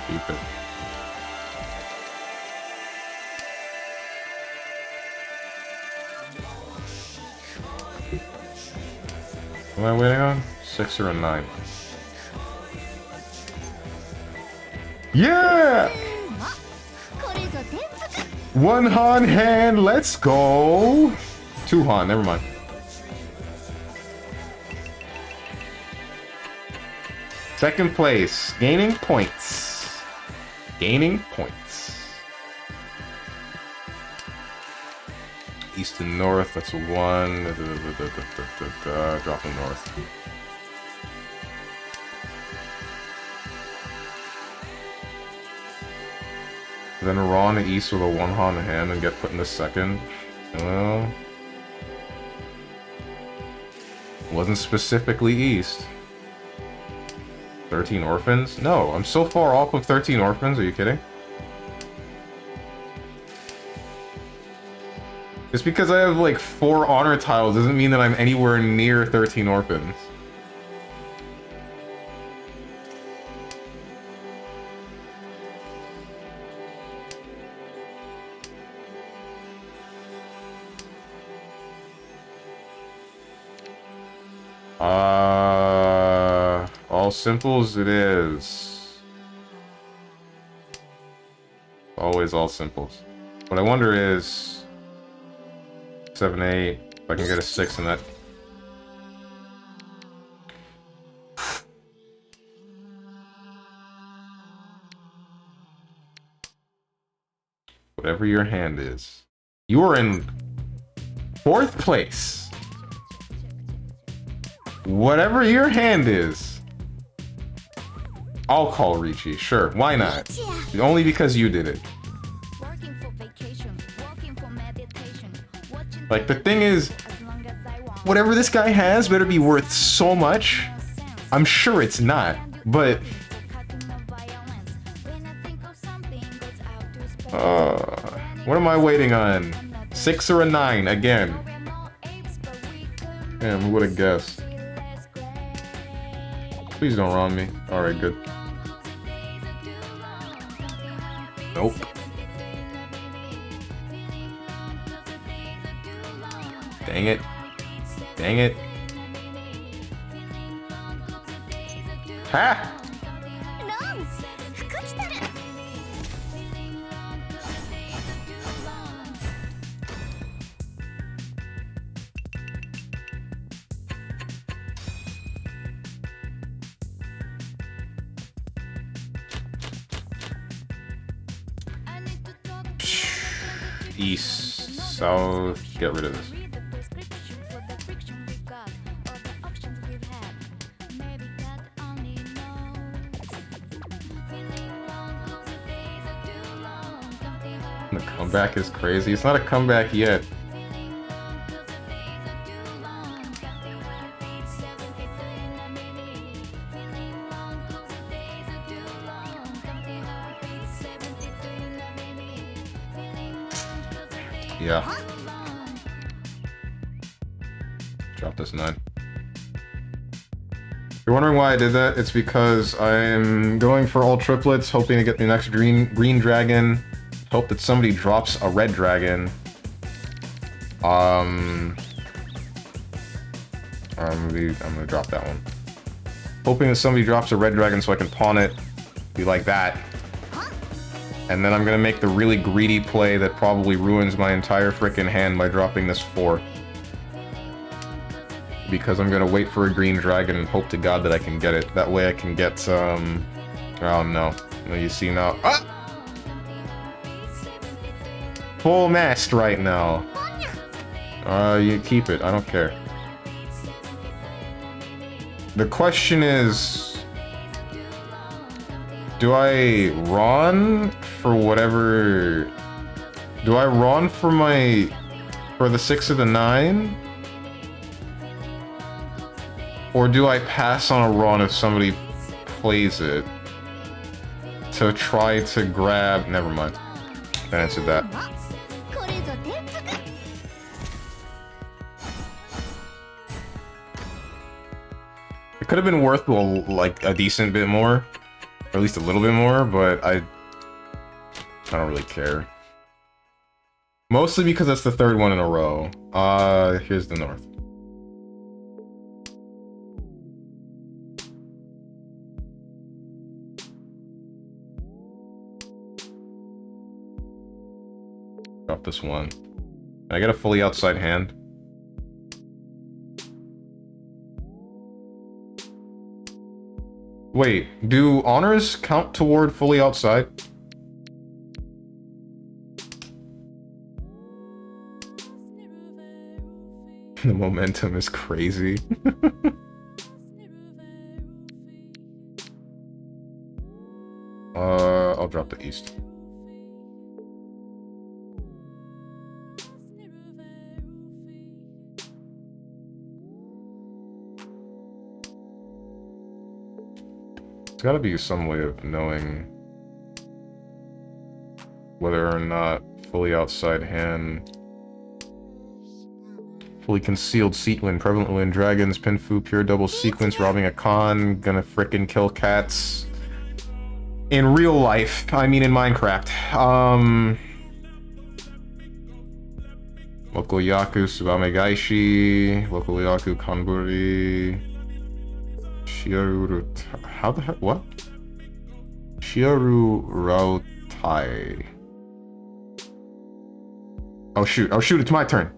Keep it. What am I waiting on? 6 or a 9? Yeah! これぞ転覆 One Han hand, let's go! 2 Han, never mind. Second place, gaining points. Gaining points. East and north, that's a 1. Drop them north. Then Ron East with a 1 Han hand and get put in the second. Well, wasn't specifically East. 13 orphans? No, I'm so far off of 13 orphans, are you kidding? Just because I have like 4 honor tiles doesn't mean that I'm anywhere near 13 orphans. All simples it is. Always all simples. What I wonder is 7, 8, if I can get a 6 in that. Whatever your hand is. You are in 4th place. Whatever your hand is. I'll call Ricci, sure, why not? Only because you did it. Working for vacation, working for meditation, watching Like, the thing is, as long as I want. whatever this guy has better be worth so much. I'm sure it's not, but what am I waiting on? 6 or a 9 again? Damn, who would have guessed? Please don't wrong me. Alright, good. Nope. Dang it. Dang it. Ha! East, south, get rid of this. The comeback is crazy. It's not a comeback yet. Yeah. Drop this 9. If you're wondering why I did that, it's because I'm going for all triplets, hoping to get the next green dragon. Hope that somebody drops a red dragon. I'm gonna drop that one. Hoping that somebody drops a red dragon so I can pawn it. Be like that. And then I'm gonna make the really greedy play that probably ruins my entire frickin' hand by dropping this 4. because I'm gonna wait for a green dragon and hope to God that I can get it. That way I can get oh no. You see now. Ah! Full mast right now. You keep it. I don't care. The question is, do I run for whatever? Do I run for the 6 of the 9? Or do I pass on a run if somebody plays it to try to grab? Never mind. I answered that. これぞ転覆 It could have been worth like a decent bit more, or at least a little bit more, but I don't really care. Mostly because that's the third one in a row. Here's the north. Drop this one. Can I get a fully outside hand? Wait, do honors count toward fully outside? The momentum is crazy. I'll drop the east. There's gotta be some way of knowing whether or not fully outside hand. Fully concealed sequin, prevalent when dragons, pinfu, pure double sequence, robbing a con, gonna frickin' kill cats. In real life, I mean in Minecraft. Local Yaku, Subame Gaishi, Local Yaku, Kanburi, Shiaru, how the heck, what? Shiaru Rautai. Oh shoot, it's my turn.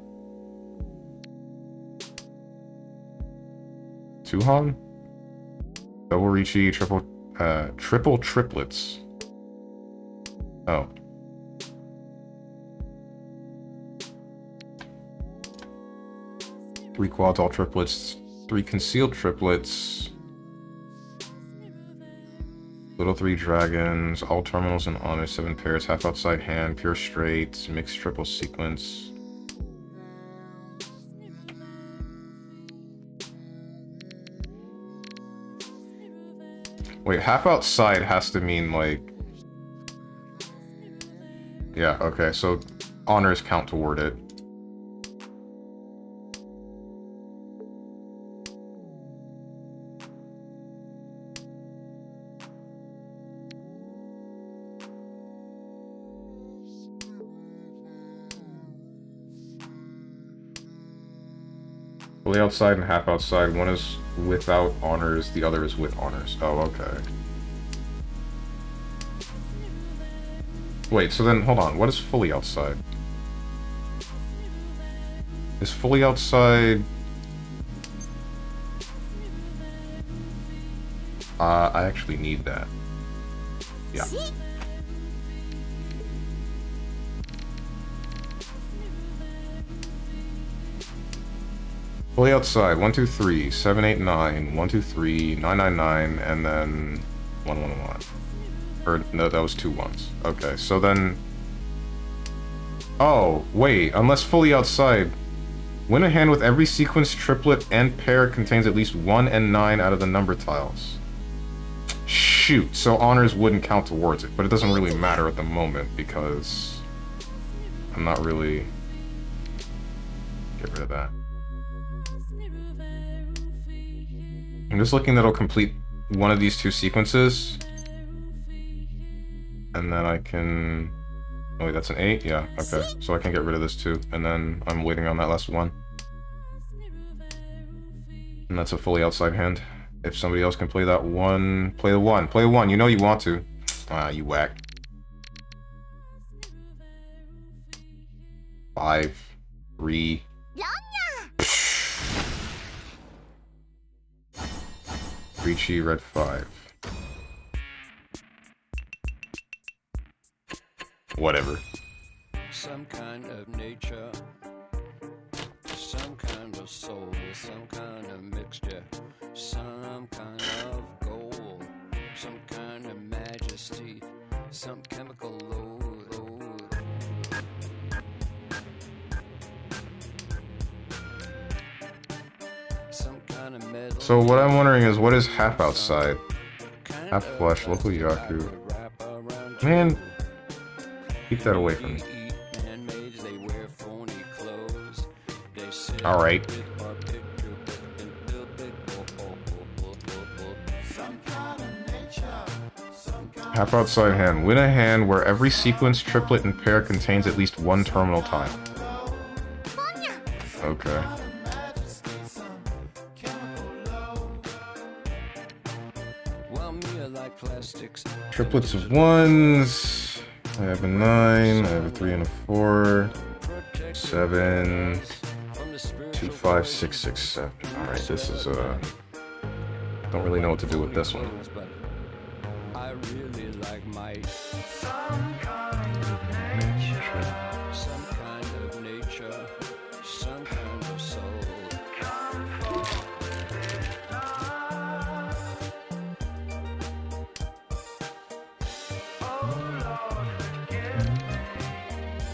Suhan? Double Richi, triple triplets. Oh. Three quads, all triplets. Three concealed triplets. Little 3 dragons, all terminals and honors, 7 pairs, half outside hand, pure straight, mixed triple sequence. Wait, half outside has to mean like... Yeah, okay, so honors count toward it. Fully outside and half outside. One is without honors, the other is with honors. Oh, okay. Wait, so then, hold on. What is fully outside? Is fully outside... I actually need that. Yeah. Fully outside, 1, 2, 3, 7, 8, 9, 1, 2, 3, 9, 9, 9, and then 1, 1, 1. Or, no, that was 2 1s. Okay, so then... Oh, wait, unless fully outside. Win a hand with every sequence, triplet, and pair contains at least 1 and 9 out of the number tiles. Shoot, so honors wouldn't count towards it, but it doesn't really matter at the moment because I'm not really... Get rid of that. I'm just looking that'll complete one of these 2 sequences. And then I can... Oh wait, that's an 8? Yeah, okay. So I can get rid of this too. And then I'm waiting on that last one. And that's a fully outside hand. If somebody else can play that one, play the 1. Play the 1, you know you want to. Ah, you whack. 5, 3... Ricci, red 5. Whatever. Some kind of nature, some kind of soul, some kind of mixture, some kind of gold, some kind of majesty, some chemical load. Some kind of metal. So what I'm wondering is, what is half outside? Half flush, local Yaku. Man, keep that away from me. Alright. Half outside hand. Win a hand where every sequence, triplet, and pair contains at least one terminal time. Okay. Triplets of 1s. I have a 9. I have a 3 and a 4. 7. 2, 5, 6, 6, 7. Alright, this is don't really know what to do with this one. I really like might. Some kind of nature, some kind of nature, some kind of soul. Come forth with love. Oh Lord, forgive me.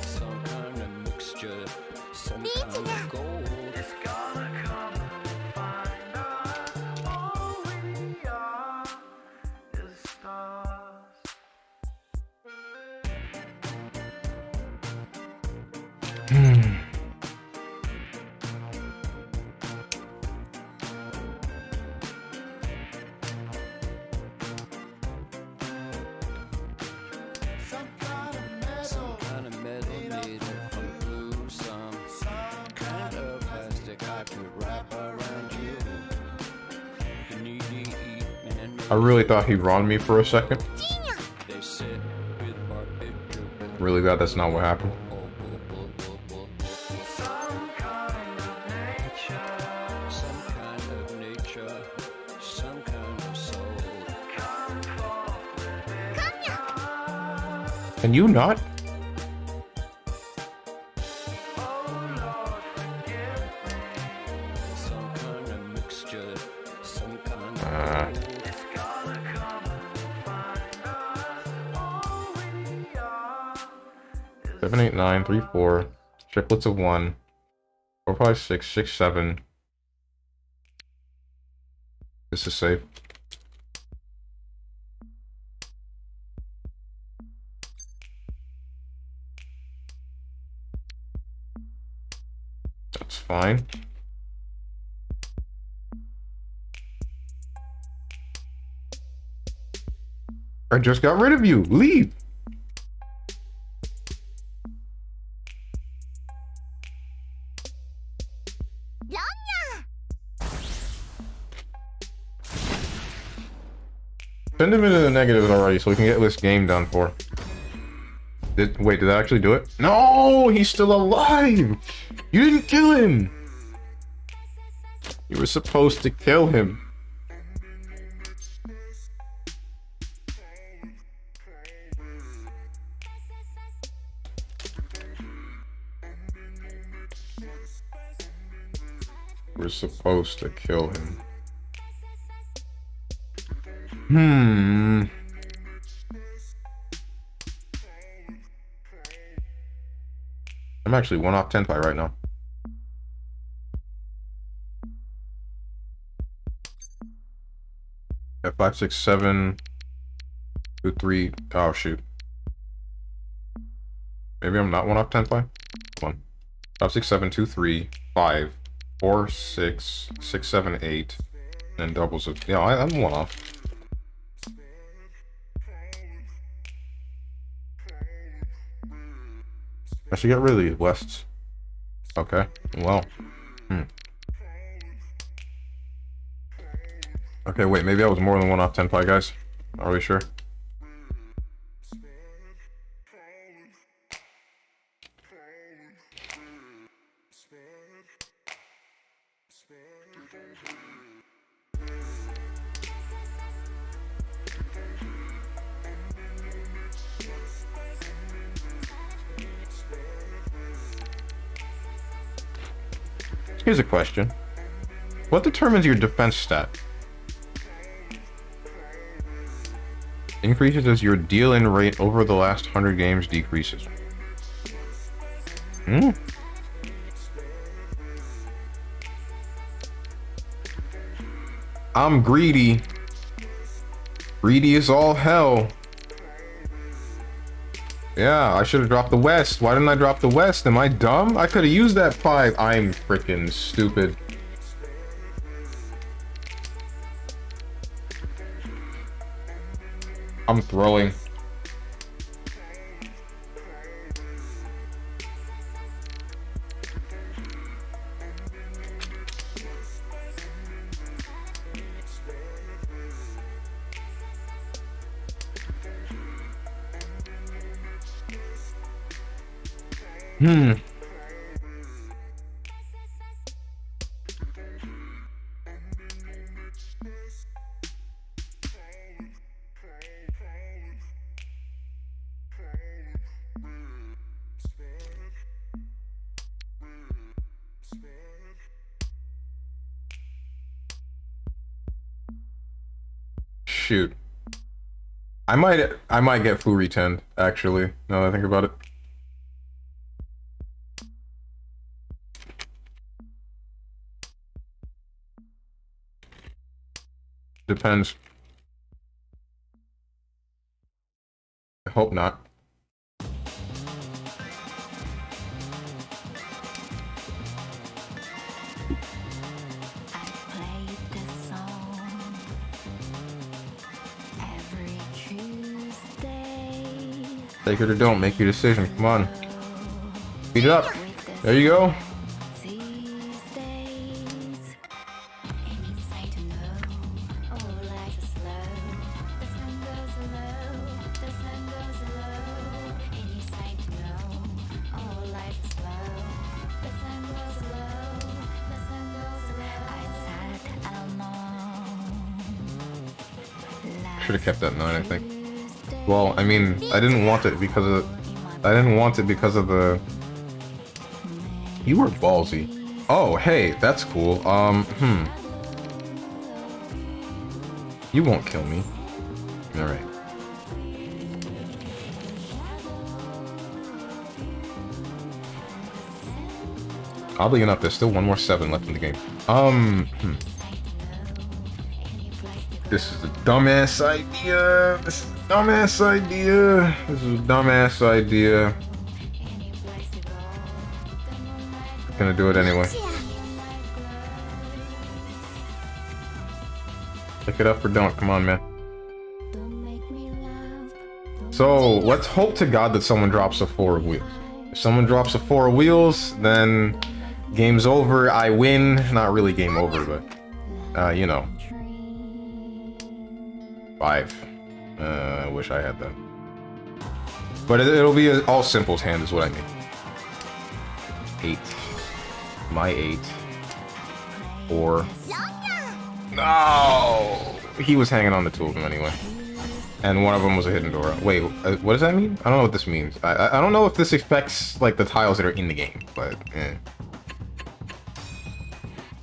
Some kind of mixture, some kind of gold. It's gonna come and find us. All we are is stars. Some kind of metal. Some kind of metal made from glue, some kind of plastic I could wrap around you. You need to eat, man. I really thought he wronged me for a second. They sit with barbecue. Really glad that's not what happened. Some kind of nature, some kind of nature, some kind of soul. Come forth with love. Can you not? Oh Lord, forgive me. Some kind of mixture, some kind of gold. It's gonna come and find us. All we are is 7, 8, 9, 3, 4. Triplets of 1. 4, 5, 6, 6, 7. This is safe. That's fine. I just got rid of you. Leave. Send him into the negatives already so we can get this game done for. Wait, did that actually do it? No, he's still alive. You didn't kill him. You were supposed to kill him. We're supposed to kill him. I'm actually 1 off 10 by right now. At 5, 6, 7, 2, 3. Oh shoot. Maybe I'm not 1 off 10 by. 1, 5, 6, 7, 2, 3, 5, 4, 6, 6, 7, 8, and doubles of. Yeah, I'm 1 off. I should get rid of these wests. Okay, well. Okay, wait, maybe I was more than 1 off 10 pie, guys. Are we sure? Here's a question. What determines your defense stat? Increases as your deal-in rate over the last 100 games decreases. Hmm. I'm greedy. Greedy is all hell. Yeah, I should have dropped the West. Why didn't I drop the West? Am I dumb? I could have used that 5. I'm freaking stupid. I'm throwing. Shoot. I might get Furi 10, actually, now that I think about it. Depends. I hope not. Take it or don't, make your decision. Come on. Speed it up. There you go. Should have kept that 9, I think. Well, I mean, I didn't want it because of the... You were ballsy. Oh, hey, that's cool. You won't kill me. Alright. Oddly enough, there's still one more 7 left in the game. This is a dumbass idea. This is a dumbass idea. This is a dumbass idea. Gonna do it anyway. Pick it up or don't. Come on, man. So, let's hope to God that someone drops a 4 of wheels. If someone drops a 4 of wheels, then game's over. I win. Not really game over, but, you know. 5. I wish I had that. But it'll be an all simples hand is what I mean. 8. My 8. 4. No! He was hanging on to 2 of them anyway. And one of them was a hidden door. Wait, what does that mean? I don't know what this means. I don't know if this affects, like, the tiles that are in the game, but, eh.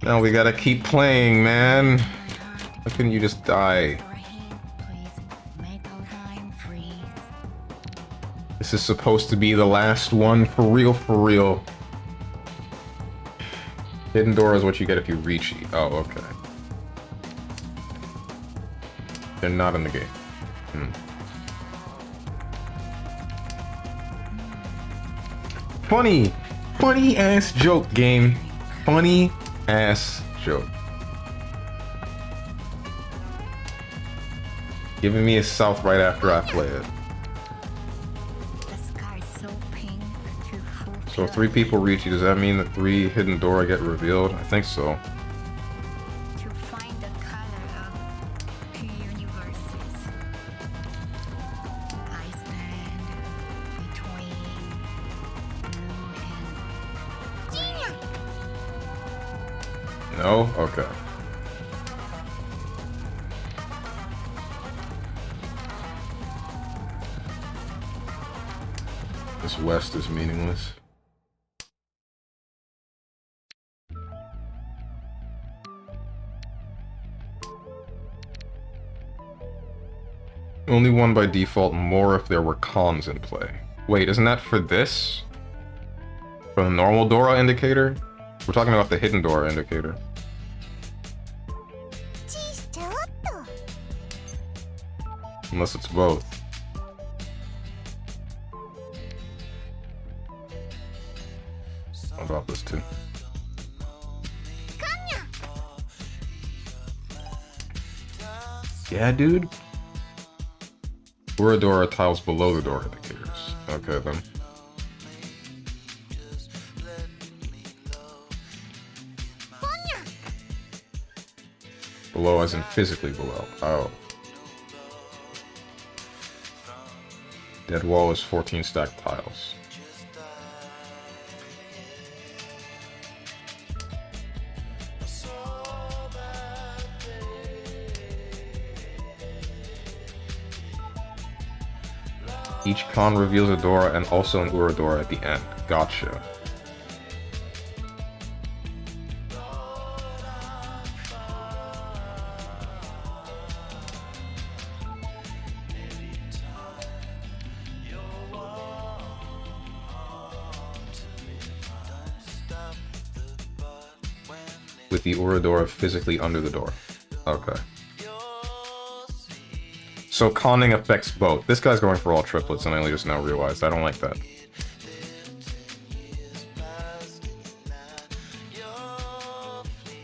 Now we gotta keep playing, man. How can you just die? This is supposed to be the last one, for real, for real. Hidden door is what you get if you reach it. Oh, okay. They're not in the game. Funny! Funny ass joke, game. Funny ass joke. Giving me a south right after I play it. So if 3 people reach you, does that mean that 3 hidden door get revealed? I think so. To find the color of 2 universes, I stand between blue and... No? Okay. This west is meaningless. Only one by default, more if there were cons in play. Wait, isn't that for this? For the normal Dora indicator? We're talking about the hidden Dora indicator. Unless it's both. What about this too? Yeah, dude. Uradora tiles below the door indicators. Okay, then. Below as in physically below. Oh. Dead wall is 14 stacked tiles. Each con reveals a Dora and also an Uradora at the end. Gotcha. With the Uradora physically under the door. Okay. So conning affects both. This guy's going for all triplets, and I only just now realized. I don't like that.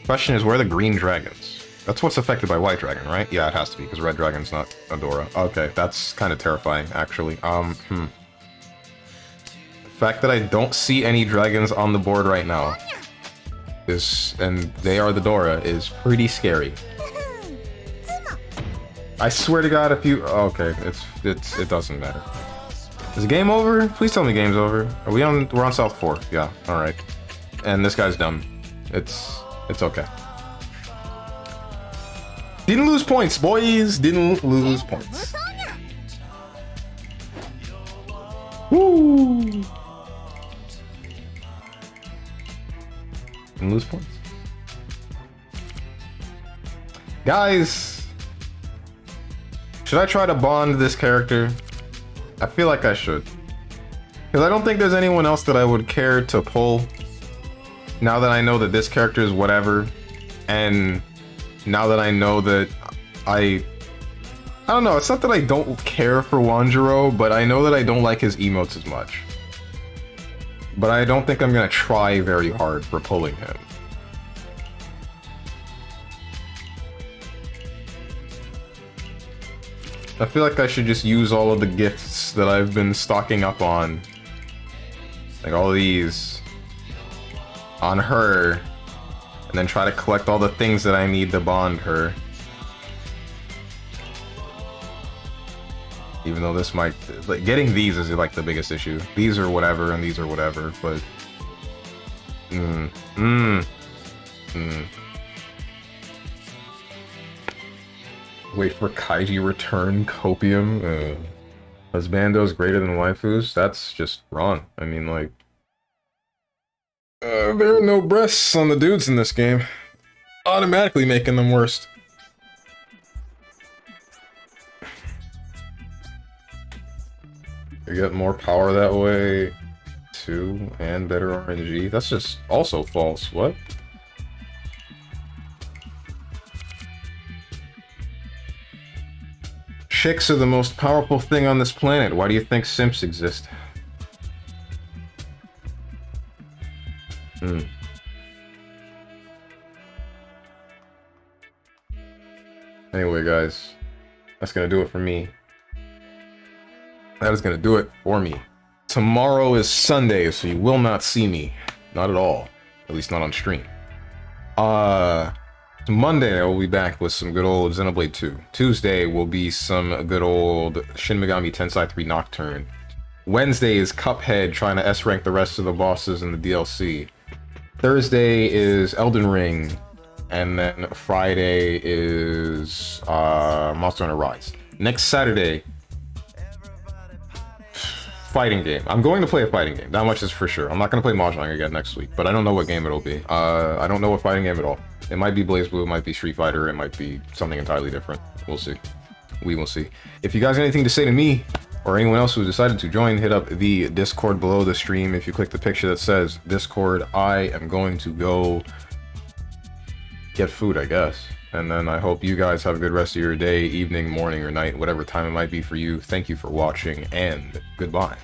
Question is, where are the green dragons? That's what's affected by white dragon, right? Yeah, it has to be, because red dragon's not Adora. Okay, that's kind of terrifying, actually. The fact that I don't see any dragons on the board right now is, and they are the Dora, is pretty scary. I swear to God, if you... Okay, it doesn't matter. Is the game over? Please tell me game's over. Are we on... We're on South 4. Yeah, alright. And this guy's dumb. It's okay. Didn't lose points, boys! Didn't lose points. Woo! Didn't lose points. Guys! Should I try to bond this character? I feel like I should. Because I don't think there's anyone else that I would care to pull. Now that I know that this character is whatever. And now that I know that I don't know, it's not that I don't care for Wanjiro, but I know that I don't like his emotes as much. But I don't think I'm gonna try very hard for pulling him. I feel like I should just use all of the gifts that I've been stocking up on. Like all of these. On her. And then try to collect all the things that I need to bond her. Even though this might... Like, getting these is like the biggest issue. These are whatever and these are whatever, but... Wait for Kaiji return, copium. Husbandos greater than waifus? That's just wrong. I mean, like... there are no breasts on the dudes in this game. Automatically making them worst. You get more power that way, too, and better RNG. That's just also false. What? Chicks are the most powerful thing on this planet. Why do you think simps exist? Anyway, guys, that's gonna do it for me. That is gonna do it for me. Tomorrow is Sunday, so you will not see me. Not at all. At least not on stream. Monday I will be back with some good old Xenoblade 2. Tuesday will be some good old Shin Megami Tensei 3 Nocturne. Wednesday is Cuphead trying to S-rank the rest of the bosses in the DLC. Thursday is Elden Ring. And then Friday is Monster Hunter Rise. Next Saturday, fighting game. I'm going to play a fighting game. That much is for sure. I'm not going to play Mahjong again next week, but I don't know what game it'll be. I don't know what fighting game at all. It might be BlazBlue, it might be Street Fighter, it might be something entirely different. We'll see. We will see. If you guys have anything to say to me or anyone else who decided to join, hit up the Discord below the stream. If you click the picture that says Discord, I am going to go get food, I guess. And then I hope you guys have a good rest of your day, evening, morning, or night, whatever time it might be for you. Thank you for watching, and goodbye.